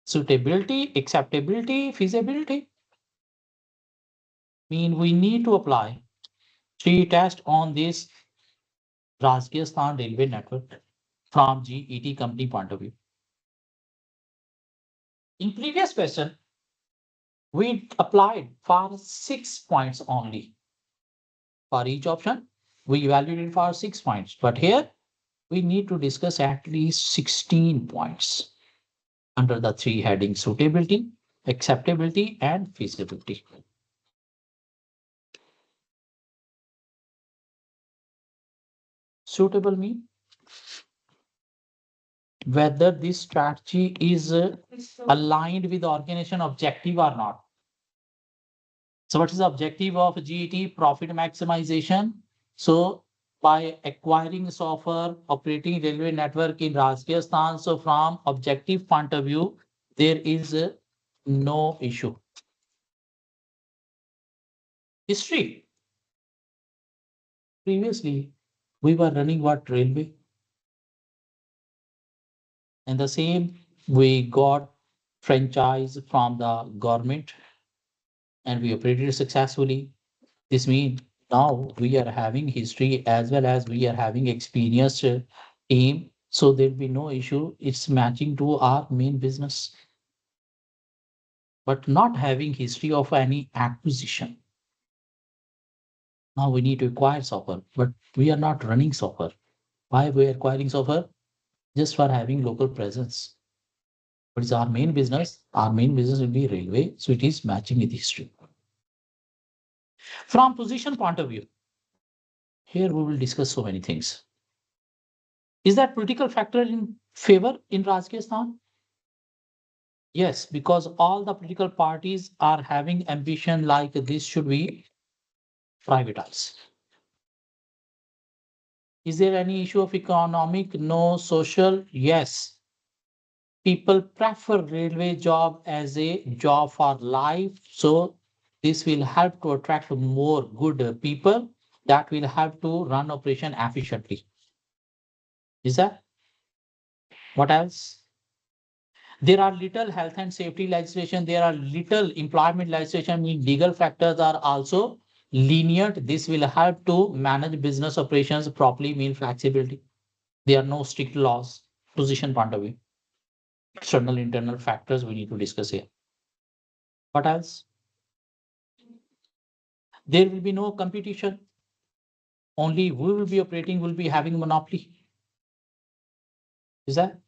Suitability, acceptability, feasibility. Mean we need to apply 3 tests on this Rajasthan railway network from GET company point of view. In previous question, we applied for 6 points only. For each option, we evaluated for 6 points. But here, we need to discuss at least 16 points under the 3 headings: suitability, acceptability, and feasibility. Suitable mean whether this strategy is aligned with the organization objective or not. So what is the objective of GET? Profit maximization So by acquiring software, operating railway network in Rajasthan, so from objective point of view, there is no issue. History. Previously, we were running what railway, and the same we got franchise from the government and we operated successfully. This means now we are having history as well as we are having experienced team. So there'll be no issue. It's matching to our main business, but not having history of any acquisition. Now we need to acquire software, but we are not running software. Why we are acquiring software? Just for having local presence. But it's our main business. Our main business will be railway. So it is matching with history. From position point of view, here we will discuss so many things. Is that political factor in favor in Rajasthan? Yes, because all the political parties are having ambition like this should be privatized. Is there any issue of economic? No. Social? Yes. People prefer railway job as a job for life. So this will help to attract more good people that will help to run operation efficiently. Is that what else? There are little health and safety legislation. There are little employment legislation. Mean legal factors are also lenient. This will help to manage business operations properly. Mean flexibility. There are no strict laws. Position point of view. External, internal factors we need to discuss here. What else? There will be no competition. Only we will be operating, will be having monopoly. Is that?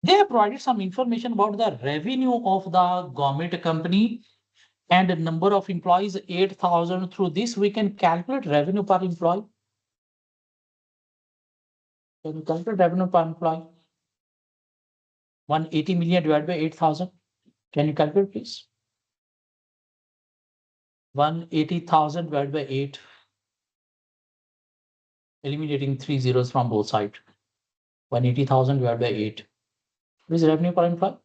They have provided some information about the revenue of the government company and the number of employees, 8,000. Through this, we can calculate revenue per employee. Can you calculate revenue per employee? 180 million divided by 8,000. Can you calculate, please? 180,000 divided by 8. Eliminating 3 zeros from both sides. 180,000 divided by 8. What is revenue per employee?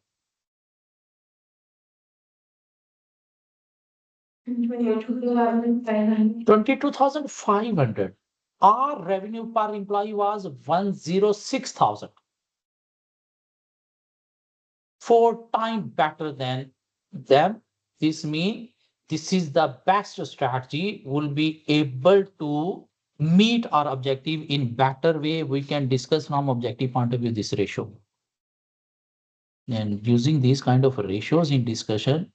22,500. Our revenue per employee was 106,000. 4 times better than them. This means this is the best strategy. Will be able to meet our objective in better way. We can discuss from objective point of view this ratio. And using these kind of ratios in discussion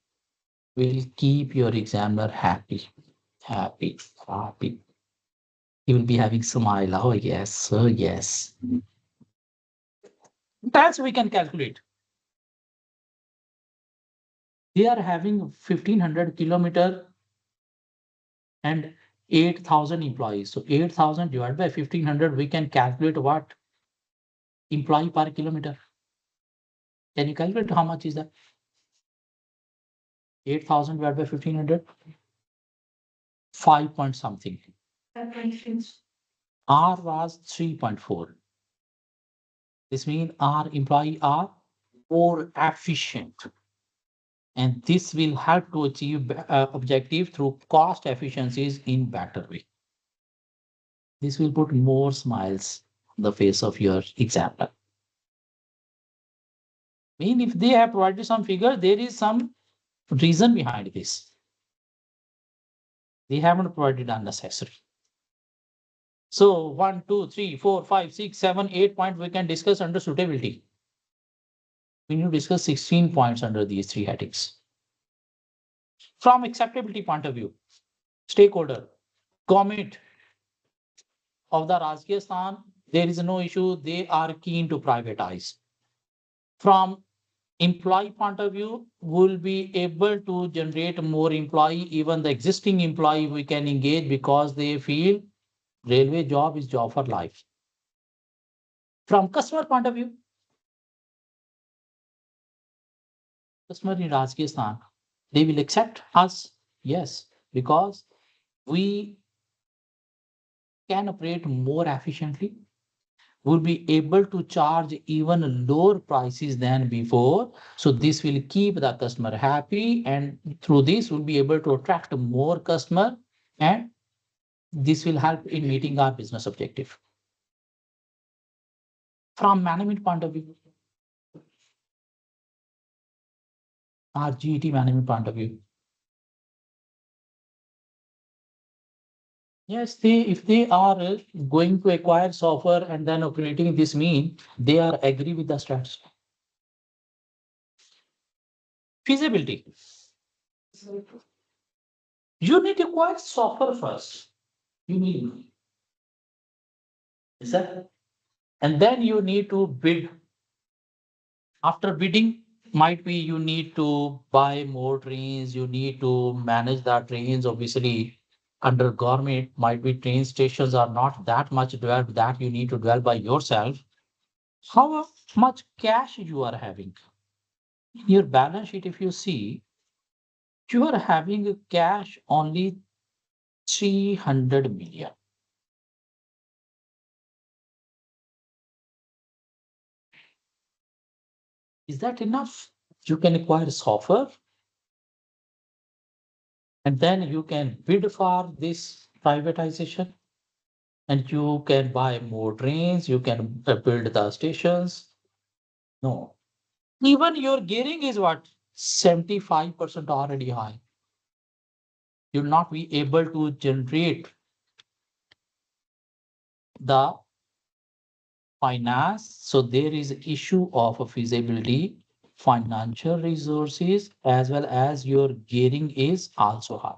will keep your examiner happy, happy, happy. He will be having smile. Oh yes, oh yes. That's we can calculate. They are having 1,500 kilometer and 8,000 employees. So 8,000 divided by 1,500, we can calculate what employee per kilometer. Can you calculate how much is that? 8,000 divided by 1,500, 5 point something. R was 3.4. This means our employee are more efficient. And this will help to achieve objective through cost efficiencies in better way. This will put more smiles on the face of your examiner. Mean if they have provided some figure, there is some reason behind this. They haven't provided unnecessary. So 1, 2, 3, 4, 5, 6, 7, 8 points we can discuss under suitability. We need to discuss 16 points under these 3 headings. From acceptability point of view, stakeholder, government of the Rajasthan, there is no issue. They are keen to privatize. From employee point of view, will be able to generate more employee. Even the existing employee we can engage because they feel railway job is job for life. From customer point of view, customer in Rajasthan, they will accept us. Yes, because we can operate more efficiently, will be able to charge even lower prices than before. So this will keep the customer happy, and through this we'll be able to attract more customer, and this will help in meeting our business objective. From management point of view, our GET management point of view. Yes, if they are going to acquire software and then operating this mean, they are agree with the strategy. Feasibility. You need to acquire software first. You need. Is that? And then you need to bid. After bidding, might be you need to buy more trains, you need to manage the trains. Obviously, under government, might be train stations are not that much developed that you need to develop by yourself. How much cash you are having? In your balance sheet, if you see, you are having cash only 300 million. Is that enough? You can acquire software and then you can bid for this privatization, and you can buy more trains, you can build the stations. No. Even your gearing is what? 75% already high. You'll not be able to generate the finance. So there is issue of a feasibility, financial resources, as well as your gearing is also high.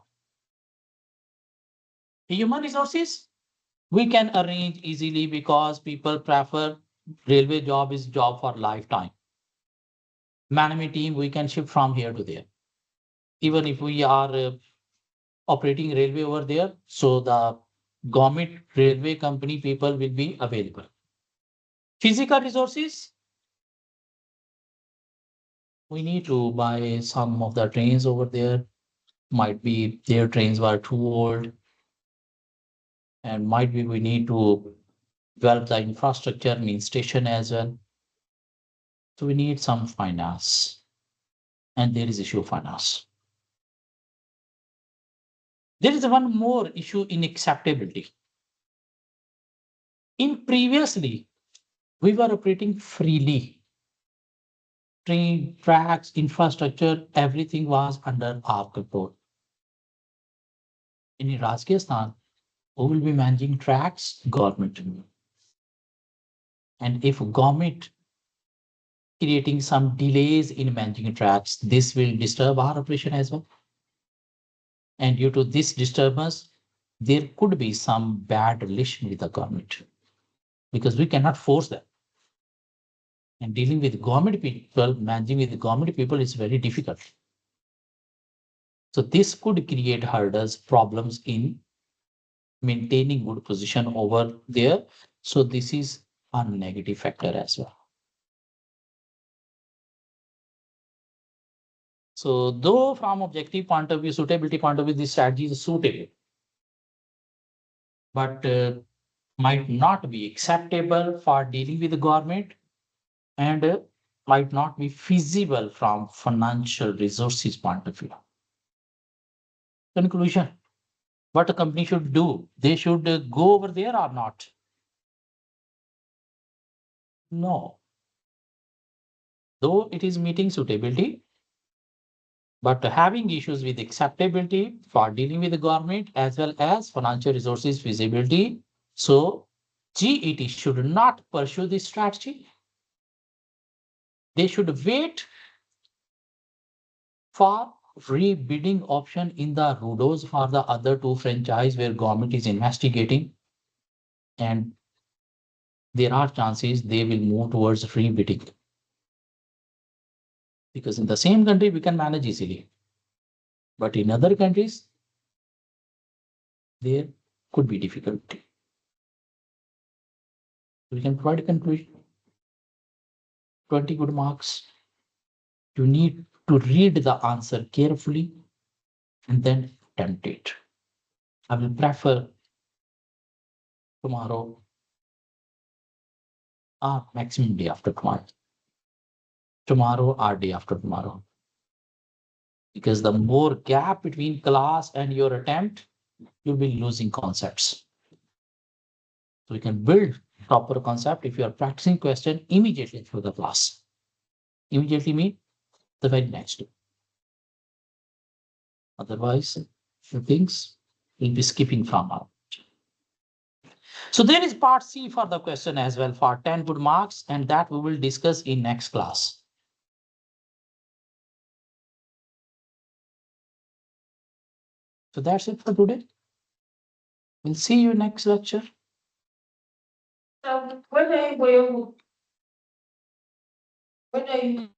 Human resources, we can arrange easily because people prefer railway job is job for lifetime. Management team, we can shift from here to there. Even if we are operating railway over there, so the government railway company people will be available. Physical resources, we need to buy some of the trains over there. Might be their trains were too old, and might be we need to develop the infrastructure, mean station as well. So we need some finance, and there is issue of finance. There is one more issue in acceptability. In previously, we were operating freely. Train, tracks, infrastructure, everything was under our control. In Rajasthan, who will be managing tracks? Government. And if government creating some delays in managing tracks, this will disturb our operation as well. And due to this disturbance, there could be some bad relation with the government because we cannot force them. And dealing with government people, managing with the government people is very difficult. So this could create hurdles, problems in maintaining good position over there. So this is a negative factor as well. So though from objective point of view, suitability point of view, this strategy is suitable, but might not be acceptable for dealing with the government, and might not be feasible from financial resources point of view. Conclusion, what a company should do, they should go over there or not? No. Though it is meeting suitability, but having issues with acceptability for dealing with the government as well as financial resources feasibility. So GET should not pursue this strategy. They should wait for rebidding option in the RUDOs for the other two franchise where government is investigating, and there are chances they will move towards rebidding. Because in the same country we can manage easily, but in other countries there could be difficulty. We can provide a conclusion. 20 good marks. You need to read the answer carefully and then attempt it. I will prefer tomorrow, or maximum day after tomorrow. Tomorrow or day after tomorrow. Because the more gap between class and your attempt, you'll be losing concepts. So you can build proper concept if you are practicing question immediately through the class. Immediately mean the very next day. Otherwise, the things will be skipping from out. So there is part C for the question as well for 10 good marks, and that we will discuss in next class. So that's it for today. We'll see you next lecture. When are you going? When are you